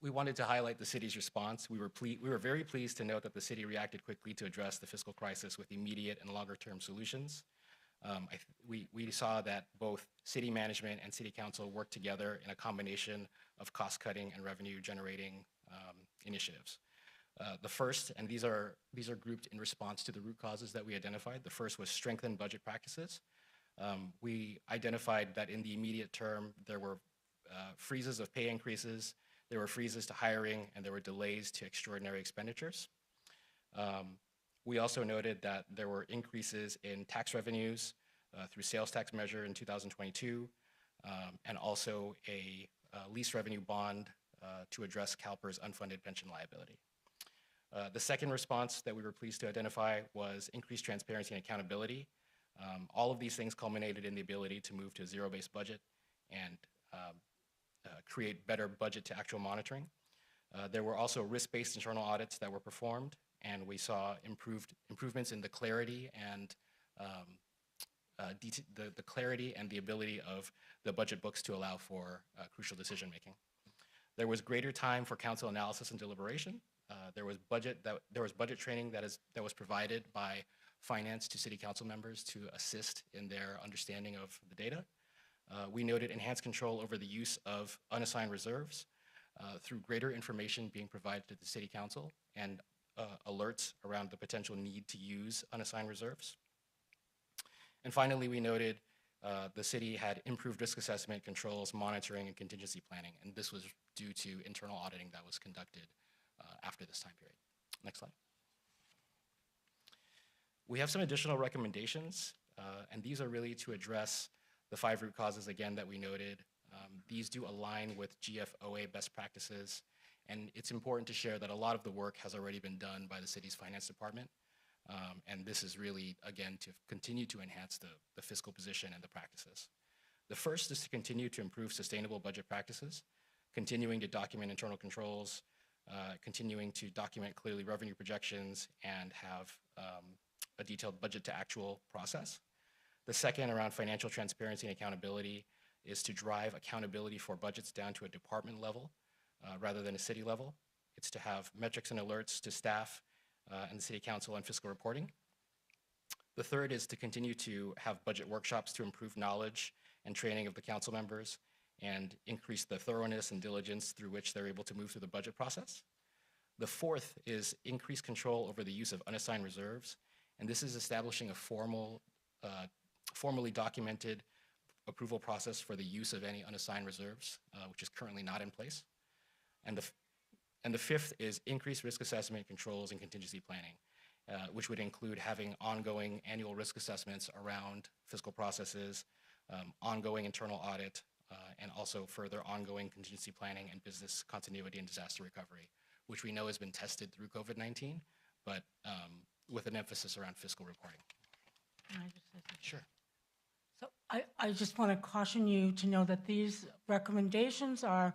We wanted to highlight the city's response. We were very pleased to note that the city reacted quickly to address the fiscal crisis with immediate and longer-term solutions. We saw that both city management and city council worked together in a combination of cost-cutting and revenue-generating initiatives. The first, and these are grouped in response to the root causes that we identified. The first was strengthen budget practices. We identified that in the immediate term, there were freezes of pay increases, there were freezes to hiring, and there were delays to extraordinary expenditures. We also noted that there were increases in tax revenues through sales tax measure in 2022, and also a lease revenue bond to address CalPERS unfunded pension liability. The second response that we were pleased to identify was increased transparency and accountability. All of these things culminated in the ability to move to a zero-based budget and create better budget to actual monitoring. There were also risk-based internal audits that were performed, and we saw improvements in the clarity and the clarity and the ability of the budget books to allow for crucial decision making. There was greater time for council analysis and deliberation. There was budget training that was provided by finance to city council members to assist in their understanding of the data. We noted enhanced control over the use of unassigned reserves through greater information being provided to the city council and alerts around the potential need to use unassigned reserves. And finally, we noted the city had improved risk assessment, controls, monitoring, and contingency planning, and this was due to internal auditing that was conducted after this time period. Next slide. We have some additional recommendations, and these are really to address the 5 root causes, again, that we noted. These do align with GFOA best practices, and it's important to share that a lot of the work has already been done by the city's finance department. And this is really, again, to continue to enhance the fiscal position and the practices. The first is to continue to improve sustainable budget practices, continuing to document internal controls, continuing to document clearly revenue projections, and have a detailed budget to actual process. The second, around financial transparency and accountability, is to drive accountability for budgets down to a department level rather than a city level. It's to have metrics and alerts to staff and the City Council on fiscal reporting. The third is to continue to have budget workshops to improve knowledge and training of the council members and increase the thoroughness and diligence through which they're able to move through the budget process. The fourth is increased control over the use of unassigned reserves, and this is establishing a formally documented approval process for the use of any unassigned reserves, which is currently not in place. And the fifth is increased risk assessment controls and contingency planning, which would include having ongoing annual risk assessments around fiscal processes, ongoing internal audit, and also further ongoing contingency planning and business continuity and disaster recovery, which we know has been tested through COVID-19, but with an emphasis around fiscal reporting. Can I just say something? Sure. So I just want to caution you to know that these recommendations are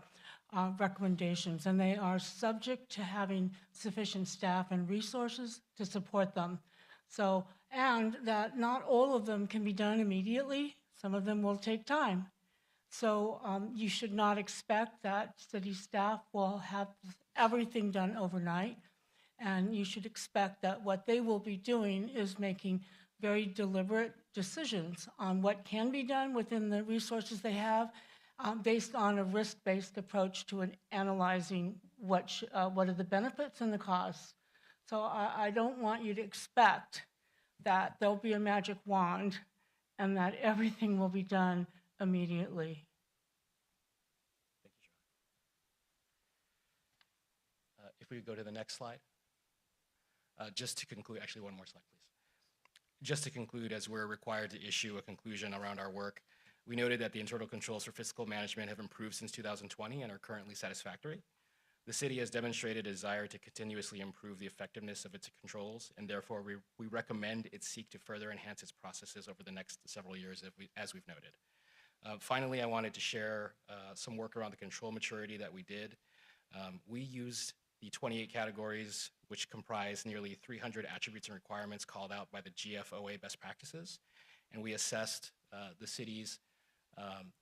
recommendations, and they are subject to having sufficient staff and resources to support them. So, and that not all of them can be done immediately. Some of them will take time. So you should not expect that city staff will have everything done overnight. And you should expect that what they will be doing is making very deliberate decisions on what can be done within the resources they have, based on a risk-based approach to analyzing what are the benefits and the costs. So I don't want you to expect that there'll be a magic wand and that everything will be done immediately. Thank you, Joanne. If we could go to the next slide. Just to conclude, actually one more slide, please. Just to conclude, as we're required to issue a conclusion around our work, we noted that the internal controls for fiscal management have improved since 2020 and are currently satisfactory. The city has demonstrated a desire to continuously improve the effectiveness of its controls, and therefore we recommend it seek to further enhance its processes over the next several years, as we've noted. Finally, I wanted to share some work around the control maturity that we did. We used the 28 categories, which comprise nearly 300 attributes and requirements called out by the GFOA best practices, and we assessed the city's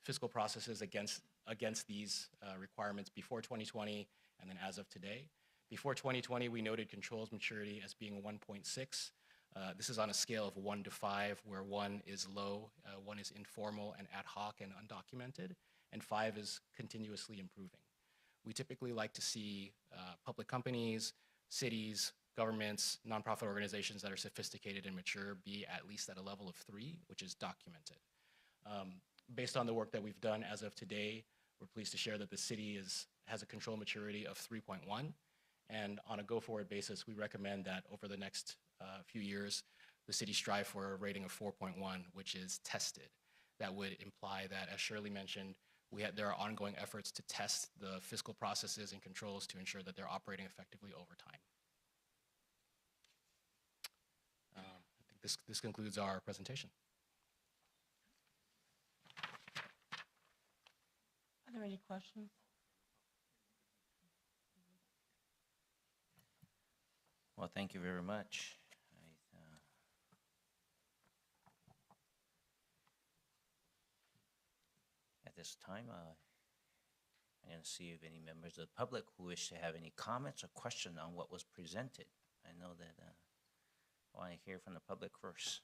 fiscal processes against these requirements before 2020 and then as of today. Before 2020, we noted controls maturity as being 1.6. This is on a scale of 1 to 5, where 1 is low, 1 is informal and ad hoc and undocumented, and 5 is continuously improving. We typically like to see public companies, cities, governments, nonprofit organizations that are sophisticated and mature be at least at a level of 3, which is documented. Based on the work that we've done as of today, we're pleased to share that the city has a control maturity of 3.1, and on a go-forward basis, we recommend that over the next few years, the city strive for a rating of 4.1, which is tested. That would imply that, as Shirley mentioned, there are ongoing efforts to test the fiscal processes and controls to ensure that they're operating effectively over time. I think this concludes our presentation. Are there any questions? Well, thank you very much. At this time, I'm going to see if any members of the public who wish to have any comments or question on what was presented. I know that I want to hear from the public first.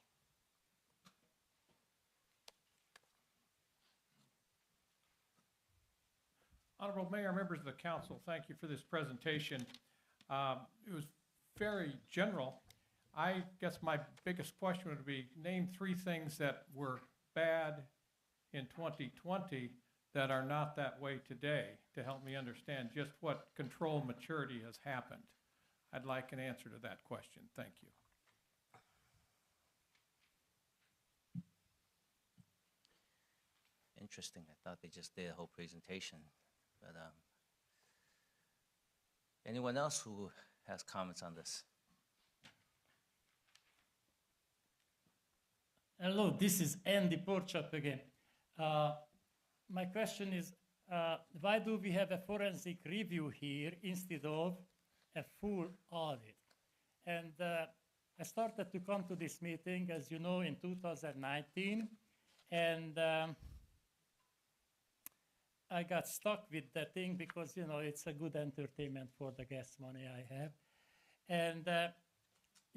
Honorable Mayor, members of the council, thank you for this presentation. It was very general. I guess my biggest question would be, name 3 things that were bad in 2020 that are not that way today, to help me understand just what control maturity has happened. I'd like an answer to that question. Thank you. Interesting. I thought they just did a whole presentation. But anyone else who has comments on this? Hello, this is Andy Porchop again. My question is, why do we have a forensic review here instead of a full audit? And I started to come to this meeting, as you know, in 2019, and I got stuck with that thing because, you know, it's a good entertainment for the gas money I have. And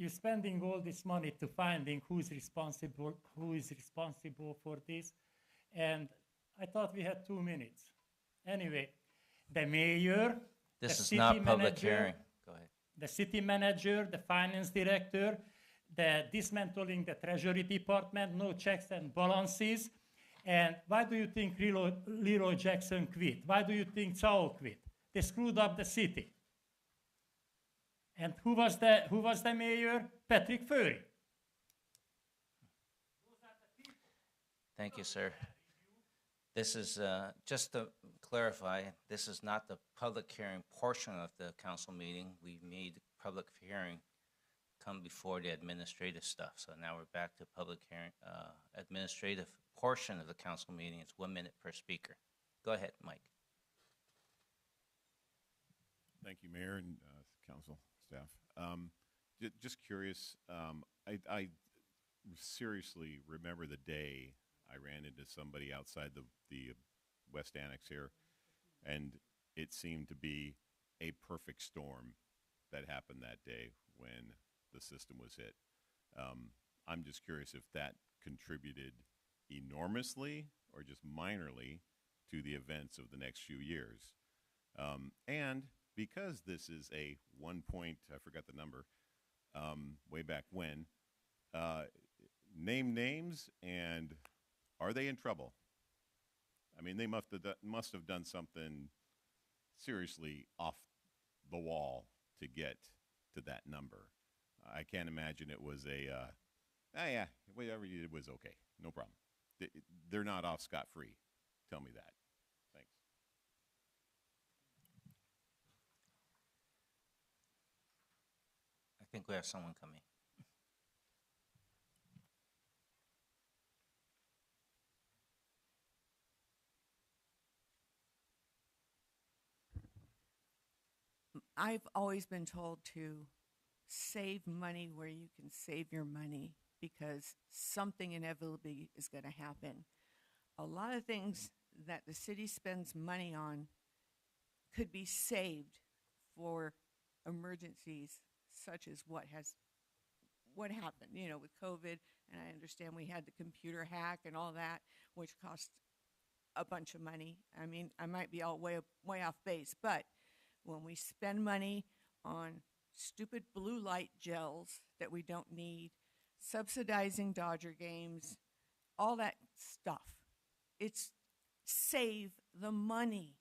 you're spending all this money to finding who is responsible for this. And I thought we had 2 minutes. Anyway, the mayor, This the is city not public manager, hearing. Go ahead. the city manager, the finance director, the dismantling the treasury department, no checks and balances. And why do you think Leroy Jackson quit? Why do you think Chao quit? They screwed up the city. And who was the mayor? Patrick Furry. Thank you, sir. This is, just to clarify, this is not the public hearing portion of the council meeting. We made the public hearing come before the administrative stuff. So now we're back to public hearing, administrative portion of the council meeting. It's 1 minute per speaker. Go ahead, Mike. Thank you, Mayor and council staff. Just curious, I seriously remember the day I ran into somebody outside the West Annex here, and it seemed to be a perfect storm that happened that day when the system was hit. I'm just curious if that contributed enormously or just minorly to the events of the next few years. And because this is a 1 point, I forgot the number, way back when, name names and are they in trouble? I mean, they must have done something seriously off the wall to get to that number. I can't imagine it was yeah, whatever you did was okay, no problem. They're not off scot-free. Tell me that. Thanks. I think we have someone coming. I've always been told to save money where you can save your money because something inevitably is going to happen. A lot of things that the city spends money on could be saved for emergencies such as what happened, you know, with COVID. And I understand we had the computer hack and all that, which cost a bunch of money. I mean, I might be all way off base, but when we spend money on stupid blue light gels that we don't need, subsidizing Dodger games, all that stuff, it's save the money.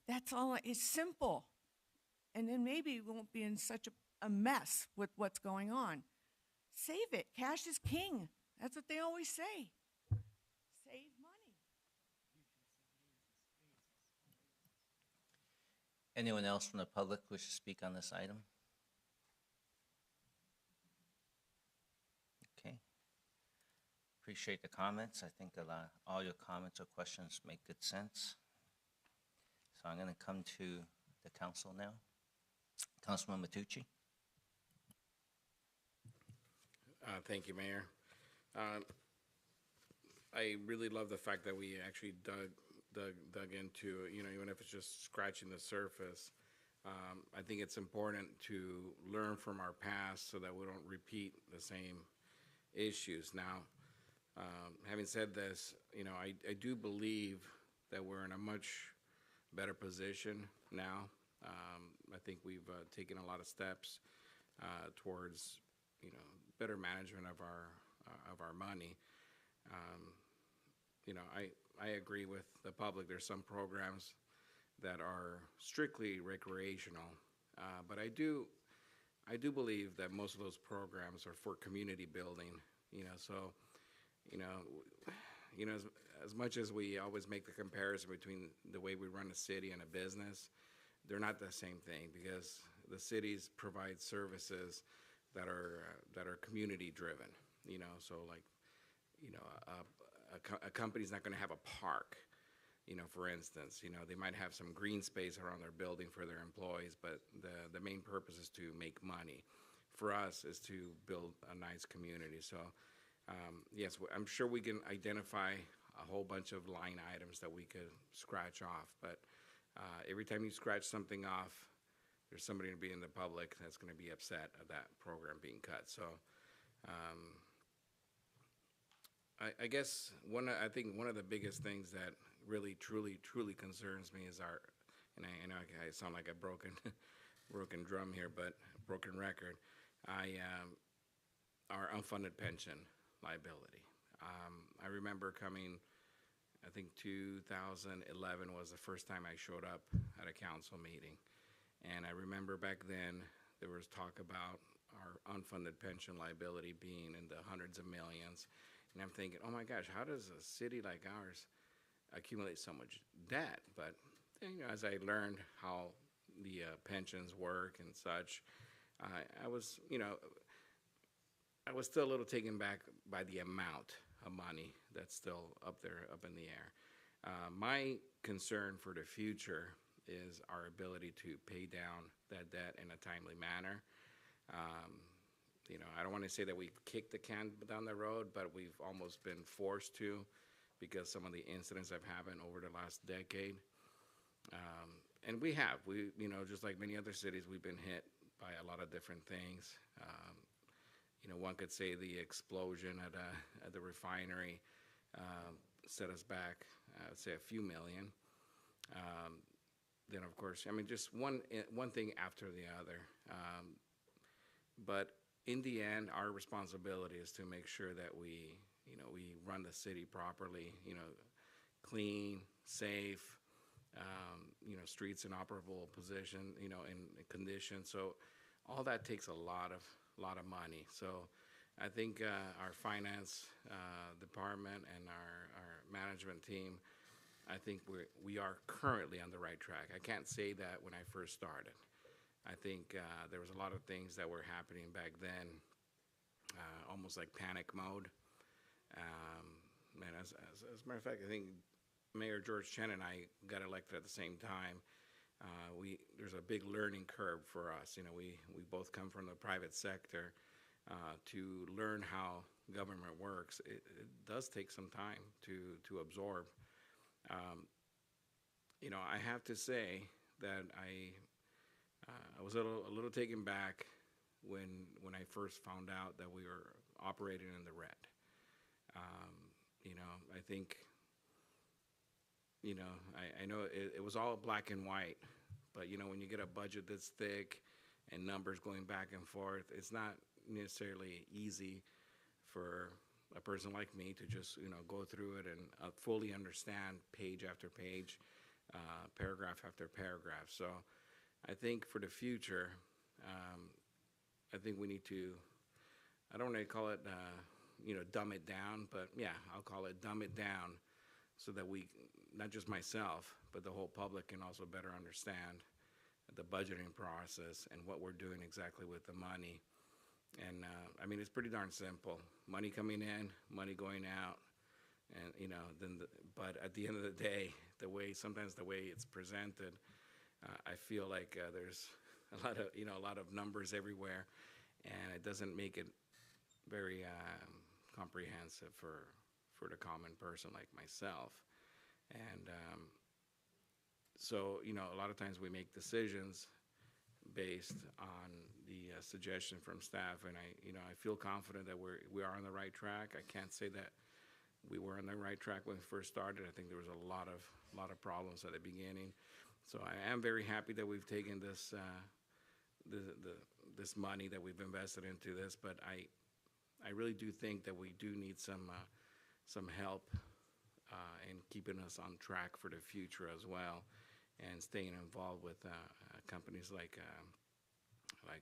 That's all. It's simple. And then maybe we won't be in such a mess with what's going on. Save it. Cash is king. That's what they always say. Save money. Anyone else from the public wish to speak on this item? Okay. Appreciate the comments. I think all your comments or questions make good sense. So I'm going to come to the council now. Councilman Matucci. Thank you, Mayor. I really love the fact that we actually dug into, you know, even if it's just scratching the surface. I think it's important to learn from our past so that we don't repeat the same issues. Now, having said this, you know, I do believe that we're in a much better position now. I think we've taken a lot of steps towards, you know, better management of our money. You know, I agree with the public. There's some programs that are strictly recreational, but I do believe that most of those programs are for community building. You know, so you know, as much as we always make the comparison between the way we run a city and a business, they're not the same thing because the cities provide services that are community driven. You know, so like a company's not going to have a park. For instance, they might have some green space around their building for their employees, but the main purpose is to make money. For us, is to build a nice community. So, yes, I'm sure we can identify a whole bunch of line items that we could scratch off, but every time you scratch something off, there's somebody going to be in the public that's going to be upset at that program being cut. So, I guess I think one of the biggest things that really, truly concerns me is and I know I sound like a broken drum here, but broken record, our unfunded pension liability. I remember coming, I think 2011 was the first time I showed up at a council meeting. And I remember back then there was talk about our unfunded pension liability being in the hundreds of millions. And I'm thinking, oh my gosh, how does a city like ours accumulate so much debt? But as I learned how the pensions work and such, I was still a little taken back by the amount of money that's still up there, up in the air. My concern for the future is our ability to pay down that debt in a timely manner. I don't want to say that we've kicked the can down the road, but we've almost been forced to because some of the incidents have happened over the last decade. And we have, just like many other cities, we've been hit by a lot of different things. One could say the explosion at the refinery set us back, I would say a few million. Then, of course, just one thing after the other. But in the end, our responsibility is to make sure that we run the city properly, clean, safe, streets in operable position, in condition. So all that takes a lot of money. So I think our finance department and our management team, I think we are currently on the right track. I can't say that when I first started. I think there was a lot of things that were happening back then, almost like panic mode. And as a matter of fact, I think Mayor George Chen and I got elected at the same time. There's a big learning curve for us. We both come from the private sector. To learn how government works, it does take some time to absorb. I have to say that I was a little taken back when I first found out that we were operating in the red. I think, I know it was all black and white, but when you get a budget that's thick and numbers going back and forth, it's not necessarily easy for a person like me to just go through it and fully understand page after page, paragraph after paragraph. So I think for the future, I think we need to, I don't want to call it dumb it down, but yeah, I'll call it dumb it down so that we, not just myself, but the whole public can also better understand the budgeting process and what we're doing exactly with the money. And it's pretty darn simple. Money coming in, money going out, and but at the end of the day, sometimes the way it's presented, I feel like there's a lot of numbers everywhere, and it doesn't make it very comprehensive for the common person like myself. And so a lot of times we make decisions based on the suggestion from staff, and I feel confident that we are on the right track. I can't say that we were on the right track when we first started. I think there was a lot of problems at the beginning. So I am very happy that we've taken this this money that we've invested into this, but I really do think that we do need some help in keeping us on track for the future as well, and staying involved with companies like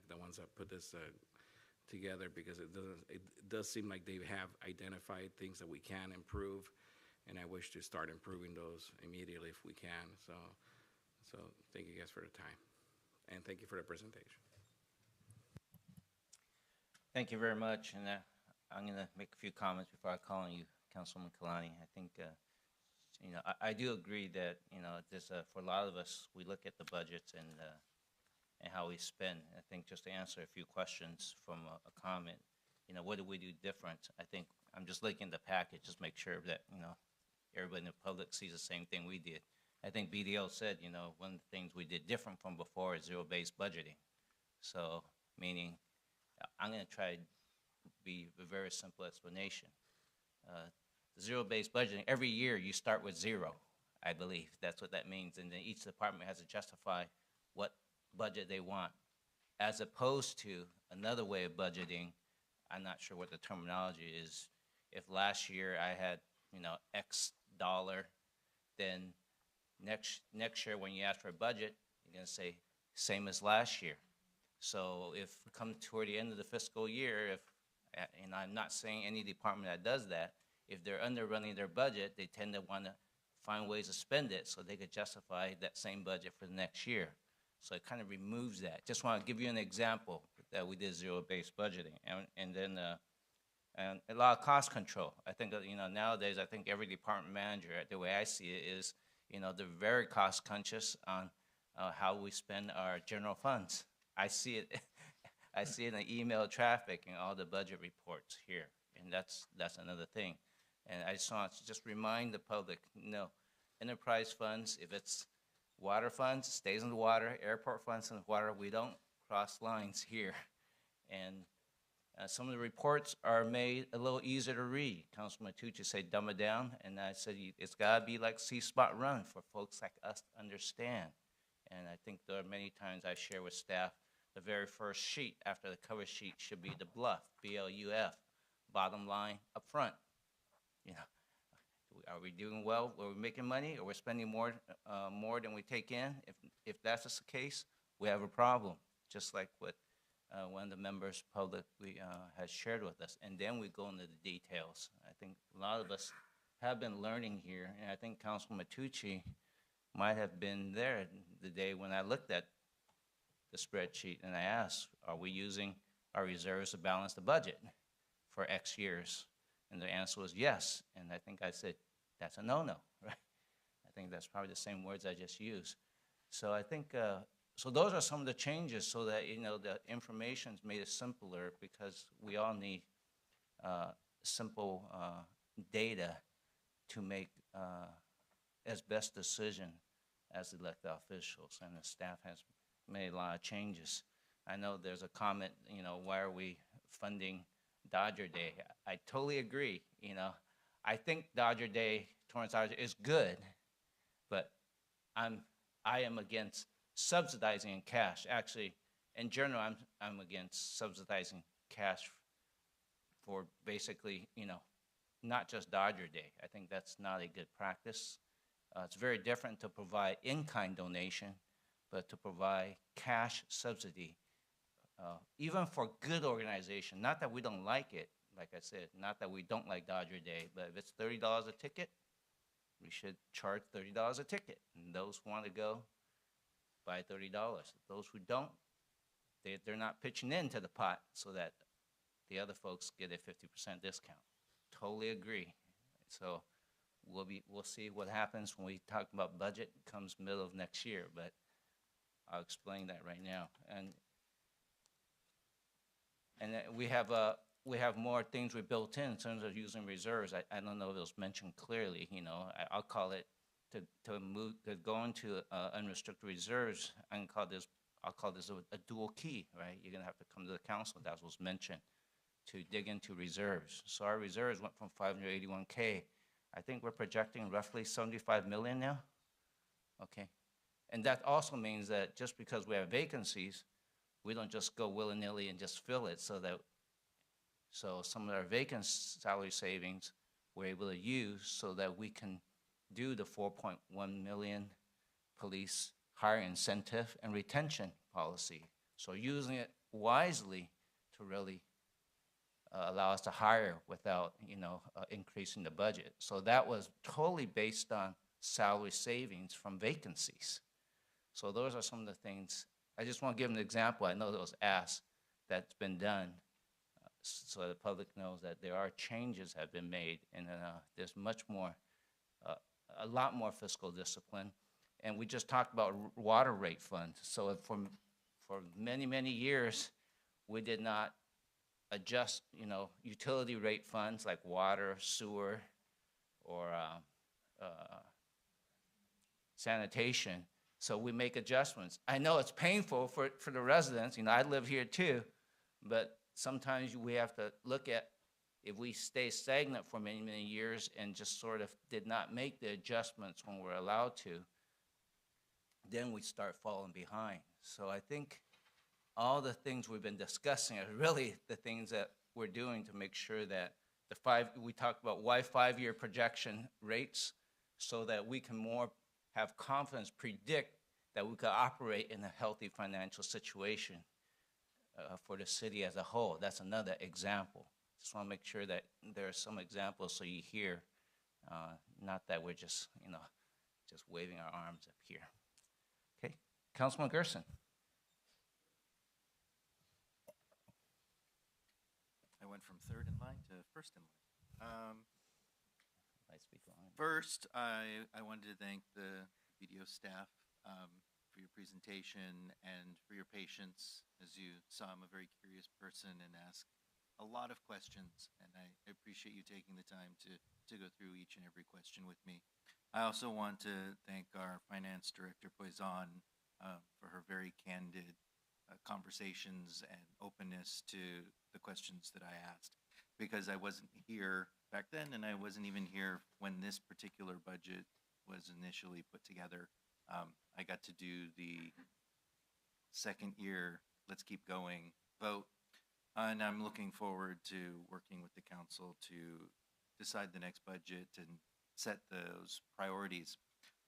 the ones that put this together, because it does seem like they have identified things that we can improve, and I wish to start improving those immediately if we can. So thank you guys for the time, and thank you for the presentation. Thank you very much. And I'm going to make a few comments before I call on you, Councilwoman Kalani. I think, I do agree that, there's for a lot of us, we look at the budgets and how we spend. I think just to answer a few questions from a comment, what do we do different? I think I'm just looking at the package, just make sure that, everybody in the public sees the same thing we did. I think BDO said, one of the things we did different from before is zero-based budgeting. So, meaning, I'm going to try to be a very simple explanation. Zero-based budgeting, every year you start with zero, I believe. That's what that means. And then each department has to justify what budget they want. As opposed to another way of budgeting, I'm not sure what the terminology is. If last year I had, X dollar, then next year when you ask for a budget, you're going to say same as last year. So if we come toward the end of the fiscal year, and I'm not saying any department that does that, if they're underrunning their budget, they tend to want to find ways to spend it so they could justify that same budget for the next year. So it kind of removes that. Just want to give you an example that we did zero-based budgeting. And then and a lot of cost control. I think, nowadays, I think every department manager, the way I see it is, they're very cost conscious on how we spend our general funds. I see it. I see it in the email traffic and all the budget reports here, and that's another thing. And I just want to just remind the public, enterprise funds, if it's water funds, stays in the water, airport funds in the water, we don't cross lines here. And some of the reports are made a little easier to read. Councilman Tucci said dumb it down, and I said it's got to be like C-Spot Run for folks like us to understand. And I think there are many times I share with staff, the very first sheet after the cover sheet should be the BLUF, B-L-U-F, bottom line up front. Are we doing well? Are we making money? Or we're spending more than we take in? If that's the case, we have a problem, just like what one of the members publicly has shared with us. And then we go into the details. I think a lot of us have been learning here, and I think Councilman Tucci might have been there the day when I looked at the spreadsheet and I asked, are we using our reserves to balance the budget for X years? And the answer was yes. And I think I said, that's a no-no, right? I think that's probably the same words I just used. So I think, so those are some of the changes so that, the information's made it simpler because we all need simple data to make as best decision as elected officials, and the staff has made a lot of changes. I know there's a comment, why are we funding Dodger Day? I totally agree. I think Dodger Day, Torrance Dodger, is good, but I am against subsidizing in cash. Actually, in general, I'm against subsidizing cash for basically, not just Dodger Day. I think that's not a good practice. It's very different to provide in-kind donation, but to provide cash subsidy, even for good organization. Not that we don't like it, like I said, not that we don't like Dodger Day, but if it's $30 a ticket, we should charge $30 a ticket. And those who want to go, buy $30. Those who don't, they're not pitching into the pot so that the other folks get a 50% discount. Totally agree. So we'll see what happens when we talk about budget comes middle of next year, but I'll explain that right now. And we have more things we built in terms of using reserves. I don't know if it was mentioned clearly. I'll call it to go into unrestricted reserves. I'll call this a dual key, right? You're gonna have to come to the council. That was mentioned to dig into reserves. So our reserves went from 581K. I think we're projecting roughly 75 million now. Okay, and that also means that just because we have vacancies, we don't just go willy-nilly and just fill it. So some of our vacant salary savings we're able to use so that we can do the 4.1 million police hire incentive and retention policy. So using it wisely to really allow us to hire without, increasing the budget. So that was totally based on salary savings from vacancies. So those are some of the things. I just want to give an example. I know that was asked that's been done. so the public knows that there are changes have been made, and there's much more, a lot more fiscal discipline. And we just talked about water rate funds. So for many, many years, we did not adjust, utility rate funds like water, sewer, or sanitation. So we make adjustments. I know it's painful for the residents. I live here too, but sometimes we have to look at if we stay stagnant for many, many years and just sort of did not make the adjustments when we're allowed to, then we start falling behind. So I think all the things we've been discussing are really the things that we're doing to make sure that we talked about why 5-year projection rates, so that we can more have confidence, predict that we could operate in a healthy financial situation for the city as a whole. That's another example. Just want to make sure that there are some examples so you hear, not that we're just, just waving our arms up here. Okay, Councilman Gerson. I went from third in line to first in line. First, I wanted to thank the BDO staff for your presentation and for your patience. As you saw, I'm a very curious person and ask a lot of questions, and I appreciate you taking the time to go through each and every question with me. I also want to thank our Finance Director, Poison, for her very candid conversations and openness to the questions that I asked, because I wasn't here back then, and I wasn't even here when this particular budget was initially put together. I got to do the second year, let's keep going vote, and I'm looking forward to working with the council to decide the next budget and set those priorities.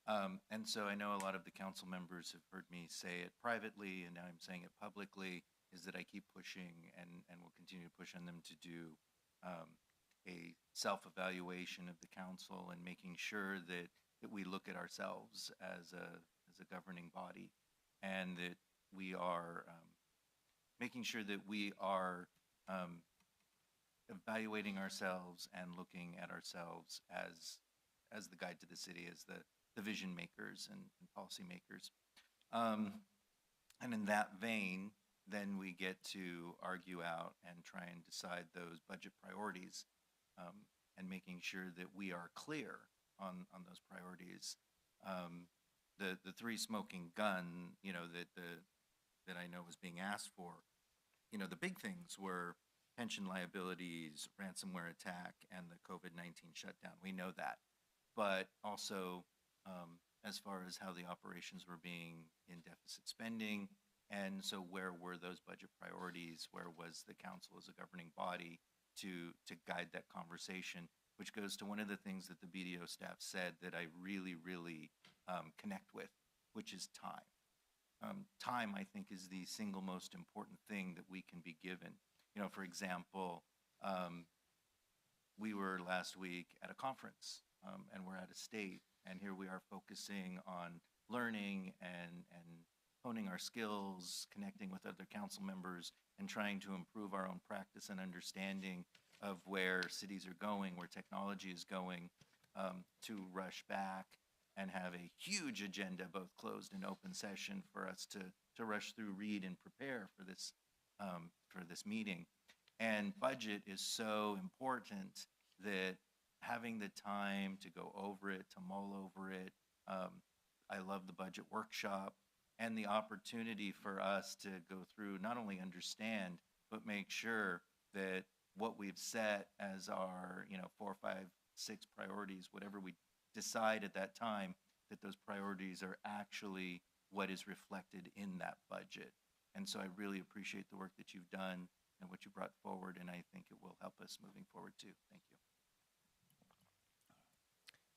And so I know a lot of the council members have heard me say it privately, and now I'm saying it publicly, is that I keep pushing and will continue to push on them to do a self-evaluation of the council and making sure that we look at ourselves as a governing body, and that we are making sure that we are evaluating ourselves and looking at ourselves as the guide to the city, as the vision makers and policy makers. And in that vein, then we get to argue out and try and decide those budget priorities, and making sure that we are clear on those priorities. The three smoking gun, that I know was being asked for, the big things were pension liabilities, ransomware attack, and the COVID-19 shutdown. We know that. But also, as far as how the operations were being in deficit spending, and so where were those budget priorities? Where was the council as a governing body to guide that conversation? Which goes to one of the things that the BDO staff said that I really, really connect with, which is time. Time, I think, is the single most important thing that we can be given. For example, we were last week at a conference, and we're at a state, and here we are focusing on learning and honing our skills, connecting with other council members, and trying to improve our own practice and understanding of where cities are going, where technology is going, to rush back and have a huge agenda, both closed and open session, for us to rush through, read, and prepare for this meeting. And budget is so important that having the time to go over it, to mull over it. I love the budget workshop and the opportunity for us to go through, not only understand, but make sure that what we've set as our 4, 5, 6 priorities, whatever we decide at that time, that those priorities are actually what is reflected in that budget. And so I really appreciate the work that you've done and what you brought forward, and I think it will help us moving forward too. Thank you.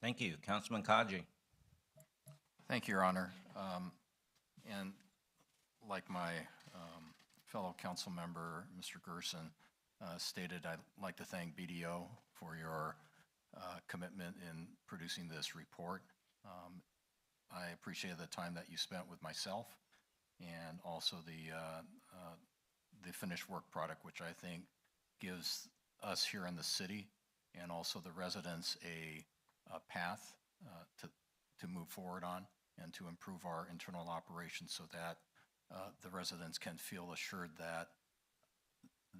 Thank you. Councilman Kaji. Thank you, Your Honor. And like my fellow council member, Mr. Gerson, stated, I'd like to thank BDO for your commitment in producing this report. I appreciate the time that you spent with myself, and also the finished work product, which I think gives us here in the city and also the residents a path to move forward on and to improve our internal operations so that the residents can feel assured that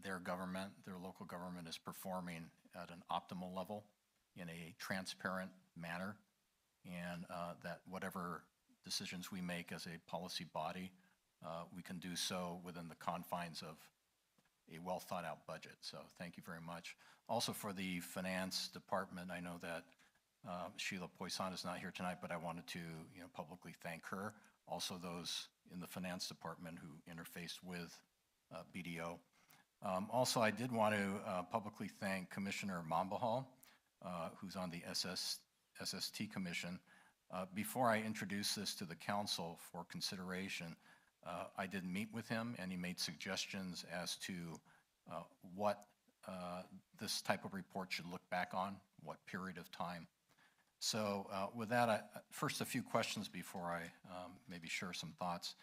their government, their local government is performing at an optimal level in a transparent manner, and that whatever decisions we make as a policy body, we can do so within the confines of a well thought out budget. So thank you very much. Also for the finance department, I know that Sheila Poisson is not here tonight, but I wanted to publicly thank her. Also those in the finance department who interfaced with BDO. Also, I did want to publicly thank Commissioner Mambahal, who's on the SST Commission. Before I introduce this to the council for consideration, I did meet with him and he made suggestions as to what this type of report should look back on, what period of time. So with that, first a few questions before I maybe share some thoughts.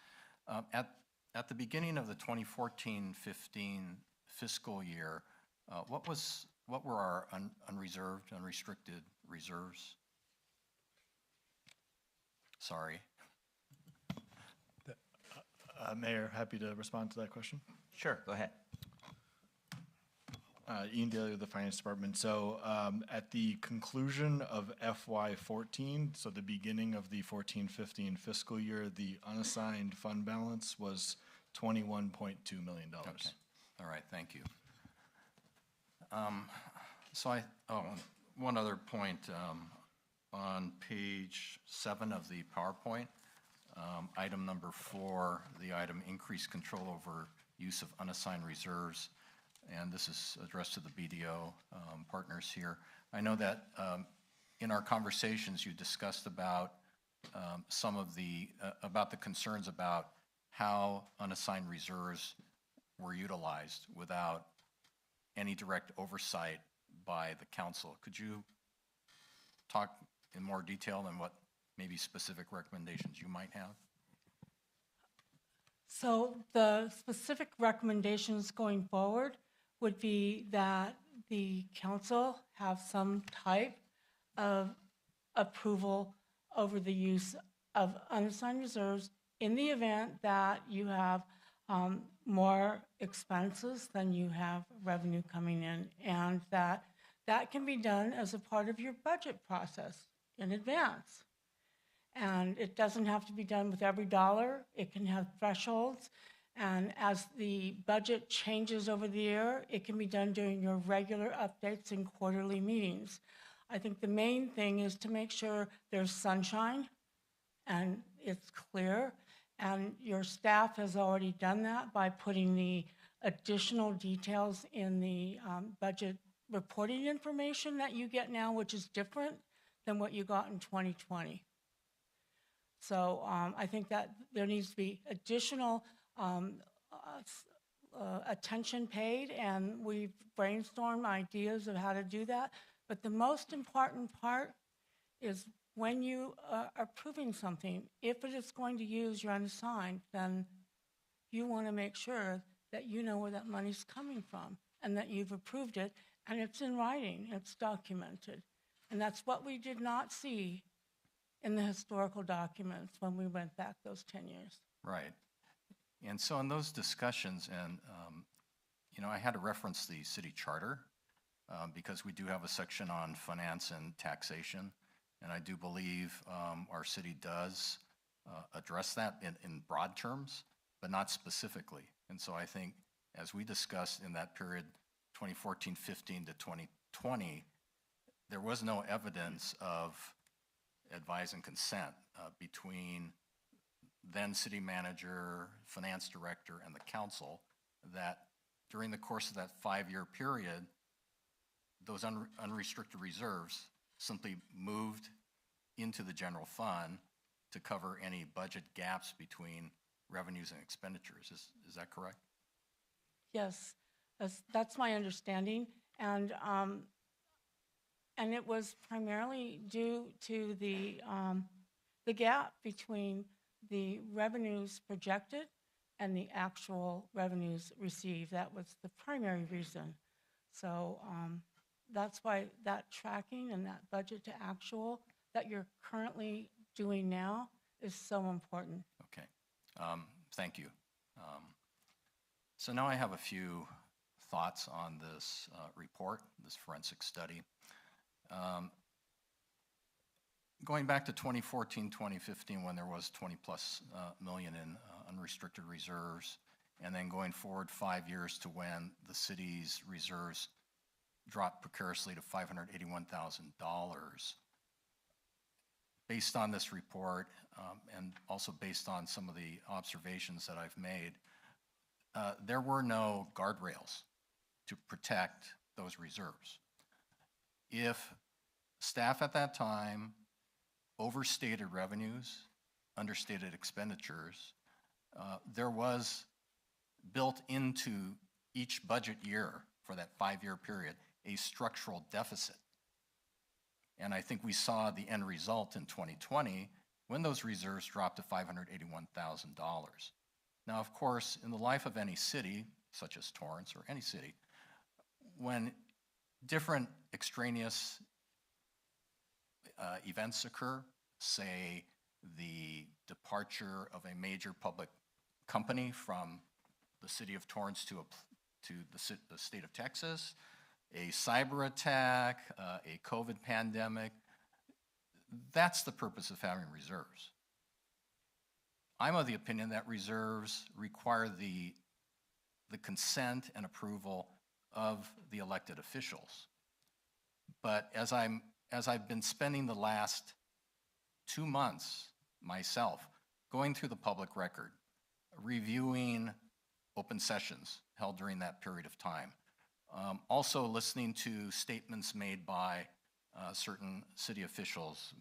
At the beginning of the 2014-15 fiscal year, what were our unreserved, unrestricted reserves? Sorry. Mayor, happy to respond to that question. Sure, go ahead. Ian Daly with the Finance Department. So at the conclusion of FY14, so the beginning of the 14-15 fiscal year, the unassigned fund balance was $21.2 million. Okay. All right, thank you. One other point, on page 7 of the PowerPoint, item number 4, the item increased control over use of unassigned reserves, and this is addressed to the BDO partners here. I know that in our conversations you discussed about some of the concerns about how unassigned reserves were utilized without any direct oversight by the council. Could you talk in more detail on what maybe specific recommendations you might have? So the specific recommendations going forward would be that the council have some type of approval over the use of unassigned reserves in the event that you have more expenses than you have revenue coming in, and that can be done as a part of your budget process in advance. And it doesn't have to be done with every dollar. It can have thresholds. And as the budget changes over the year, it can be done during your regular updates and quarterly meetings. I think the main thing is to make sure there's sunshine and it's clear. And your staff has already done that by putting the additional details in the budget reporting information that you get now, which is different than what you got in 2020. So I think that there needs to be additional attention paid, and we've brainstormed ideas of how to do that. But the most important part is when you are approving something, if it is going to use your unassigned, then you want to make sure that you know where that money's coming from and that you've approved it and it's in writing, it's documented. And that's what we did not see in the historical documents when we went back those 10 years. Right. And so in those discussions, and I had to reference the city charter because we do have a section on finance and taxation, and I do believe our city does address that in broad terms, but not specifically. And so I think as we discussed in that period, 2014-15 to 2020, there was no evidence of advise and consent between then city manager, finance director, and the council, that during the course of that 5-year period, those unrestricted reserves simply moved into the general fund to cover any budget gaps between revenues and expenditures. Is that correct? Yes, that's my understanding. And it was primarily due to the gap between the revenues projected and the actual revenues received. That was the primary reason. So that's why that tracking and that budget to actual that you're currently doing now is so important. Okay. Thank you. So now I have a few thoughts on this report, this forensic study. Going back to 2014, 2015, when there was 20 plus million in unrestricted reserves, and then going forward 5 years to when the city's reserves dropped precariously to $581,000. Based on this report, and also based on some of the observations that I've made, there were no guardrails to protect those reserves. If staff at that time overstated revenues, understated expenditures, there was built into each budget year for that 5-year period a structural deficit. And I think we saw the end result in 2020 when those reserves dropped to $581,000. Now, of course, in the life of any city, such as Torrance or any city, when different extraneous events occur, say the departure of a major public company from the city of Torrance to the state of Texas, a cyber attack, a COVID pandemic, that's the purpose of having reserves. I'm of the opinion that reserves require the consent and approval of the elected officials. But as I've been spending the last 2 months myself going through the public record, reviewing open sessions held during that period of time, also listening to statements made by certain city officials,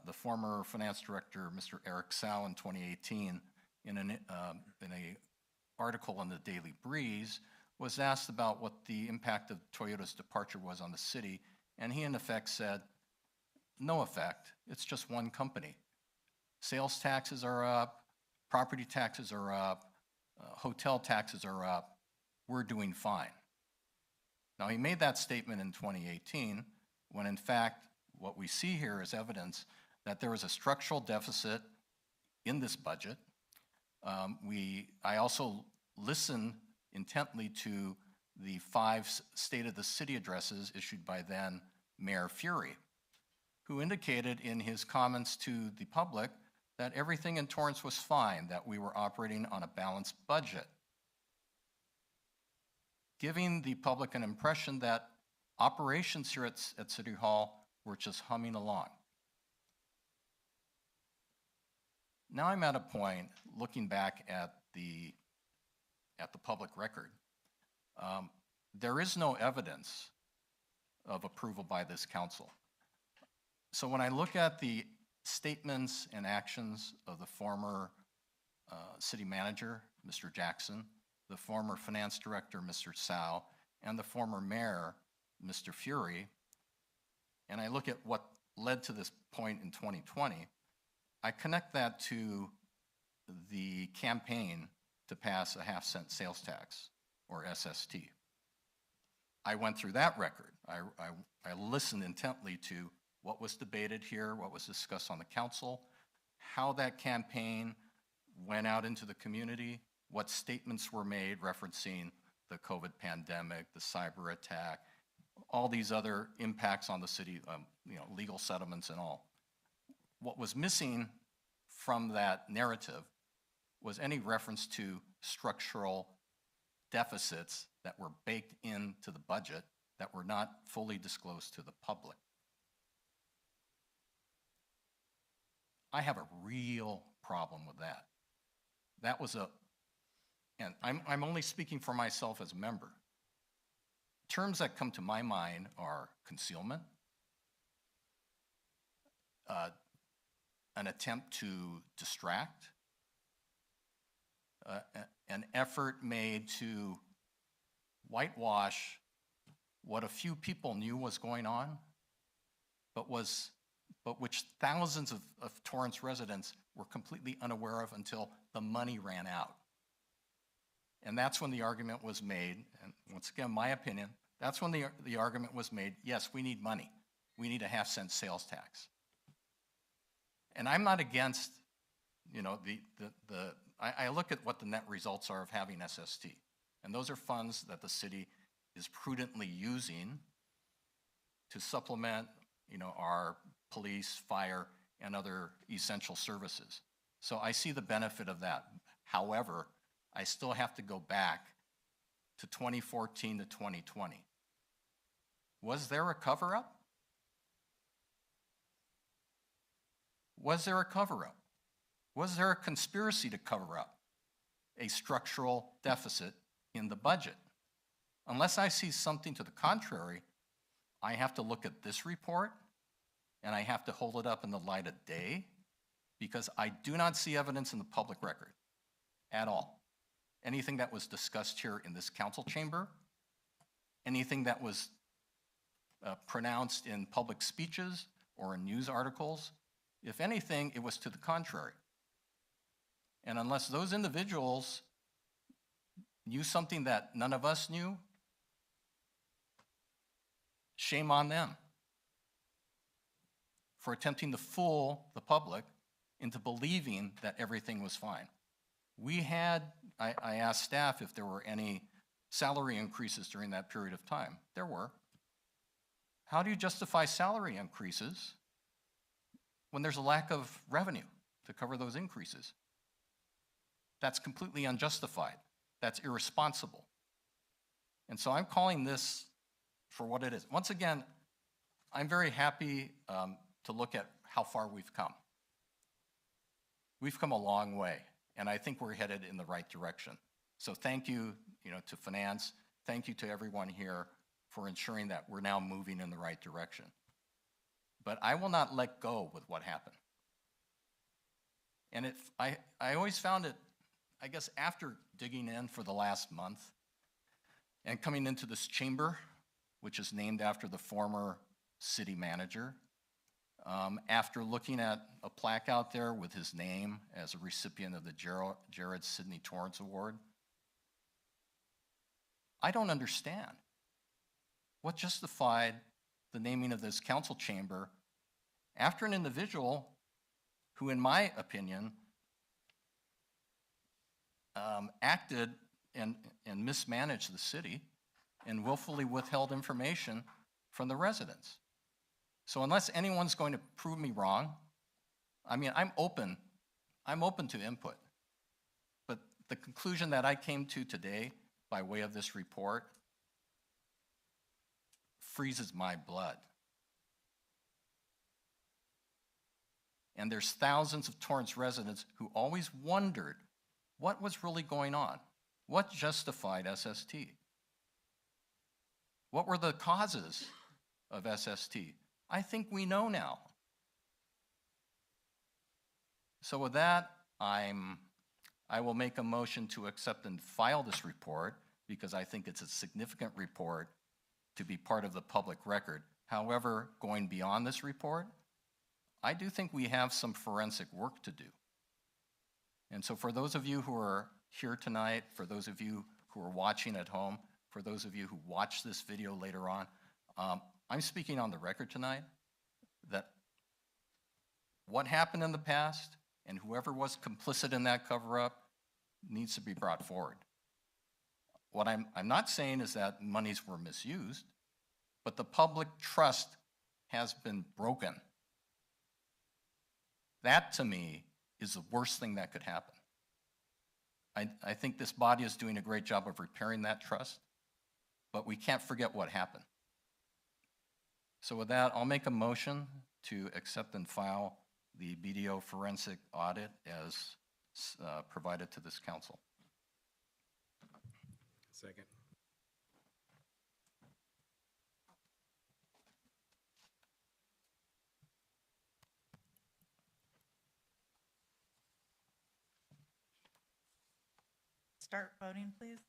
the former finance director, Mr. Eric Sau, in 2018, in an article in the Daily Breeze, was asked about what the impact of Toyota's departure was on the city, and he in effect said, no effect, it's just one company. Sales taxes are up, property taxes are up, hotel taxes are up, we're doing fine. Now, he made that statement in 2018, when in fact, what we see here is evidence that there was a structural deficit in this budget. I also listened intently to the 5 State of the City addresses issued by then Mayor Fury, who indicated in his comments to the public that everything in Torrance was fine, that we were operating on a balanced budget, giving the public an impression that operations here at City Hall were just humming along. Now I'm at a point, looking back at the public record, there is no evidence of approval by this council. So when I look at the statements and actions of the former city manager, Mr. Jackson, the former finance director, Mr. Sau, and the former mayor, Mr. Fury, and I look at what led to this point in 2020, I connect that to the campaign to pass a half-cent sales tax, or SST. I went through that record. I listened intently to what was debated here, what was discussed on the council, how that campaign went out into the community, what statements were made referencing the COVID pandemic, the cyber attack, all these other impacts on the city, legal settlements and all. What was missing from that narrative was any reference to structural deficits that were baked into the budget that were not fully disclosed to the public. I have a real problem with that. That was and I'm only speaking for myself as a member. Terms that come to my mind are concealment, an attempt to distract, an effort made to whitewash what a few people knew was going on, but which thousands of Torrance residents were completely unaware of until the money ran out. And that's when the argument was made, and once again, my opinion, that's when the argument was made, yes, we need money. We need a half-cent sales tax. And I'm not against, you know, I look at what the net results are of having SST. And those are funds that the city is prudently using to supplement, you know, our police, fire, and other essential services. So I see the benefit of that. However, I still have to go back to 2014 to 2020. Was there a cover-up? Was there a cover-up? Was there a conspiracy to cover up a structural deficit in the budget? Unless I see something to the contrary, I have to look at this report and I have to hold it up in the light of day, because I do not see evidence in the public record at all. Anything that was discussed here in this council chamber, anything that was pronounced in public speeches or in news articles, if anything, it was to the contrary. And unless those individuals knew something that none of us knew, shame on them for attempting to fool the public into believing that everything was fine. We had, I asked staff if there were any salary increases during that period of time. There were. How do you justify salary increases when there's a lack of revenue to cover those increases? That's completely unjustified. That's irresponsible. And so I'm calling this for what it is. Once again, I'm very happy to look at how far we've come. We've come a long way, and I think we're headed in the right direction. So thank you, to Finance. Thank you to everyone here for ensuring that we're now moving in the right direction. But I will not let go with what happened. And I always found it, I guess, after digging in for the last month and coming into this chamber, which is named after the former city manager, after looking at a plaque out there with his name as a recipient of the Jared Sidney Torrance Award, I don't understand what justified the naming of this council chamber after an individual who, in my opinion, acted and mismanaged the city and willfully withheld information from the residents. So unless anyone's going to prove me wrong, I mean, I'm open to input. But the conclusion that I came to today by way of this report freezes my blood. And there's thousands of Torrance residents who always wondered what was really going on. What justified SST? What were the causes of SST? I think we know now. So with that, I will make a motion to accept and file this report because I think it's a significant report to be part of the public record. However, going beyond this report, I do think we have some forensic work to do. And so for those of you who are here tonight, for those of you who are watching at home, for those of you who watch this video later on, I'm speaking on the record tonight that what happened in the past and whoever was complicit in that cover-up needs to be brought forward. What I'm not saying is that monies were misused, but the public trust has been broken. That, to me, is the worst thing that could happen. I think this body is doing a great job of repairing that trust, but we can't forget what happened. So with that, I'll make a motion to accept and file the BDO forensic audit as provided to this council. Second. Start voting, please.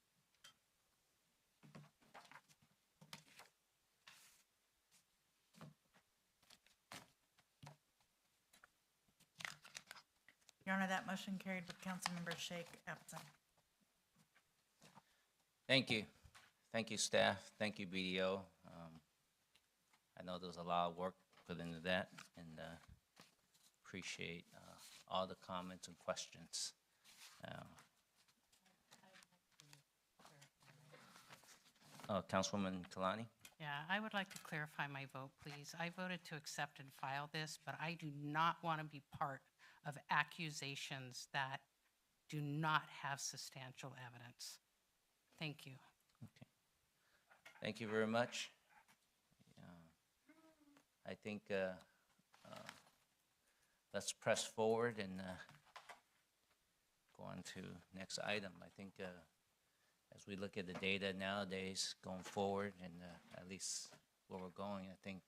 Your Honor, that motion carried with Councilmember Shake absent. Thank you. Thank you, staff. Thank you, BDO. I know there's a lot of work put into that, and appreciate all the comments and questions. Councilwoman Kalani? Yeah, I would like to clarify my vote, please. I voted to accept and file this, but I do not want to be part of accusations that do not have substantial evidence. Thank you. Okay. Thank you very much. I think let's press forward and go on to next item. I think as we look at the data nowadays going forward and at least where we're going, I think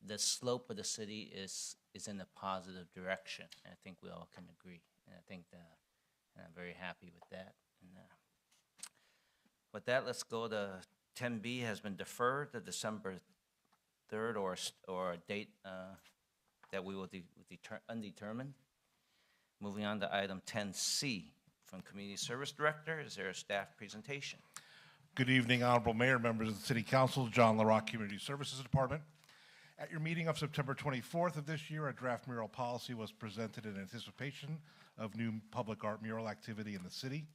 the slope of the city is in a positive direction. And I think we all can agree. And I think and I'm very happy with that. And with that, let's go to 10B has been deferred to December 3rd or a date that we will undetermined. Moving on to item 10C from Community Service Director. Is there a staff presentation? Good evening, Honorable Mayor, members of the City Council, John LaRock, Community Services Department. At your meeting of September 24th of this year, a draft mural policy was presented in anticipation of new public art mural activity in the city.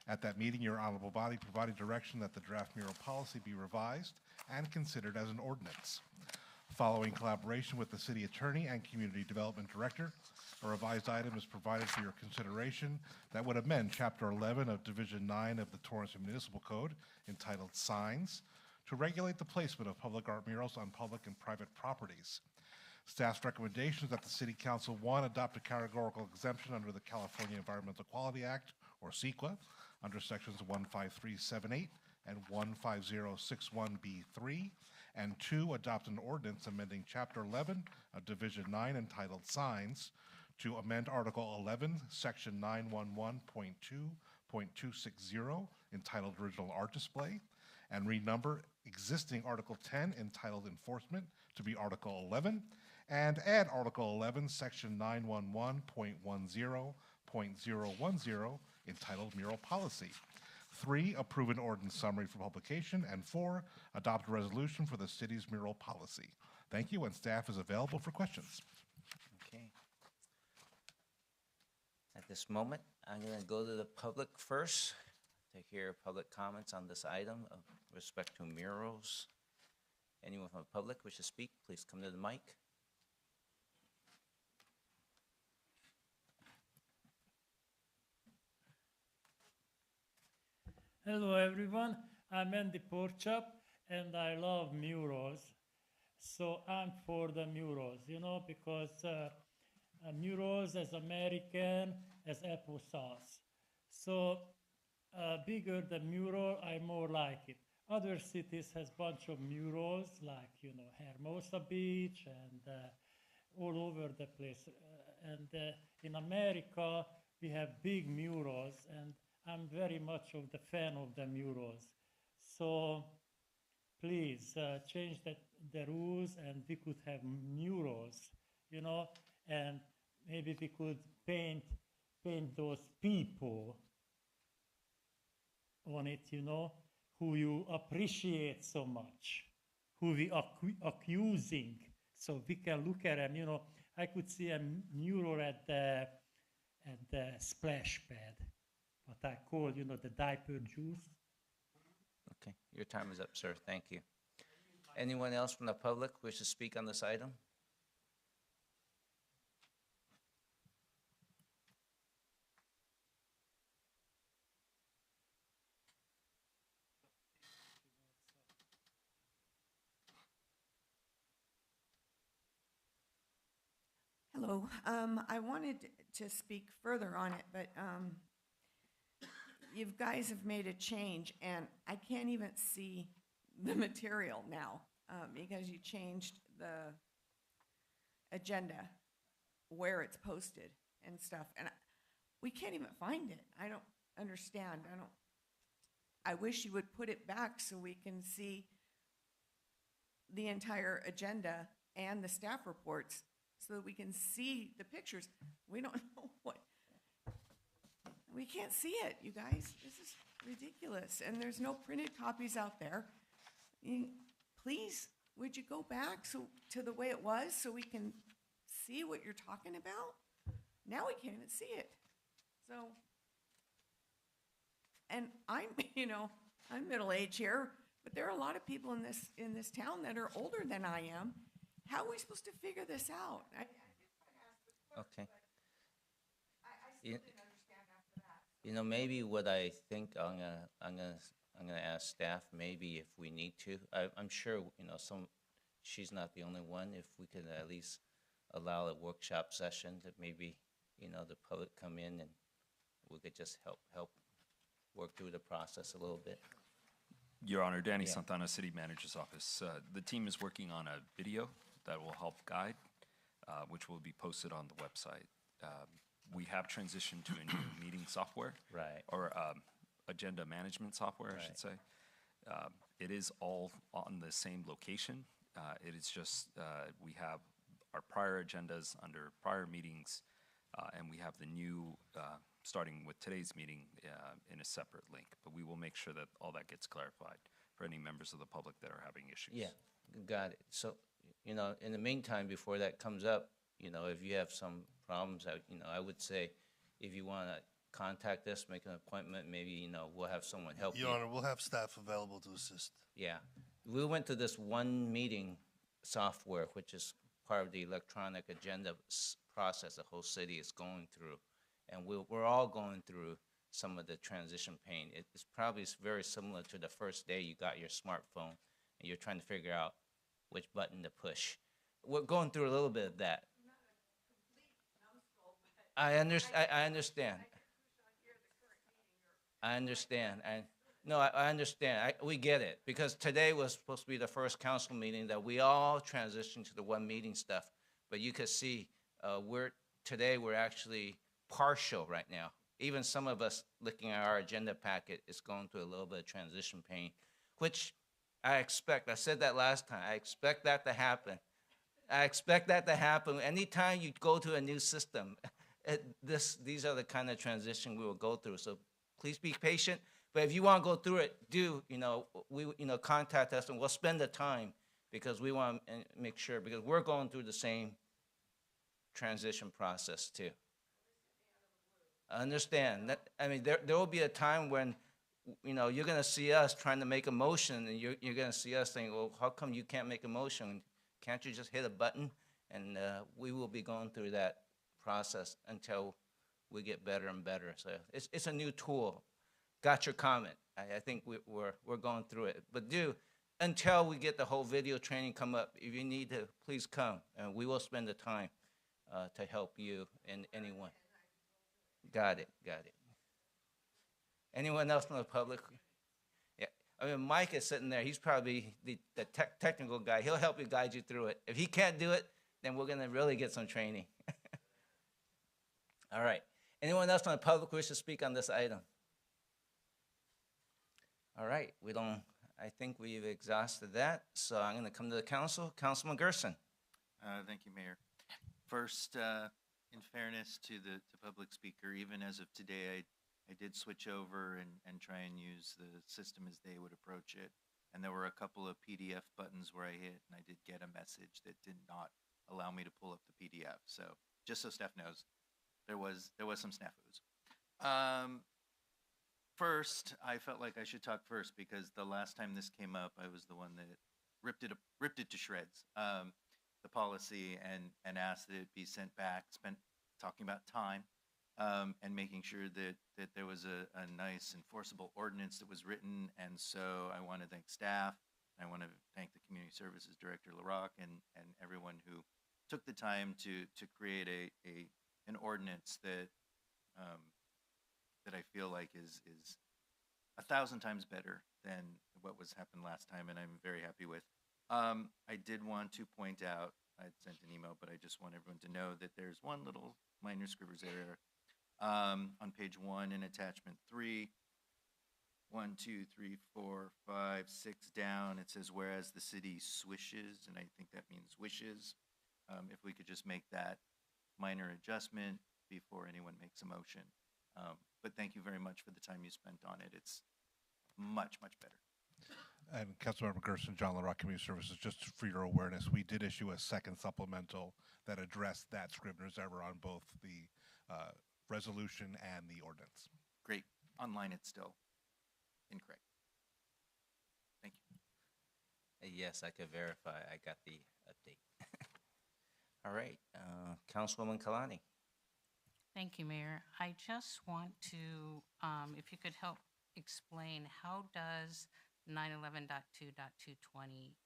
At that meeting, your honorable body provided direction that the draft mural policy be revised and considered as an ordinance. Following collaboration with the city attorney and community development director, a revised item is provided for your consideration that would amend Chapter 11 of Division 9 of the Torrance Municipal Code, entitled Signs, to regulate the placement of public art murals on public and private properties. Staff's recommendations that the City Council, 1, adopt a categorical exemption under the California Environmental Quality Act, or CEQA, under sections 15378 and 15061B3, and 2, adopt an ordinance amending Chapter 11 of Division 9 entitled Signs to amend Article 11, Section 911.2.260 entitled Original Art Display, and renumber existing Article 10 entitled Enforcement to be Article 11, and add Article 11, Section 911.10.010 entitled Mural Policy. 3, approve an ordinance summary for publication, and 4, adopt a resolution for the city's mural policy. Thank you, and staff is available for questions. Okay. At this moment, I'm going to go to the public first to hear public comments on this item of respect to murals. Anyone from the public wish to speak, please come to the mic. Hello, everyone. I'm Andy Porchap, and I love murals. So I'm for the murals, because murals as American as applesauce. So bigger the mural, I more like it. Other cities has bunch of murals, like, Hermosa Beach and all over the place. And in America, we have big murals, and I'm very much of the fan of the murals. So please change the rules, and we could have murals, and maybe we could paint those people on it, who you appreciate so much, who we are accusing, so we can look at them. I could see a mural at the splash pad, what I call, the diaper juice. Okay, your time is up, sir. Thank you. Anyone else from the public wish to speak on this item? Hello. I wanted to speak further on it, but you guys have made a change, and I can't even see the material now because you changed the agenda where it's posted and stuff, and we can't even find it. I don't understand. I wish you would put it back so we can see the entire agenda and the staff reports, so that we can see the pictures. We don't know We can't see it, you guys. This is ridiculous. And there's no printed copies out there. Please, would you go back to the way it was so we can see what you're talking about? Now we can't even see it. So, and I'm, I'm middle-aged here, but there are a lot of people in this town that are older than I am. How are we supposed to figure this out? Okay. Maybe what I think I'm gonna ask staff, maybe if we need to. I'm sure she's not the only one. If we could at least allow a workshop session that maybe the public come in and we could just help work through the process a little bit. Your Honor, Danny Yeah. Santana, City Manager's Office. The team is working on a video that will help guide, which will be posted on the website. We have transitioned to a new meeting software. Right. Or agenda management software, I should say. It is all on the same location. It is just we have our prior agendas under prior meetings, and we have the new, starting with today's meeting, in a separate link. But we will make sure that all that gets clarified for any members of the public that are having issues. Yeah, got it. So, in the meantime, before that comes up, if you have some problems, I would say, if you want to contact us, make an appointment, maybe, we'll have someone help you. Your Honor, we'll have staff available to assist. Yeah. We went to this one meeting software, which is part of the electronic agenda process the whole city is going through. And we're all going through some of the transition pain. It's probably very similar to the first day you got your smartphone and you're trying to figure out which button to push. We're going through a little bit of that. I understand. I understand. I understand. We get it. Because today was supposed to be the first council meeting that we all transitioned to the one meeting stuff. But you could see today we're actually partial right now. Even some of us looking at our agenda packet is going through a little bit of transition pain, which I expect. I said that last time. I expect that to happen. Anytime you go to a new system, these are the kind of transition we will go through. So please be patient. But if you want to go through it, contact us and we'll spend the time because we want to make sure, because we're going through the same transition process too. I understand that. I mean, there will be a time when, you're going to see us trying to make a motion, and you're going to see us saying, well, how come you can't make a motion? Can't you just hit a button? And we will be going through that process until we get better and better. So it's a new tool. Got your comment. I think we're going through it. But until we get the whole video training come up, if you need to, please come, and we will spend the time to help you and anyone. Got it. Anyone else from the public? Yeah. I mean, Mike is sitting there. He's probably the technical guy. He'll help you guide you through it. If he can't do it, then we're going to really get some training. All right. Anyone else from the public wish to speak on this item? All right. I think we've exhausted that. So I'm going to come to the council. Councilman Gerson. Thank you, Mayor. First, in fairness to the public speaker, even as of today, I did switch over and try and use the system as they would approach it. And there were a couple of PDF buttons where I hit, and I did get a message that did not allow me to pull up the PDF. So just so staff knows, there was some snafus. First, I felt like I should talk first because the last time this came up, I was the one that ripped it to shreds. The policy and asked that it be sent back, talking about time, and making sure that there was a nice enforceable ordinance that was written. And so I want to thank staff. I want to thank the Community Services Director, LaRock, and everyone who took the time to create an ordinance that I feel like is 1,000 times better than what was happened last time, and I'm very happy with. I did want to point out, I sent an email, but I just want everyone to know that there's one little minor scrivener's error on page 1 in attachment 3. 1, 2, 3, 4, 5, 6 down. It says, whereas the city swishes, and I think that means wishes. If we could just make that minor adjustment before anyone makes a motion. But thank you very much for the time you spent on it. It's much, much better. And Councilmember Gerson, John LaRock, Community Services, just for your awareness, we did issue a second supplemental that addressed that Scribner's error on both the resolution and the ordinance. Great. Online, it's still incorrect. Thank you. Yes, I could verify. I got the update. All right, Councilwoman Kalani. Thank you, Mayor. I just want to, if you could help explain, how does 911.2.220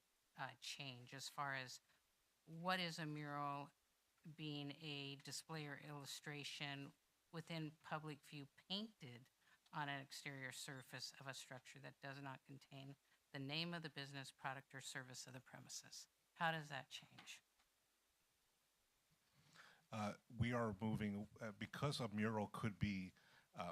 change as far as what is a mural being a display or illustration within public view painted on an exterior surface of a structure that does not contain the name of the business, product, or service of the premises? How does that change? We are moving, because a mural could be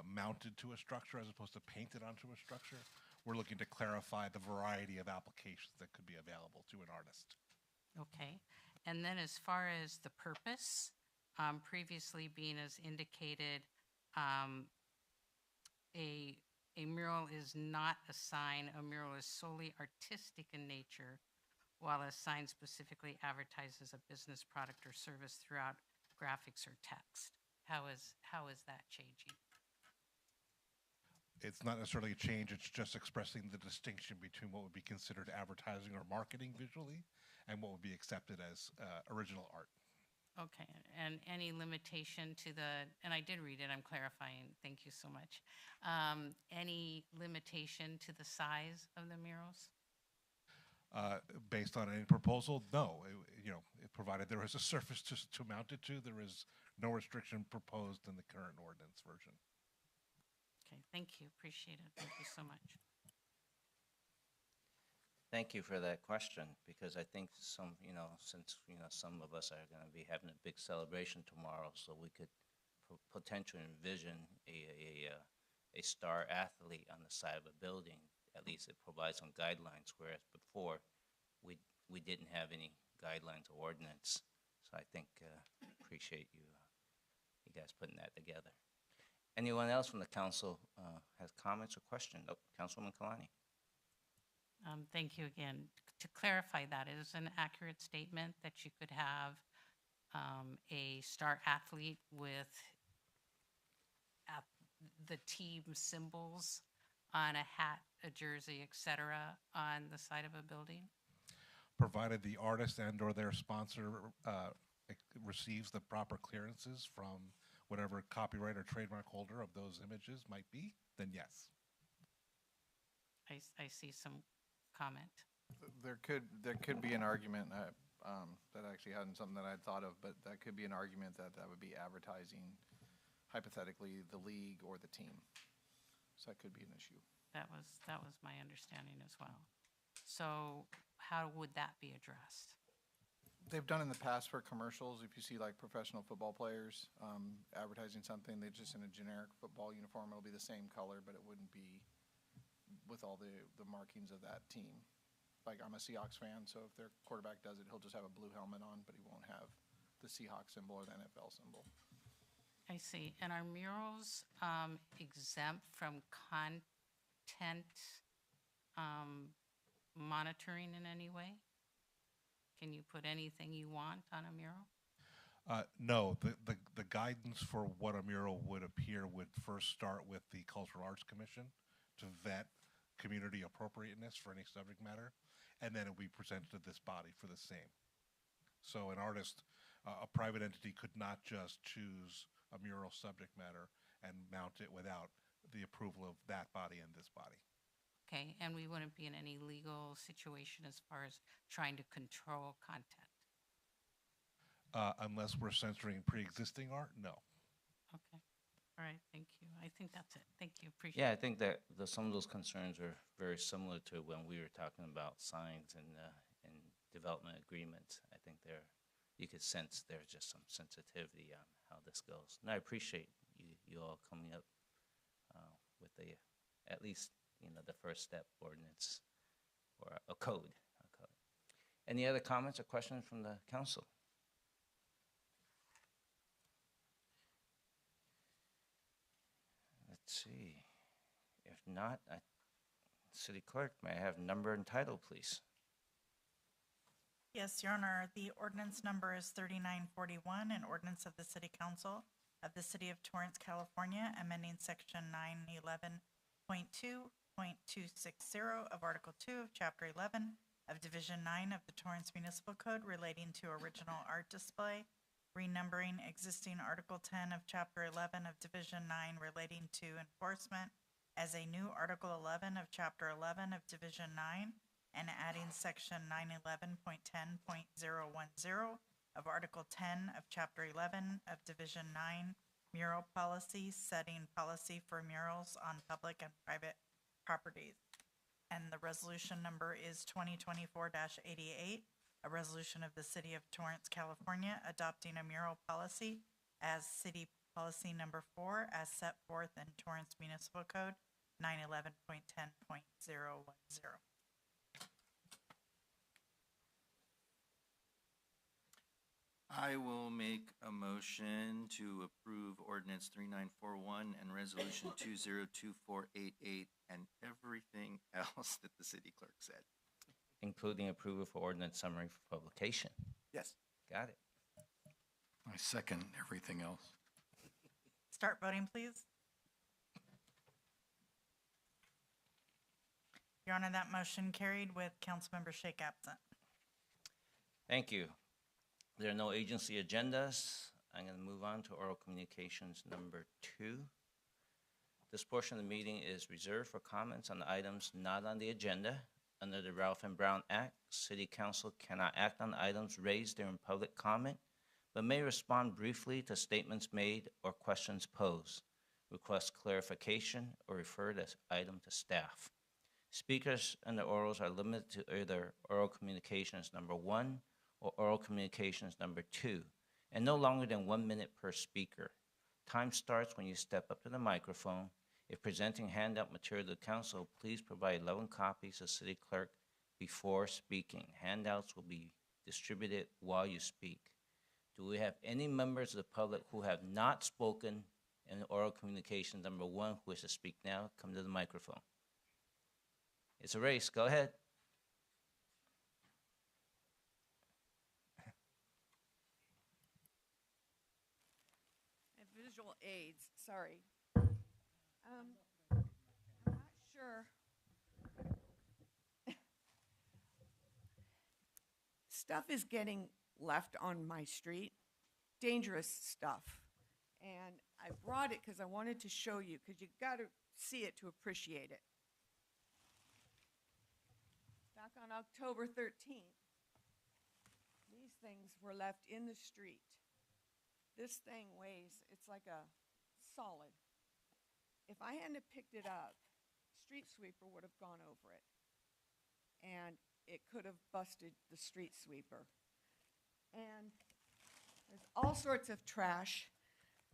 mounted to a structure as opposed to painted onto a structure, we're looking to clarify the variety of applications that could be available to an artist. Okay. And then as far as the purpose, previously being as indicated, a mural is not a sign. A mural is solely artistic in nature, while a sign specifically advertises a business product or service throughout graphics or text. How is that changing? It's not necessarily a change, it's just expressing the distinction between what would be considered advertising or marketing visually and what would be accepted as original art. Okay, and any limitation to the, and I did read it, I'm clarifying, thank you so much. Any limitation to the size of the murals? Based on any proposal, no. Provided there is a surface to mount it to, there is no restriction proposed in the current ordinance version. Okay, thank you, appreciate it, thank you so much. Thank you for that question, because I think since some of us are going to be having a big celebration tomorrow, so we could potentially envision a star athlete on the side of a building. At least it provides some guidelines, whereas before we didn't have any guidelines or ordinance. So I think appreciate you guys putting that together. Anyone else from the council has comments or questions? Oh, Councilwoman Kalani. Thank you again. To clarify that, it is an accurate statement that you could have a star athlete with the team symbols on a hat, a jersey, etc., on the side of a building? Provided the artist and or their sponsor receives the proper clearances from whatever copyright or trademark holder of those images might be, then yes. I see some comment. There could be an argument that actually hadn't something that I'd thought of, but that could be an argument that would be advertising, hypothetically, the league or the team. So that could be an issue. That was my understanding as well. So how would that be addressed? They've done in the past for commercials. If you see like professional football players advertising something, they're just in a generic football uniform. It'll be the same color, but it wouldn't be with all the markings of that team. Like, I'm a Seahawks fan, so if their quarterback does it, he'll just have a blue helmet on, but he won't have the Seahawks symbol or the NFL symbol. I see. And are murals exempt from content monitoring in any way? Can you put anything you want on a mural? No, the guidance for what a mural would appear would first start with the Cultural Arts Commission to vet community appropriateness for any subject matter, and then it would be presented to this body for the same. So an artist, a private entity could not just choose a mural subject matter and mount it without the approval of that body and this body. Okay, and we wouldn't be in any legal situation as far as trying to control content? Unless we're censoring pre-existing art, no. Okay, all right, thank you. I think that's it. Thank you, appreciate Yeah, it. I think that some of those concerns are very similar to when we were talking about signs and development agreements. I think you could sense there's just some sensitivity on how this goes. And I appreciate you all coming up with at least the first step ordinance or a code. Any other comments or questions from the council? Let's see. If not, City Clerk, may I have number and title, please? Yes, Your Honor, the ordinance number is 3941, an ordinance of the City Council of the City of Torrance, California, amending Section 911.2.260 of Article 2 of Chapter 11 of Division 9 of the Torrance Municipal Code relating to original art display, renumbering existing Article 10 of Chapter 11 of Division 9 relating to enforcement as a new Article 11 of Chapter 11 of Division 9, and adding Section 911.10.010 of Article 10 of Chapter 11 of Division 9, mural policy, setting policy for murals on public and private properties. And the resolution number is 2024-88, a resolution of the City of Torrance, California, adopting a mural policy as City Policy Number 4 as set forth in Torrance Municipal Code 911.10.010. I will make a motion to approve ordinance 3941 and resolution 202488 and everything else that the city clerk said. Including approval for ordinance summary for publication. Yes. Got it. I second everything else. Start voting, please. Your Honor, that motion carried with Councilmember Shake absent. Thank you. There are no agency agendas. I'm going to move on to oral communications number 2. This portion of the meeting is reserved for comments on items not on the agenda. Under the Ralph M. Brown Act, City Council cannot act on items raised during public comment, but may respond briefly to statements made or questions posed, request clarification, or refer the item to staff. Speakers and the orals are limited to either oral communications number 1 or oral communications number 2, and no longer than 1 minute per speaker. Time starts when you step up to the microphone. If presenting handout material to the council, please provide 11 copies to City Clerk before speaking. Handouts will be distributed while you speak. Do we have any members of the public who have not spoken in oral communication number 1 who wishes to speak now? Come to the microphone. It's a race. Go ahead. And visual aids, sorry. I'm not sure. Stuff is getting left on my street, dangerous stuff. And I brought it because I wanted to show you, because you got to see it to appreciate it. Back on October 13th, these things were left in the street. This thing weighs, it's like a solid. If I hadn't picked it up, street sweeper would have gone over it. And it could have busted the street sweeper. And there's all sorts of trash.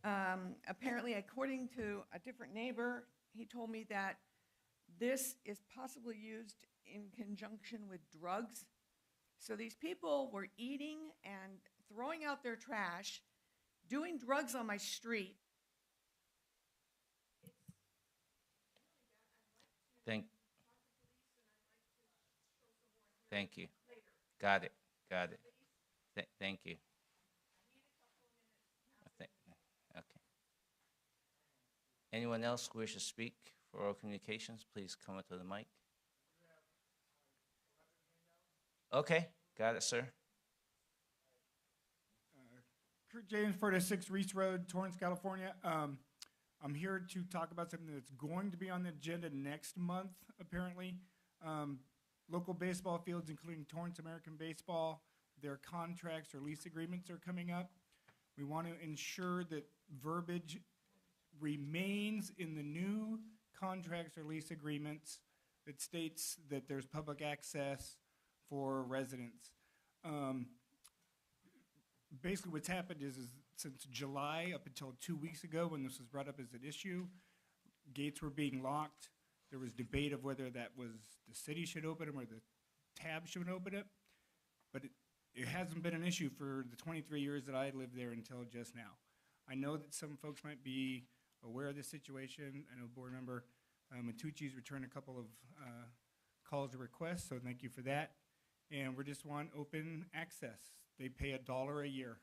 Apparently, according to a different neighbor, he told me that this is possibly used in conjunction with drugs. So these people were eating and throwing out their trash, doing drugs on my street. Thank you. Got it. Thank you. Okay. Anyone else who wishes to speak for oral communications, please come up to the mic. Okay, got it, sir. Kurt James, 406 Reese Road, Torrance, California. I'm here to talk about something that's going to be on the agenda next month, apparently. Local baseball fields, including Torrance American Baseball, their contracts or lease agreements are coming up. We want to ensure that verbiage remains in the new contracts or lease agreements that states that there's public access for residents. Basically what's happened is since July up until 2 weeks ago when this was brought up as an issue, gates were being locked. There was debate of whether that was the city should open them or the tab should open it. But it hasn't been an issue for the 23 years that I lived there until just now. I know that some folks might be aware of this situation. I know Board Member Matucci's returned a couple of calls or requests, so thank you for that. And we just want open access. They pay $1 a year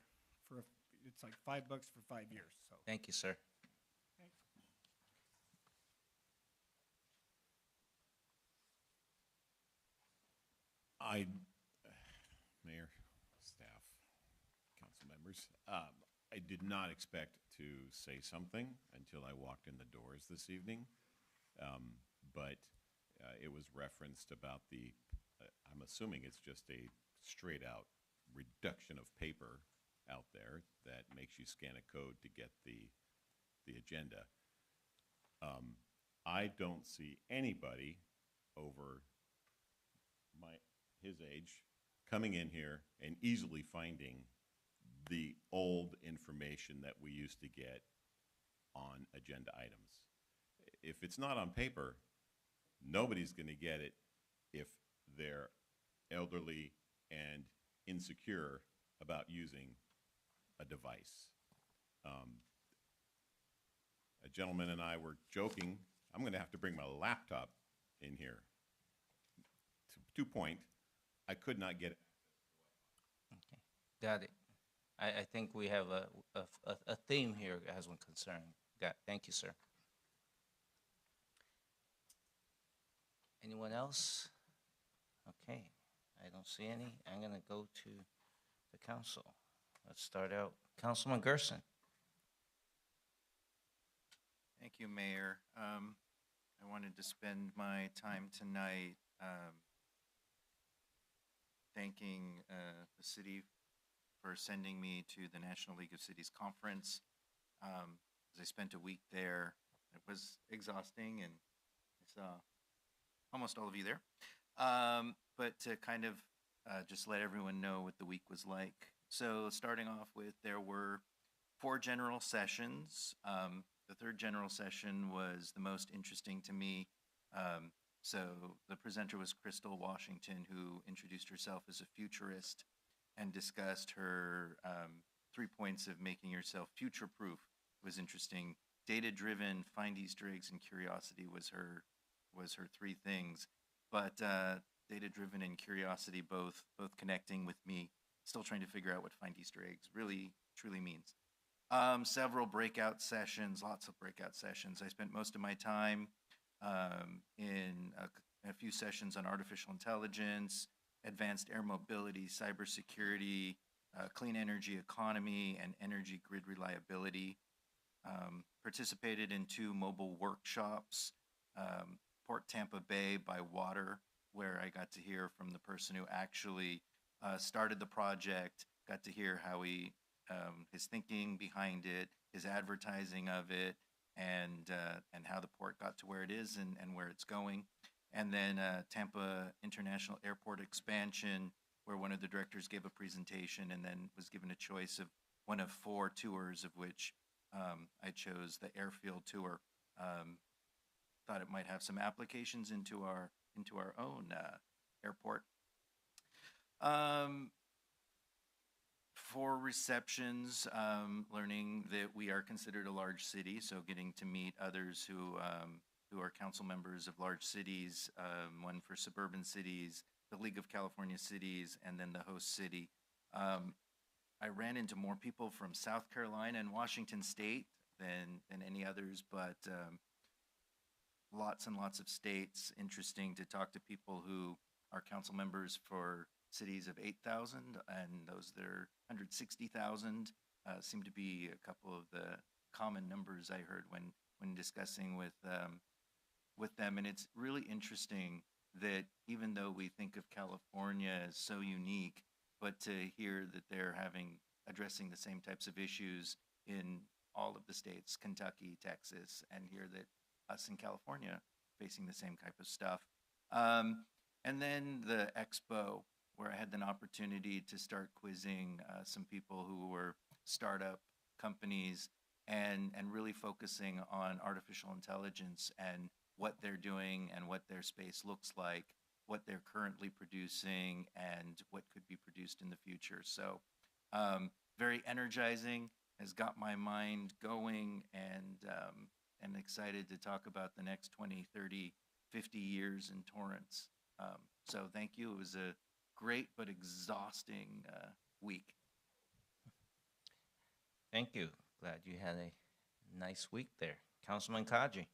for, it's like $5 for 5 years, so. Thank you, sir. Mayor, staff, council members, I did not expect to say something until I walked in the doors this evening. But it was referenced about the, I'm assuming it's just a straight out reduction of paper out there that makes you scan a code to get the agenda. I don't see anybody over his age coming in here and easily finding the old information that we used to get on agenda items. If it's not on paper, nobody's going to get it if they're elderly and insecure about using a device. A gentleman and I were joking, I'm going to have to bring my laptop in here. To point, I could not get it. Okay, got it. I think we have a theme here as one concern. Thank you, sir. Anyone else? Okay, I don't see any. I'm going to go to the council. Let's start out. Councilman Gerson. Thank you, Mayor. I wanted to spend my time tonight thanking the city for sending me to the National League of Cities Conference. As I spent a week there, it was exhausting, and I saw almost all of you there. But to kind of just let everyone know what the week was like. So starting off with, there were 4 general sessions. The third general session was the most interesting to me. So the presenter was Crystal Washington, who introduced herself as a futurist and discussed her 3 points of making yourself future-proof. It was interesting. Data-driven, find Easter eggs, and curiosity was her 3 things. But data-driven and curiosity both connecting with me, still trying to figure out what find Easter eggs really, truly means. Several breakout sessions, lots of breakout sessions. I spent most of my time in a few sessions on artificial intelligence, advanced air mobility, cybersecurity, clean energy economy, and energy grid reliability. Participated in 2 mobile workshops, Port Tampa Bay by water, where I got to hear from the person who actually started the project, got to hear how his thinking behind it, his advertising of it, and how the port got to where it is and where it's going. And then Tampa International Airport expansion, where one of the directors gave a presentation and then was given a choice of one of 4 tours, of which I chose the airfield tour. Thought it might have some applications into our own airport. For receptions, learning that we are considered a large city, so getting to meet others who are council members of large cities, one for suburban cities, the League of California Cities, and then the host city. I ran into more people from South Carolina and Washington State than any others, but lots and lots of states. Interesting to talk to people who are council members for cities of 8,000 and those that are 160,000 seem to be a couple of the common numbers I heard when discussing with them. And it's really interesting that even though we think of California as so unique, but to hear that they're addressing the same types of issues in all of the states, Kentucky, Texas, and hear that us in California facing the same type of stuff. And then the expo, where I had an opportunity to start quizzing some people who were startup companies and really focusing on artificial intelligence and what they're doing and what their space looks like, what they're currently producing, and what could be produced in the future. So very energizing, has got my mind going and excited to talk about the next 20, 30, 50 years in Torrance. So thank you. It was a great but exhausting week. Thank you. Glad you had a nice week there. Councilman Kaji.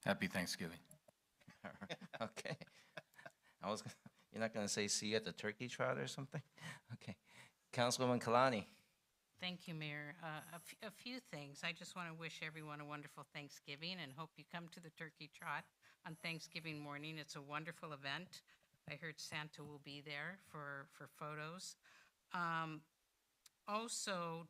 Happy Thanksgiving. Okay. You're not going to say see you at the turkey trot or something? Okay. Councilwoman Kalani. Thank you, Mayor. A few things. I just want to wish everyone a wonderful Thanksgiving and hope you come to the turkey trot on Thanksgiving morning. It's a wonderful event. I heard Santa will be there for photos. Also,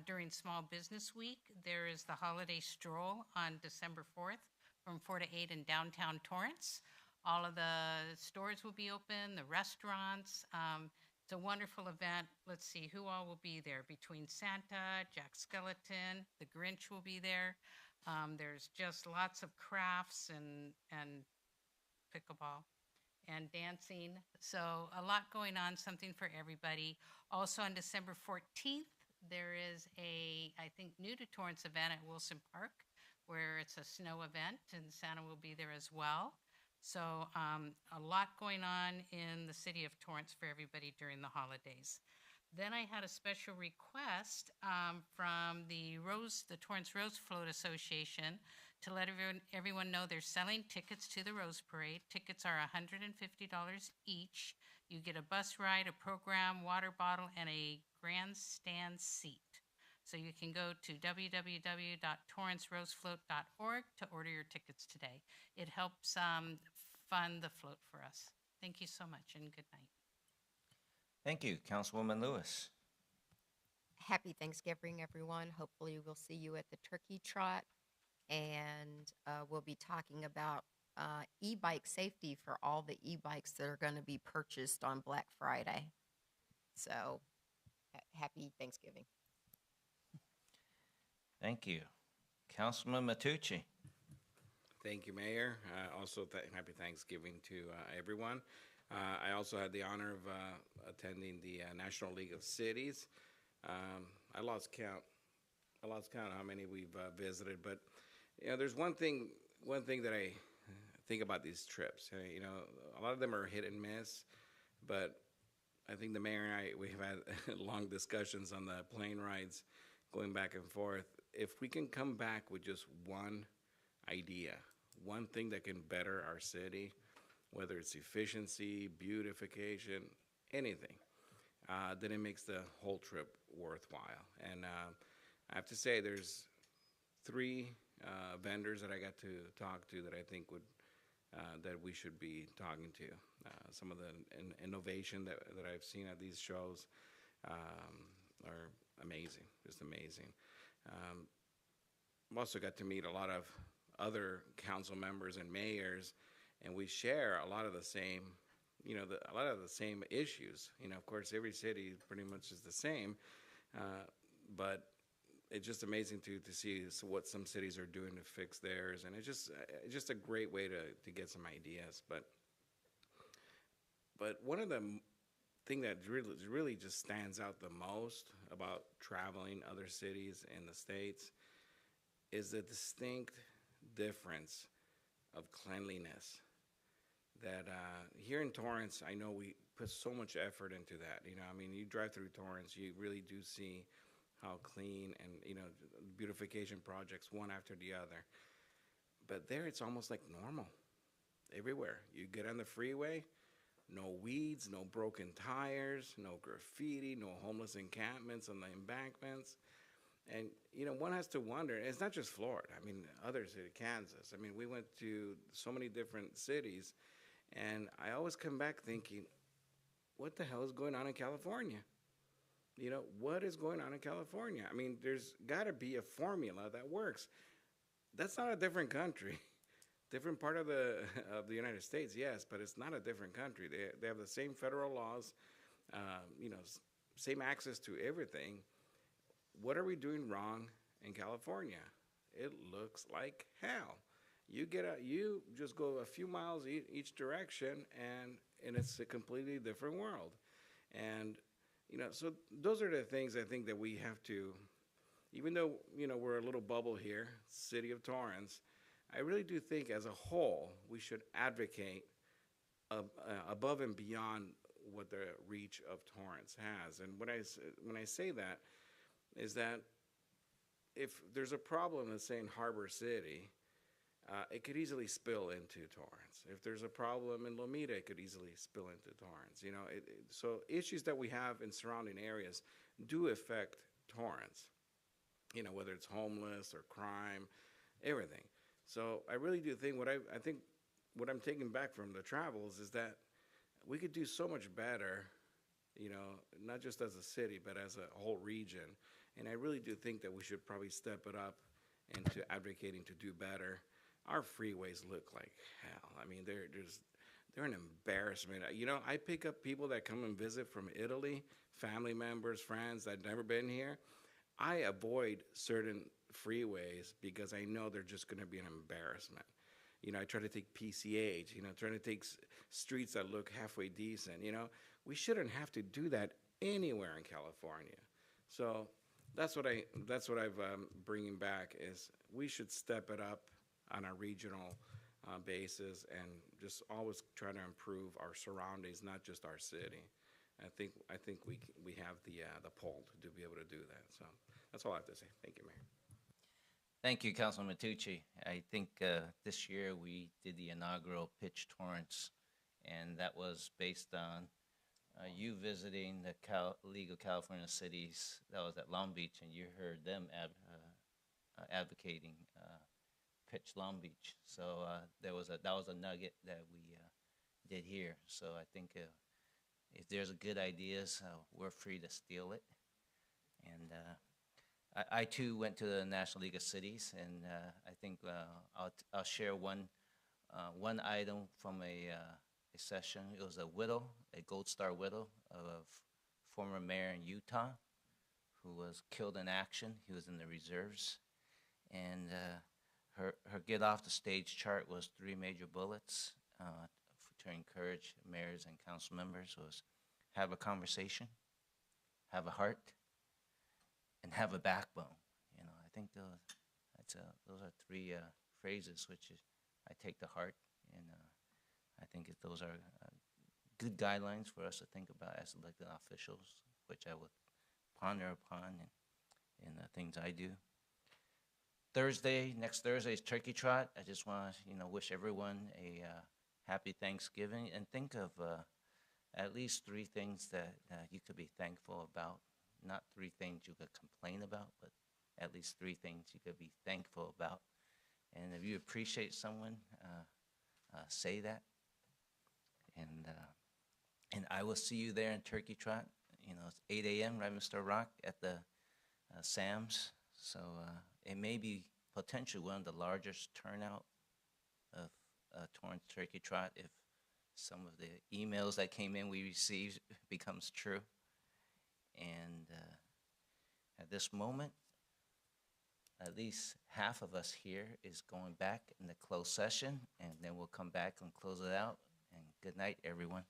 during Small Business Week, there is the holiday stroll on December 4th from 4 to 8 in downtown Torrance. All of the stores will be open, the restaurants. It's a wonderful event. Let's see who all will be there. Between Santa, Jack Skellington, the Grinch will be there. There's just lots of crafts and pickleball and dancing. So a lot going on, something for everybody. Also on December 14th, there is a, I think, new to Torrance event at Wilson Park, where it's a snow event, and Santa will be there as well. So a lot going on in the city of Torrance for everybody during the holidays. Then I had a special request from the Torrance Rose Float Association to let everyone know they're selling tickets to the Rose Parade. Tickets are $150 each. You get a bus ride, a program, water bottle, and a grandstand seat. So you can go to www.torrancerosefloat.org to order your tickets today. It helps fund the float for us. Thank you so much and good night. Thank you. Councilwoman Lewis. Happy Thanksgiving, everyone. Hopefully we'll see you at the turkey trot. And we'll be talking about e-bike safety for all the e-bikes that are going to be purchased on Black Friday. So happy Thanksgiving. Thank you. Councilman Matucci. Thank you, Mayor. Also, happy Thanksgiving to everyone. I also had the honor of attending the National League of Cities. I lost count. How many we've visited, but there's one thing that I think about these trips. A lot of them are hit and miss, but I think the mayor and I, we've had long discussions on the plane rides going back and forth. If we can come back with just one idea, one thing that can better our city, whether it's efficiency, beautification, anything, then it makes the whole trip worthwhile. And I have to say, there's 3 vendors that I got to talk to that I think would that we should be talking to. Some of the innovation that I've seen at these shows are amazing, just amazing. I've also got to meet a lot of other council members and mayors, and we share a lot of the same, a lot of the same issues. Of course, every city pretty much is the same, but it's just amazing to see what some cities are doing to fix theirs, and it's just a great way to get some ideas. But one of the thing that really just stands out the most about traveling other cities in the States is the distinct difference of cleanliness. That here in Torrance, I know we put so much effort into that. You drive through Torrance, you really do see how clean and, beautification projects one after the other. But there it's almost like normal everywhere. You get on the freeway, no weeds, no broken tires, no graffiti, no homeless encampments on the embankments. And, one has to wonder, and it's not just Florida. Other cities, Kansas. We went to so many different cities, and I always come back thinking, what the hell is going on in California? What is going on in California? There's got to be a formula that works. That's not a different country. Different part of the United States, yes, but it's not a different country. They have the same federal laws, same access to everything. What are we doing wrong in California? It looks like hell. You just go a few miles each direction, and it's a completely different world. And so those are the things I think that we have to even though, you know, we're a little bubble here, city of Torrance, I really do think as a whole, we should advocate above and beyond what the reach of Torrance has. And when I say that, is that if there's a problem, let's say in Harbor City, it could easily spill into Torrance. If there's a problem in Lomita, it could easily spill into Torrance. You know, so issues that we have in surrounding areas do affect Torrance. You know, whether it's homeless or crime, everything. So I really do think I think what I'm taking back from the travels is that we could do so much better, you know, not just as a city, but as a whole region. And I really do think that we should probably step it up into advocating to do better. Our freeways look like hell. I mean, they're an embarrassment. You know, I pick up people that come and visit from Italy, family members, friends that never been here. I avoid certain freeways because I know they're just going to be an embarrassment. You know, I try to take PCH, you know, trying to take streets that look halfway decent. You know, we shouldn't have to do that anywhere in California. So that's what I've bringing back is we should step it up on a regional basis and just always try to improve our surroundings, not just our city. I think we have the pull to be able to do that. So that's all I have to say. Thank you, Mayor. Thank you, Councilman Matucci. I think this year we did the inaugural Pitch Torrance, and that was based on you visiting the League of California Cities. That was at Long Beach, and you heard them advocating Pitch Long Beach. So that was a nugget that we did here. So I think if there's good ideas, we're free to steal it. And I too went to the National League of Cities, and I think I'll share one item from a session. It was a widow, a Gold Star widow of a former mayor in Utah who was killed in action. He was in the reserves, and her get off the stage chart was 3 major bullets to encourage mayors and council members was have a conversation, have a heart, and have a backbone. You know, I think those are 3 phrases which I take to heart, and I think those are good guidelines for us to think about as elected officials, which I would ponder upon in the things I do. Next Thursday is Turkey Trot. I just want to, wish everyone a happy Thanksgiving, and think of at least 3 things that you could be thankful about. Not 3 things you could complain about, but at least 3 things you could be thankful about. And if you appreciate someone, say that. And I will see you there in Turkey Trot. It's 8 a.m., right, Mr. Rock, at the Sam's. So it may be potentially one of the largest turnout of Torrance Turkey Trot if some of the emails that came in we received becomes true. And at this moment, at least half of us here is going back in the closed session, and then we'll come back and close it out. And good night, everyone.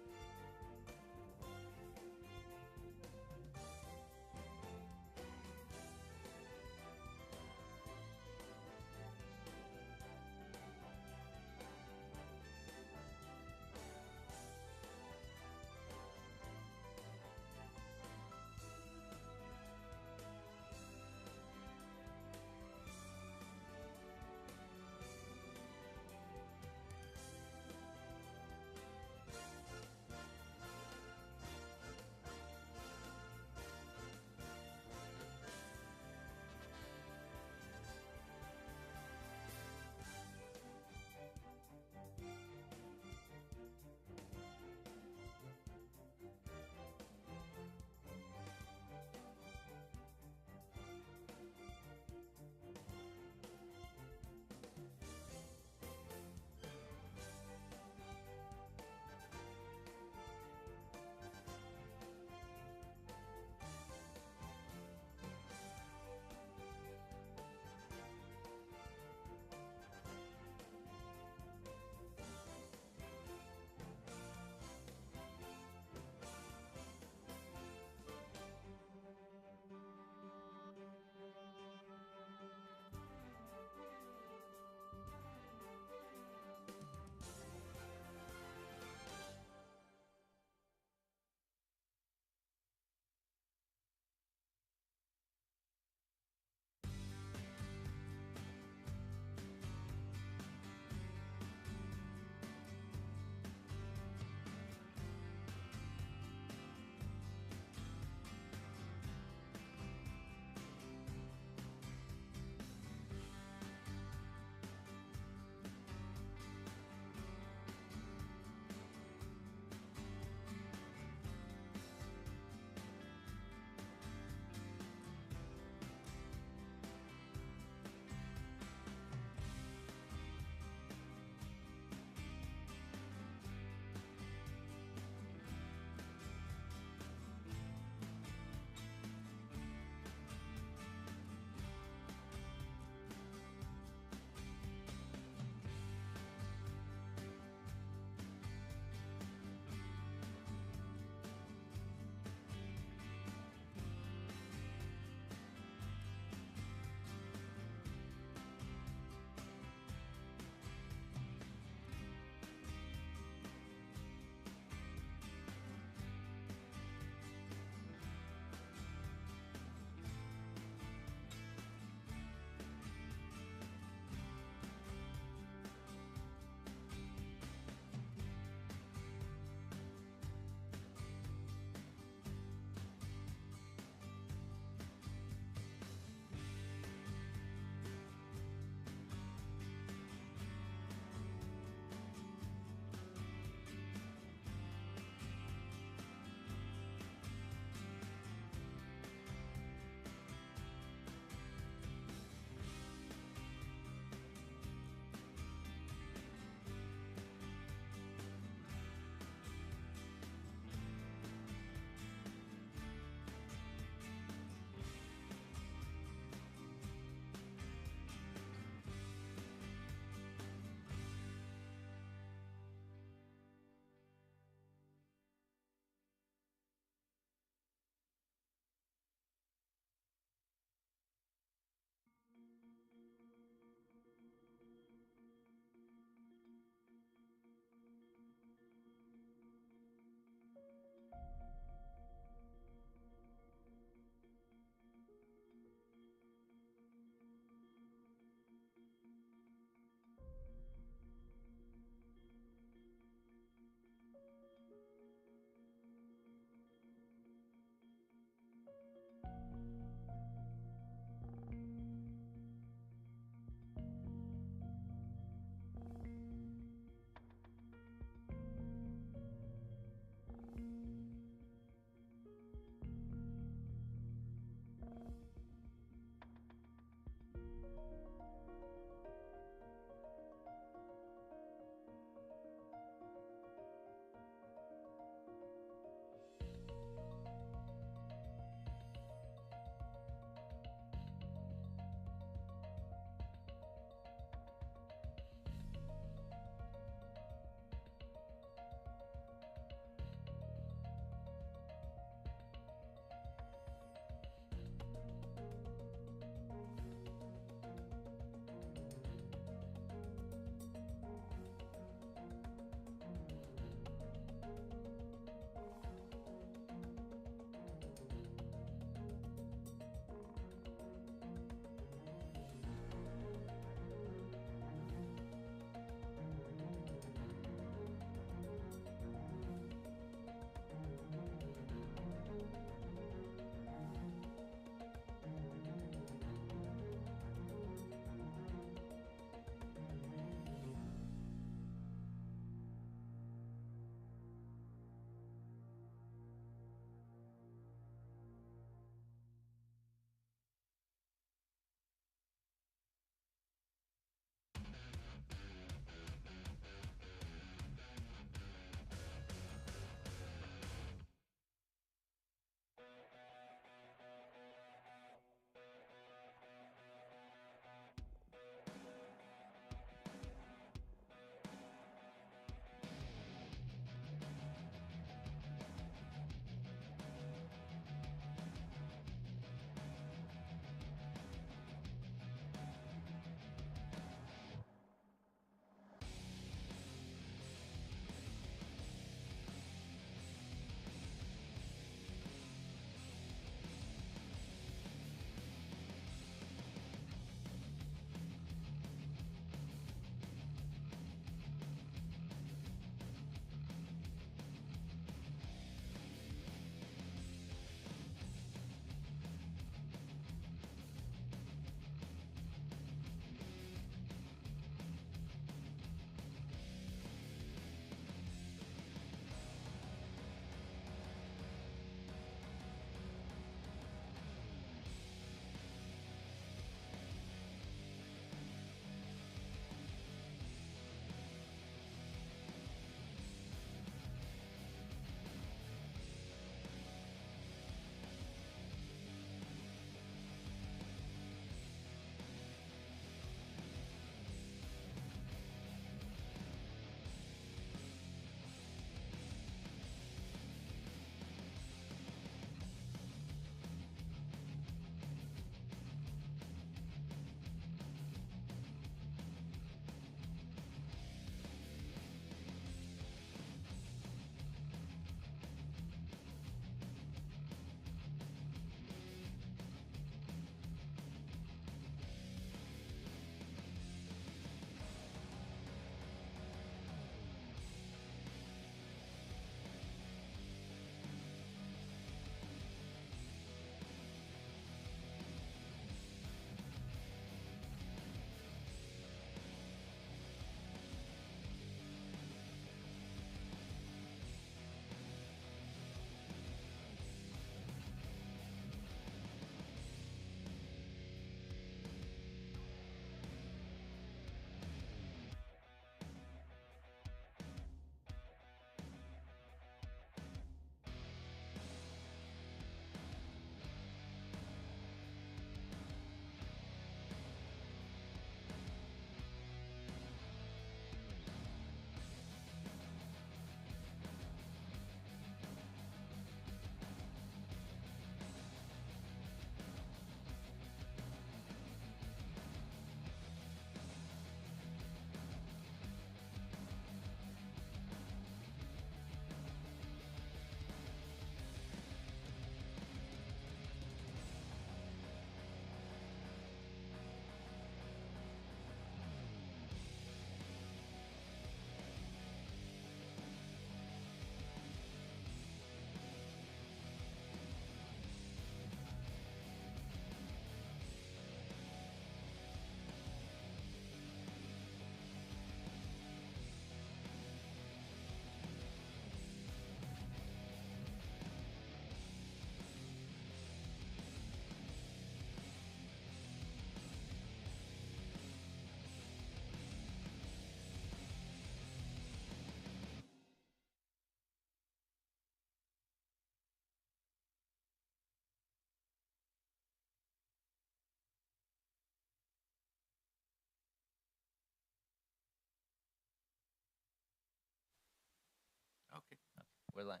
We're live.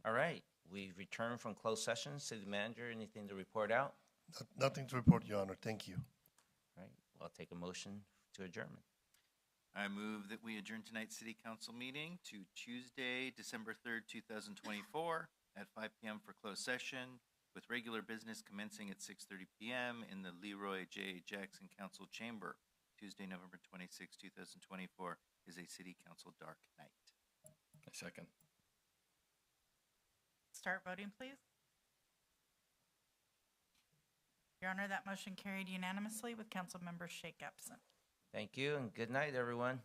All right, we returned from closed session. City Manager, anything to report out? Nothing to report, Your Honor. Thank you. All right, I'll take a motion to adjournment. I move that we adjourn tonight's city council meeting to Tuesday, December 3rd, 2024 at 5 p.m. for closed session, with regular business commencing at 6:30 p.m. in the Leroy J. Jackson Council Chamber. Tuesday, November 26, 2024 is a city council dark night. A second. Start voting, please. Your Honor, that motion carried unanimously with Councilmember Shake absent. Thank you, and good night, everyone.